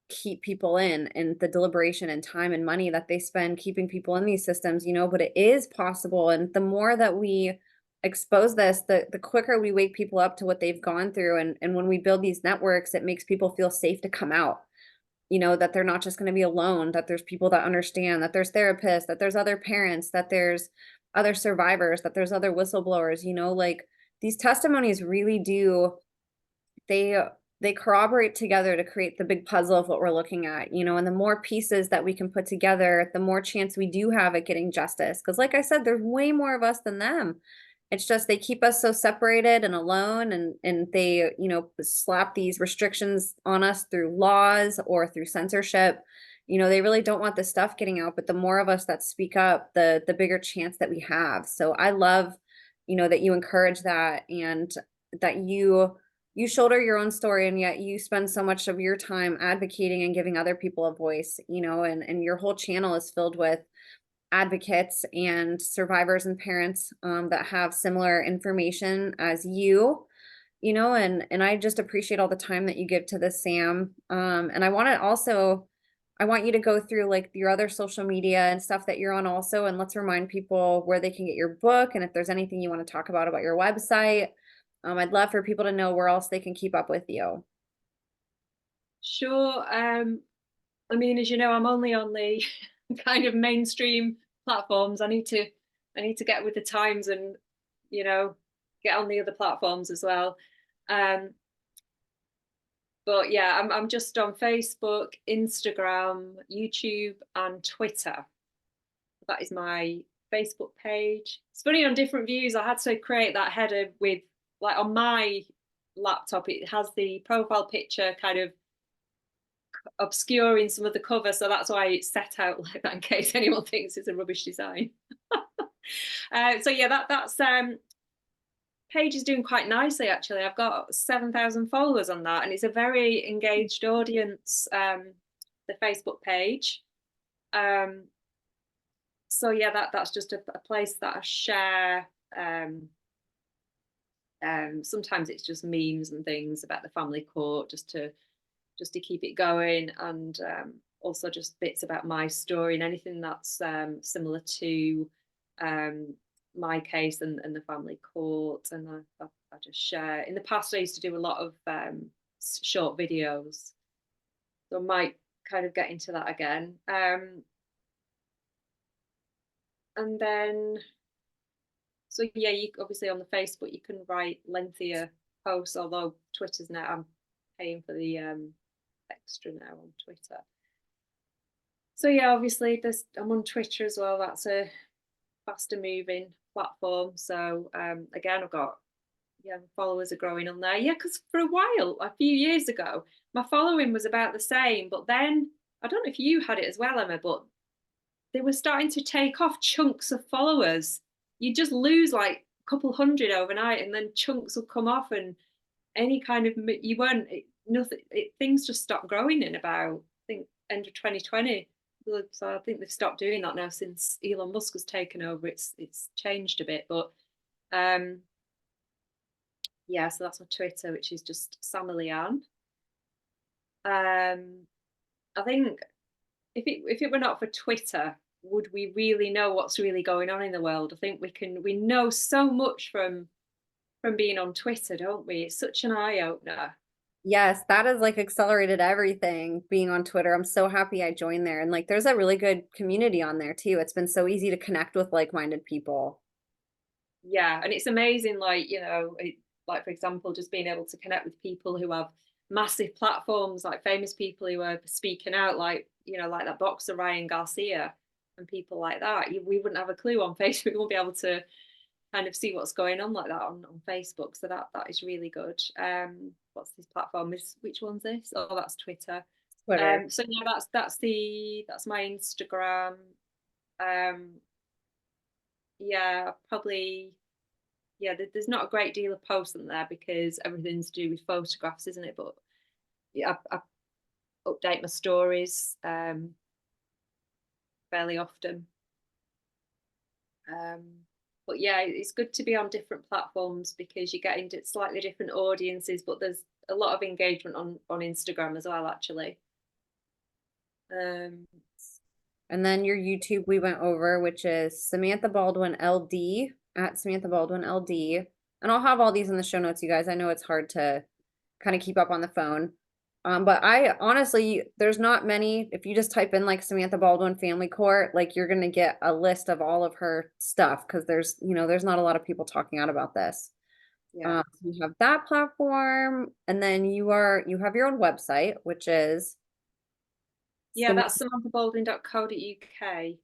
keep people in, and the deliberation and time and money that they spend keeping people in these systems, you know. But it is possible, and the more that we expose this, the quicker we wake people up to what they've gone through. And when we build these networks, it makes people feel safe to come out, you know, that they're not just going to be alone, that there's people that understand, that there's therapists, that there's other parents, that there's other survivors, that there's other whistleblowers, you know. Like these testimonies really do, they they corroborate together to create the big puzzle of what we're looking at, you know. And the more pieces that we can put together, the more chance we do have at getting justice, because like I said, there's way more of us than them. It's just they keep us so separated and alone, and they, you know, slap these restrictions on us through laws or through censorship. You know, they really don't want this stuff getting out, but the more of us that speak up, the bigger chance that we have. So I love, you know, that you encourage that, and that you shoulder your own story, and yet you spend so much of your time advocating and giving other people a voice, you know. And your whole channel is filled with advocates and survivors and parents that have similar information as you know. And I just appreciate all the time that you give to this, Sam. And I want you to go through like your other social media and stuff that you're on also, and let's remind people where they can get your book, and if there's anything you want to talk about your website. I'd love for people to know where else they can keep up with you. Sure. I mean, as you know, I'm only on the kind of mainstream platforms. I need to get with the times and, you know, get on the other platforms as well. Um, but yeah, I'm just on Facebook, Instagram, YouTube, and Twitter. That is my Facebook page. It's funny, on different views, I had to create that header with, like, on my laptop, it has the profile picture kind of obscuring some of the cover, so that's why it's set out like that in case anyone thinks it's a rubbish design. So yeah, that's page is doing quite nicely actually. I've got 7,000 followers on that, and it's a very engaged audience. The Facebook page. So yeah, that's just a place that I share. Sometimes it's just memes and things about the family court, just to keep it going, and also just bits about my story and anything that's similar to my case and the family court. And I just share. In the past, I used to do a lot of short videos, so I might kind of get into that again. And then, so yeah, you obviously on the Facebook you can write lengthier posts, although Twitter's now, I'm paying for the extra now on Twitter. So yeah, obviously I'm on Twitter as well. That's a faster moving platform. So again, I've got, yeah, followers are growing on there. Yeah, because for a while, a few years ago, my following was about the same. But then I don't know if you had it as well, Emma, but they were starting to take off chunks of followers. You just lose like a couple hundred overnight, and then chunks will come off, and any kind of, you weren't, nothing, things just stopped growing in about, I think, end of 2020. So I think they've stopped doing that now since Elon Musk has taken over. It's changed a bit, but yeah. So that's my Twitter, which is just Samalian. I think if it were not for Twitter, would we really know what's really going on in the world? I think we know so much from being on Twitter, don't we? It's such an eye opener. Yes, that has like accelerated everything being on Twitter. I'm so happy I joined there. And like there's a really good community on there too. It's been so easy to connect with like-minded people. Yeah, and it's amazing, like, you know, like, for example, just being able to connect with people who have massive platforms, like famous people who are speaking out, like, you know, like that boxer Ryan Garcia and people like that. We wouldn't have a clue on Facebook. We won't be able to kind of see what's going on like that on Facebook. So that is really good. What's this platform? Which one's this? Oh, that's Twitter. Twitter. So yeah, that's my Instagram. Um, yeah, probably, yeah. There's not a great deal of posts on there because everything's to do with photographs, isn't it? But yeah, I update my stories fairly often. Um, but yeah, it's good to be on different platforms because you get into slightly different audiences, but there's a lot of engagement on Instagram as well, actually. Um, And then your YouTube we went over, which is Samantha Baldwin LD at Samantha Baldwin LD. And I'll have all these in the show notes, you guys. I know it's hard to kind of keep up on the phone. But I honestly, there's not many. If you just type in like Samantha Baldwin Family Court, like you're gonna get a list of all of her stuff because there's not a lot of people talking out about this. yeah. So you have that platform, and then you have your own website, which is Yeah, that's samanthebaldwin.co.uk.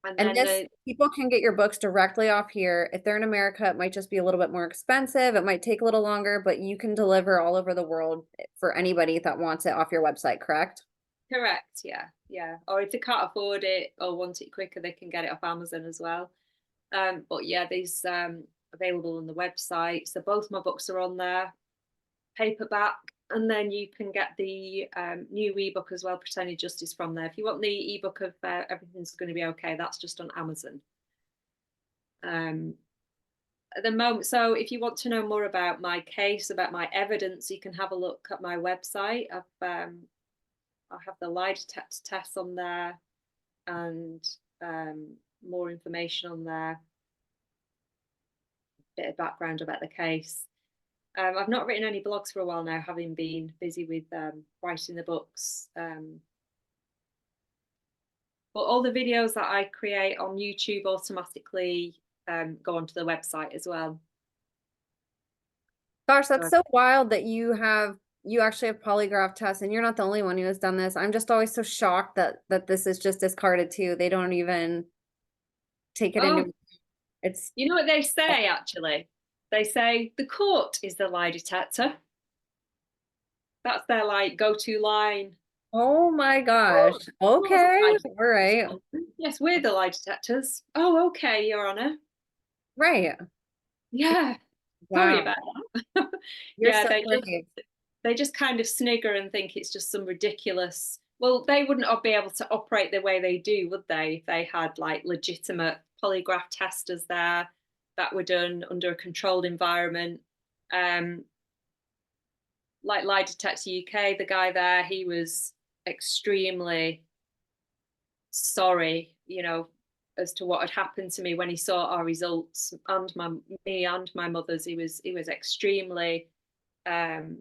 And and then this, people can get your books directly off here. If they're in America, it might just be a little bit more expensive. It might take a little longer, but you can deliver all over the world for anybody that wants it off your website, correct? correct, yeah, yeah. Or if they can't afford it or want it quicker, they can get it off Amazon as well. But yeah, these available on the website. So both my books are on there, paperback, and then you can get the new ebook as well, Pretending Justice, from there. If you want the ebook of Everything's Going to Be Okay, that's just on Amazon. At the moment, so if you want to know more about my case, about my evidence, you can have a look at my website. I have the lie detector test on there, and more information on there, bit of background about the case. I've not written any blogs for a while now, having been busy with writing the books. But all the videos that I create on YouTube automatically go onto the website as well. Gosh, that's so wild that you actually have polygraph tests, and you're not the only one who has done this. I'm just always so shocked that this is just discarded too. They don't even take it into it's you know what they say actually? They say the court is the lie detector. That's their like go-to line. oh my gosh. Court's the Okay. lie All right. detector. Yes, we're the lie detectors. Oh, okay, Your Honor. Right. Yeah. Sorry Wow. about that. You're Yeah, so brave. they just kind of snigger and think it's just some ridiculous. Well, they wouldn't be able to operate the way they do, would they, if they had like legitimate polygraph testers there that were done under a controlled environment. Um, like Lie Detector UK, the guy there, he was extremely sorry, you know, as to what had happened to me when he saw our results and me and my mother's. He was extremely um,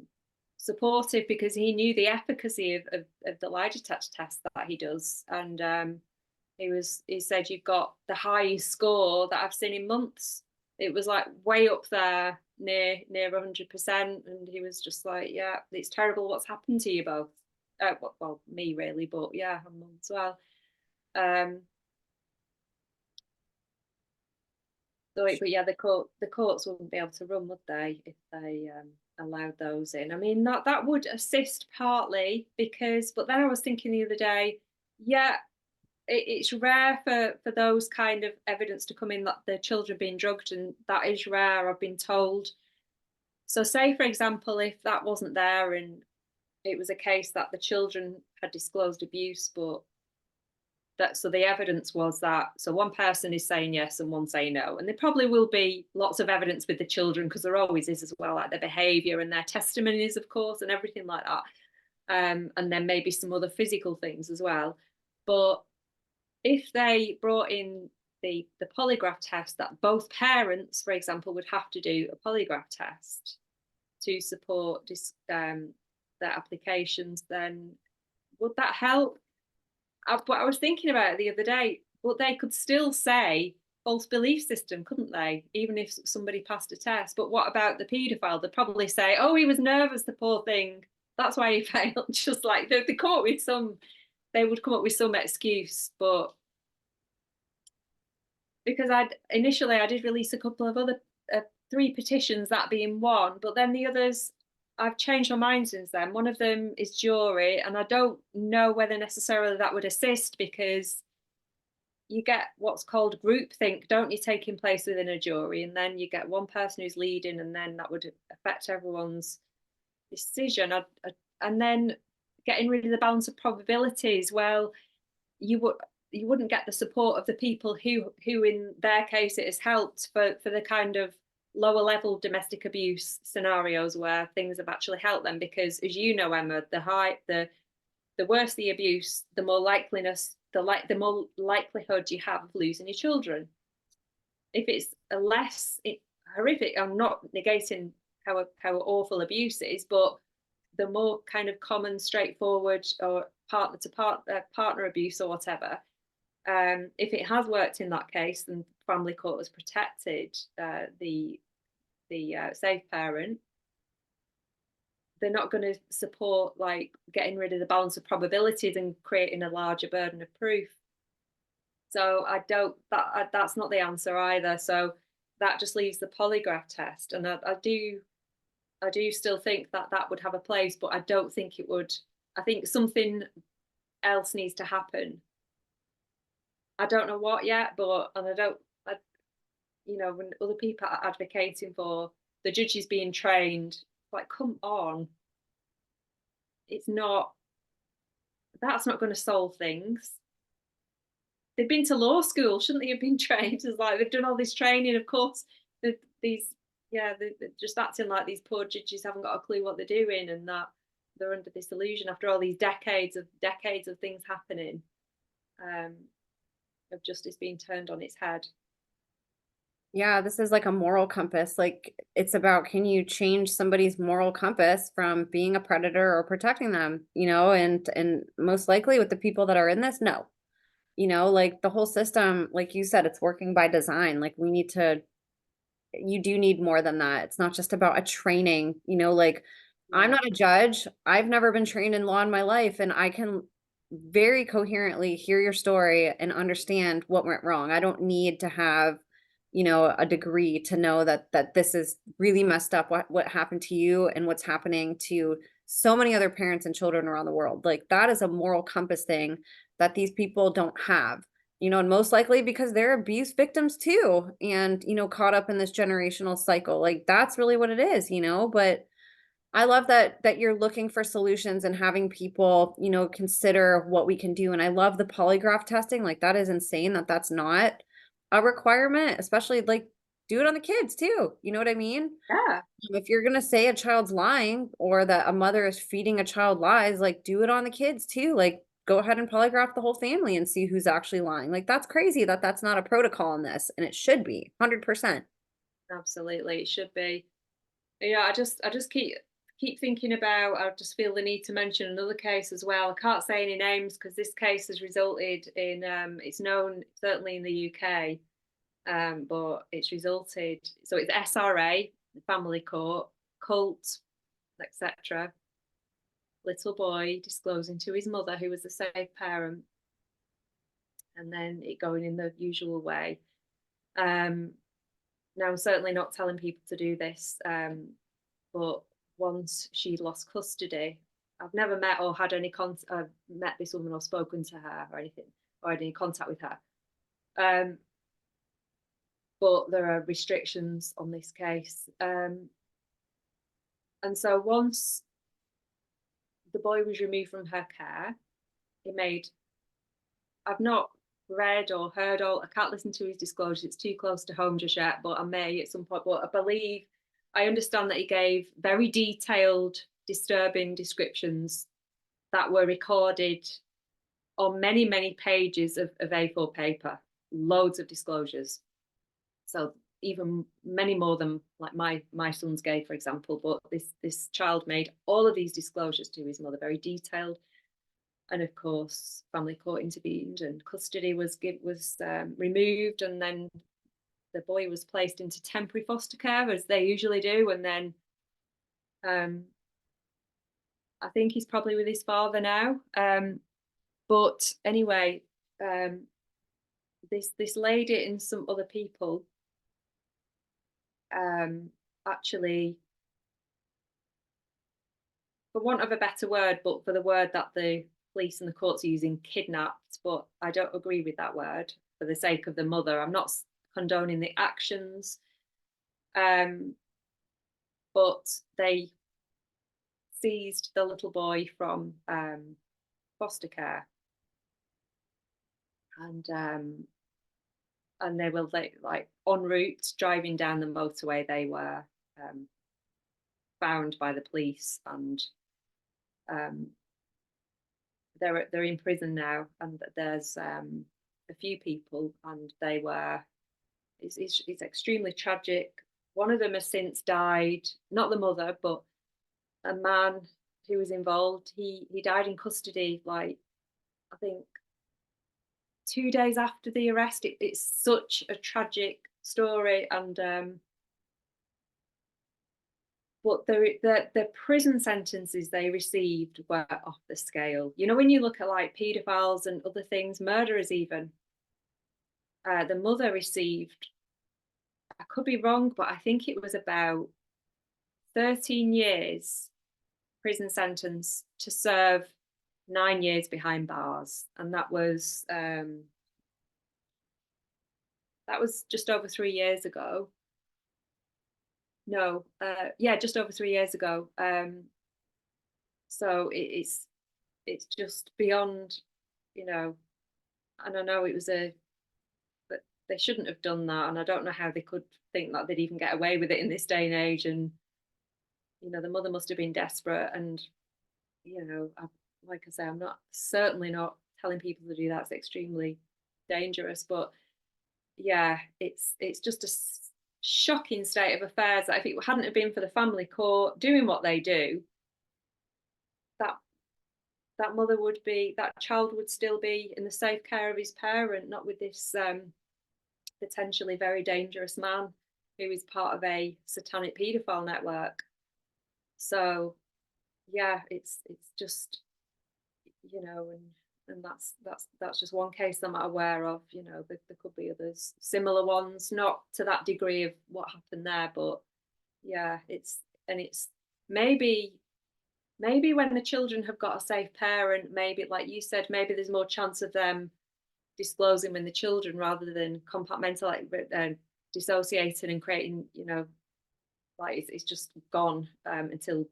supportive because he knew the efficacy of the lie detector test that he does, and he said you've got the highest score that I've seen in months. It was like way up there, near 100%, and he was just like, yeah, it's terrible what's happened to you both. Well, me really, but yeah, and mum as well. Um, but yeah, the courts wouldn't be able to run, would they, if they allowed those in? I mean, that would assist partly because, but then I was thinking the other day, yeah, it's rare for those kind of evidence to come in that the children are being drugged, and that is rare, I've been told. So, say for example, if that wasn't there and it was a case that the children had disclosed abuse, but that so the evidence was that so one person is saying yes and one saying no, and there probably will be lots of evidence with the children because there always is as well, like their behavior and their testimonies, of course, and everything like that, and then maybe some other physical things as well. But if they brought in the polygraph test, that both parents, for example, would have to do a polygraph test to support their applications, then would that help? But I was thinking about it the other day, but they could still say false belief system, couldn't they? Even if somebody passed a test. But what about the paedophile? They'd probably say, oh, he was nervous, the poor thing. That's why he failed. Just like they come up with they would come up with some excuse. But because I did release a couple of other 3 petitions, that being one, but then the others, I've changed my mind since then. One of them is jury, and I don't know whether necessarily that would assist because you get what's called groupthink, don't you, taking place within a jury, and then you get one person who's leading, and then that would affect everyone's decision. And then getting rid of the balance of probabilities. Well, you wouldn't get the support of the people who in their case it has helped for the kind of lower level domestic abuse scenarios where things have actually helped them, because as you know, Emma, the worse the abuse, the more more likelihood you have of losing your children. If it's a less horrific, I'm not negating how awful abuse is, but the more kind of common, straightforward, or partner to partner abuse or whatever, if it has worked in that case, then family court has protected the safe parent. They're not going to support like getting rid of the balance of probabilities and creating a larger burden of proof. So I don't that's not the answer either. So that just leaves the polygraph test, and I do still think that would have a place, but I don't think it would. I think something else needs to happen. I don't know what yet, but and I don't. When other people are advocating for the judges being trained, like, come on, it's not. That's not going to solve things. They've been to law school, shouldn't they have been trained? It's like they've done all this training. Of course, these they're just acting like these poor judges haven't got a clue what they're doing, and that they're under this illusion after all these decades of things happening, of justice being turned on its head. Yeah, this is like a moral compass. Like it's about, can you change somebody's moral compass from being a predator or protecting them, and most likely with the people that are in this, no. Like the whole system, like you said, it's working by design. Like you do need more than that. It's not just about a training, like I'm Yeah. not a judge. I've never been trained in law in my life, and I can very coherently hear your story and understand what went wrong. I don't need to have, a degree to know that this is really messed up what happened to you and what's happening to so many other parents and children around the world. Like that is a moral compass thing that these people don't have, and most likely because they're abuse victims too, and, caught up in this generational cycle. Like that's really what it is, but I love that you're looking for solutions and having people, consider what we can do. And I love the polygraph testing. Like that is insane that that's not a requirement, especially like do it on the kids too. You know what I mean? Yeah. If you're gonna say a child's lying or that a mother is feeding a child lies, like do it on the kids too. Like go ahead and polygraph the whole family and see who's actually lying. Like that's crazy that that's not a protocol in this, and it should be 100%. Absolutely, it should be. Yeah, I just keep thinking about. I just feel the need to mention another case as well. I can't say any names because this case has resulted in. It's known certainly in the UK, but it's resulted. So it's SRA, the family court, cult, etc. Little boy disclosing to his mother, who was a safe parent, and then it going in the usual way. Um, Now, I'm certainly not telling people to do this, but once she lost custody, I've never met or had any met this woman or spoken to her or anything, or had any contact with her. Um, but there are restrictions on this case. And so once the boy was removed from her care, it made, I've not read or heard all, I can't listen to his disclosures, it's too close to home just yet, but I may at some point. But I believe, I understand that he gave very detailed, disturbing descriptions that were recorded on many, many pages of A4 paper, loads of disclosures. So even many more than like my sons gave, for example. But this child made all of these disclosures to his mother, very detailed. And of course, family court intervened, and custody was removed, and then the boy was placed into temporary foster care, as they usually do, and then um, I think he's probably with his father now. But anyway, um, this lady and some other people actually, for want of a better word, but for the word that the police and the courts are using, kidnapped. But I don't agree with that word for the sake of the mother. I'm not condoning the actions, um, but they seized the little boy from foster care, and they were like en route driving down the motorway. They were um, found by the police, and um, they're in prison now, and there's a few people, and they were. It's extremely tragic. One of them has since died. Not the mother, but a man who was involved. He died in custody. Like I think 2 days after the arrest. It's such a tragic story, and but the prison sentences they received were off the scale. You know, when you look at like paedophiles and other things, murderers even, the mother received, I could be wrong, but I think it was about 13 years prison sentence to serve 9 years behind bars, and that was just over 3 years ago. No, yeah, just over 3 years ago. So it's just beyond, you know. And I know it was but they shouldn't have done that, and I don't know how they could think that they'd even get away with it in this day and age. And the mother must have been desperate, and like I say, I'm not certainly not telling people to do that. It's extremely dangerous, but yeah, it's just a shocking state of affairs that if it hadn't have been for the family court doing what they do, that that child would still be in the safe care of his parent, not with this potentially very dangerous man who is part of a satanic paedophile network. So yeah, it's just, you know, and that's just one case I'm aware of. You know, there could be others, similar ones, not to that degree of what happened there, but yeah, it's maybe when the children have got a safe parent, maybe like you said, maybe there's more chance of them disclosing when the children rather than compartmentalizing, dissociating and creating, you know, like it's just gone until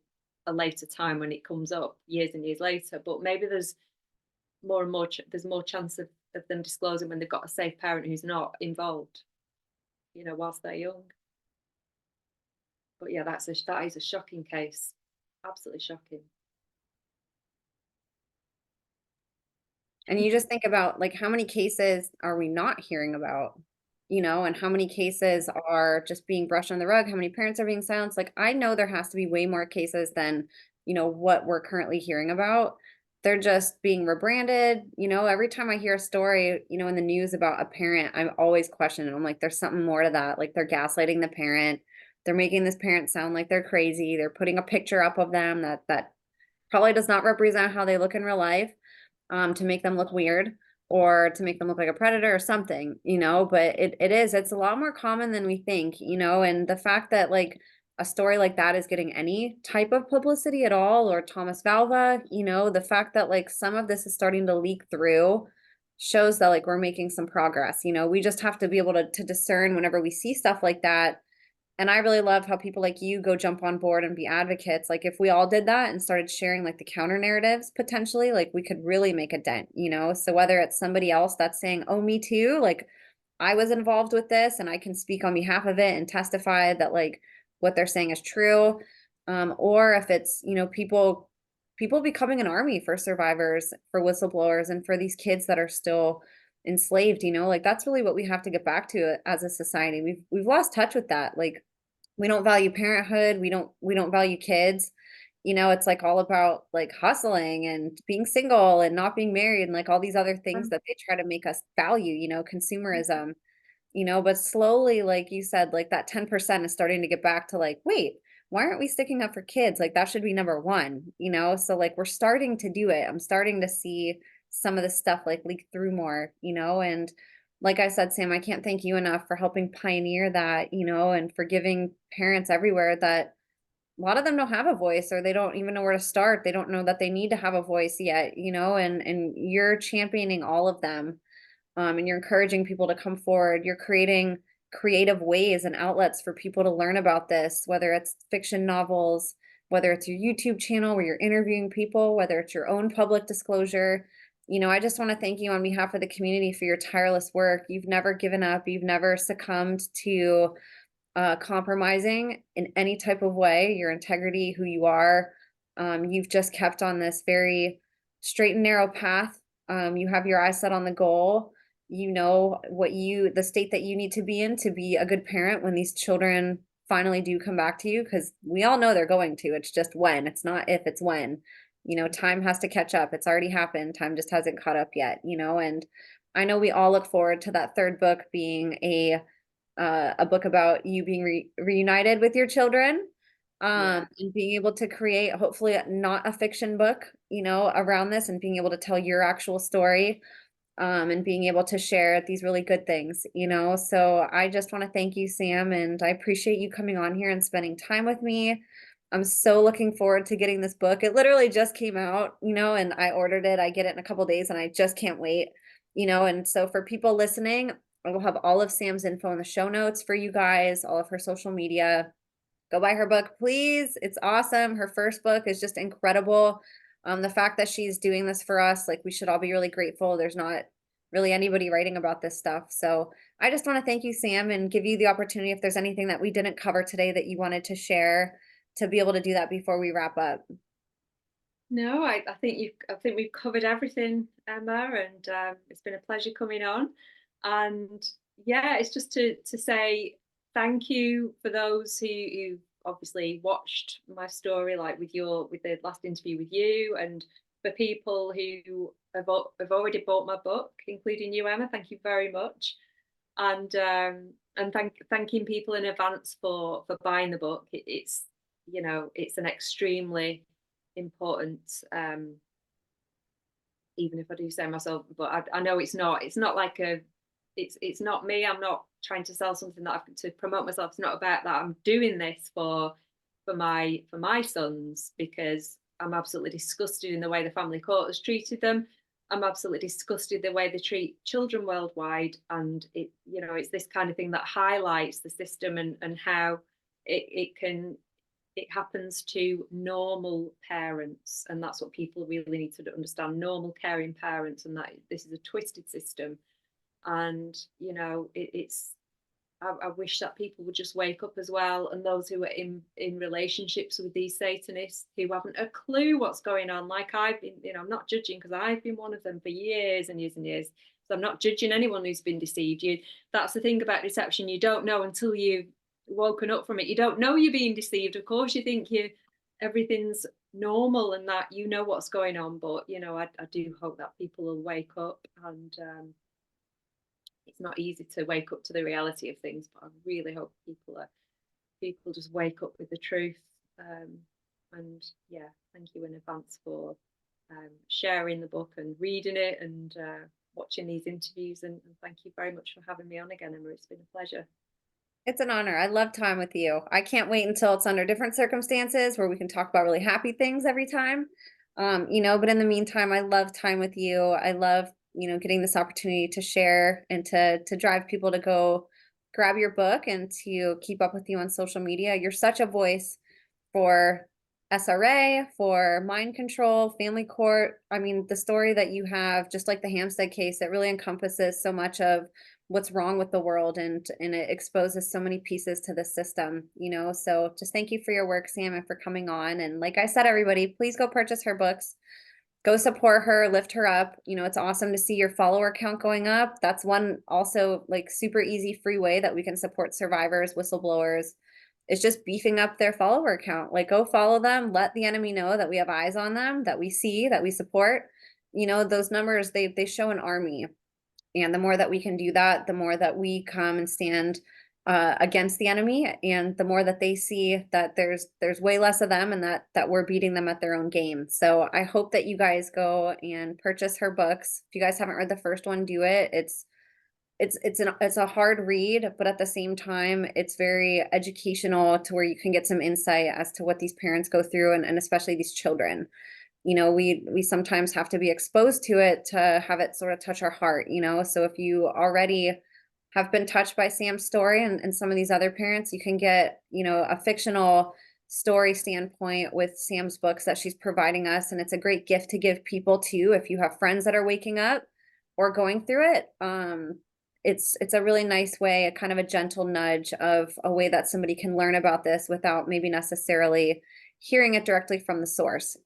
a later time when it comes up years and years later. But maybe there's more and more there's more chance of them disclosing when they've got a safe parent who's not involved, you know, whilst they're young. But yeah, that is a shocking case, absolutely shocking. And you just think about like how many cases are we not hearing about, and how many cases are just being brushed on the rug, how many parents are being silenced. Like I know there has to be way more cases than, what we're currently hearing about. They're just being rebranded. Every time I hear a story, in the news about a parent, I'm always questioning. I'm like, there's something more to that. Like they're gaslighting the parent. They're making this parent sound like they're crazy. They're putting a picture up of them that probably does not represent how they look in real life, to make them look weird or to make them look like a predator or something, but it's a lot more common than we think, and the fact that like a story like that is getting any type of publicity at all, or Thomas Valva, the fact that like some of this is starting to leak through shows that like we're making some progress. We just have to be able to discern whenever we see stuff like that. And I really love how people like you go jump on board and be advocates. Like if we all did that and started sharing like the counter narratives potentially, like we could really make a dent. So whether it's somebody else that's saying, "Oh, me too," like I was involved with this and I can speak on behalf of it and testify that like what they're saying is true. Or if it's, people becoming an army for survivors, for whistleblowers, and for these kids that are still enslaved, like that's really what we have to get back to as a society. We've lost touch with that. Like we don't value parenthood, we don't value kids. It's like all about like hustling and being single and not being married and like all these other things that they try to make us value, consumerism. But slowly, like you said, like that 10% is starting to get back to like, wait, why aren't we sticking up for kids? Like that should be number one, So like we're starting to do it. I'm starting to see some of this stuff like leak through more, and like I said, Sam, I can't thank you enough for helping pioneer that, and for giving parents everywhere that a lot of them don't have a voice, or they don't even know where to start. They don't know that they need to have a voice yet, and you're championing all of them, and you're encouraging people to come forward. You're creating creative ways and outlets for people to learn about this, whether it's fiction novels, whether it's your YouTube channel where you're interviewing people, whether it's your own public disclosure. I just want to thank you on behalf of the community for your tireless work. You've never given up. You've never succumbed to compromising in any type of way, your integrity, who you are. You've just kept on this very straight and narrow path. You have your eyes set on the goal. You know the state that you need to be in to be a good parent when these children finally do come back to you, because we all know they're going to. It's just when. It's not if, it's when. Time has to catch up. It's already happened. Time just hasn't caught up yet, and I know we all look forward to that third book being a book about you being reunited with your children, Yeah. and being able to create hopefully not a fiction book, around this, and being able to tell your actual story, and being able to share these really good things, So I just want to thank you, Sam, and I appreciate you coming on here and spending time with me. I'm so looking forward to getting this book. It literally just came out, and I ordered it. I get it in a couple days and I just can't wait, and so for people listening, I will have all of Sam's info in the show notes for you guys, all of her social media. Go buy her book, please. It's awesome. Her first book is just incredible. The fact that she's doing this for us, like we should all be really grateful. There's not really anybody writing about this stuff. So I just want to thank you, Sam, and give you the opportunity, if there's anything that we didn't cover today that you wanted to share, to be able to do that before we wrap up. No, I think we've covered everything, Emma, and it's been a pleasure coming on. And yeah, it's just to say thank you for those who obviously watched my story, like with the last interview with you, and for people who have already bought my book, including you, Emma. Thank you very much, and thanking people in advance for buying the book. It's it's an extremely important, even if I do say myself, but I know it's not like it's not me. I'm not trying to sell something that I've to promote myself. It's not about that. I'm doing this for my sons, because I'm absolutely disgusted in the way the family court has treated them. I'm absolutely disgusted the way they treat children worldwide, and it's this kind of thing that highlights the system, and how it happens to normal parents, and that's what people really need to understand: normal caring parents, and that this is a twisted system. And it's I wish that people would just wake up as well, and those who are in relationships with these Satanists who haven't a clue what's going on. Like I've been, I'm not judging, because I've been one of them for years and years and years. So I'm not judging anyone who's been deceived. That's the thing about deception. You don't know until you've woken up from it. You don't know you're being deceived. Of course, you think everything's normal and that you know what's going on, but I do hope that people will wake up, and it's not easy to wake up to the reality of things, but I really hope people just wake up with the truth. And yeah, thank you in advance for sharing the book and reading it, and watching these interviews, and thank you very much for having me on again, Emma. It's been a pleasure. It's an honor. I love time with you. I can't wait until it's under different circumstances where we can talk about really happy things every time. But in the meantime, I love time with you. I love, getting this opportunity to share and to drive people to go grab your book and to keep up with you on social media. You're such a voice for SRA, for mind control, family court. I mean, the story that you have, just like the Hampstead case, that really encompasses so much of what's wrong with the world, and it exposes so many pieces to the system, So just thank you for your work, Sam, and for coming on. And like I said, everybody, please go purchase her books. Go support her, lift her up. It's awesome to see your follower count going up. That's one also like super easy free way that we can support survivors, whistleblowers. It's just beefing up their follower count. Like, go follow them, let the enemy know that we have eyes on them, that we see, that we support. Those numbers, they show an army. And the more that we can do that, the more that we come and stand against the enemy, and the more that they see that there's way less of them, and that we're beating them at their own game. So I hope that you guys go and purchase her books. If you guys haven't read the first one, do it. It's a hard read, but at the same time, it's very educational, to where you can get some insight as to what these parents go through, and especially these children. We sometimes have to be exposed to it to have it sort of touch our heart. So if you already have been touched by Sam's story and some of these other parents, you can get, a fictional story standpoint with Sam's books that she's providing us. And it's a great gift to give people too, if you have friends that are waking up or going through it. It's a really nice way, a kind of a gentle nudge of a way that somebody can learn about this without maybe necessarily hearing it directly from the source,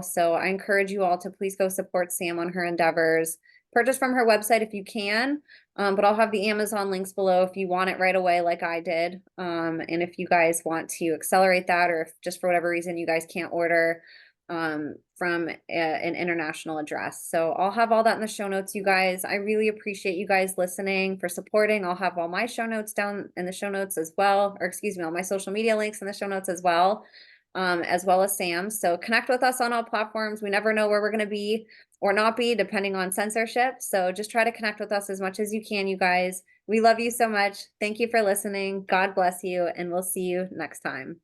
So I encourage you all to please go support Sam on her endeavors. Purchase from her website if you can, but I'll have the Amazon links below if you want it right away, like I did. And if you guys want to accelerate that, or if just for whatever reason you guys can't order from an international address. So I'll have all that in the show notes, you guys. I really appreciate you guys listening, for supporting. I'll have all my show notes down in the show notes as well, or excuse me, all my social media links in the show notes as well as Sam. So connect with us on all platforms. We never know where we're going to be or not be, depending on censorship. So just try to connect with us as much as you can, you guys. We love you so much. Thank you for listening. God bless you, and we'll see you next time.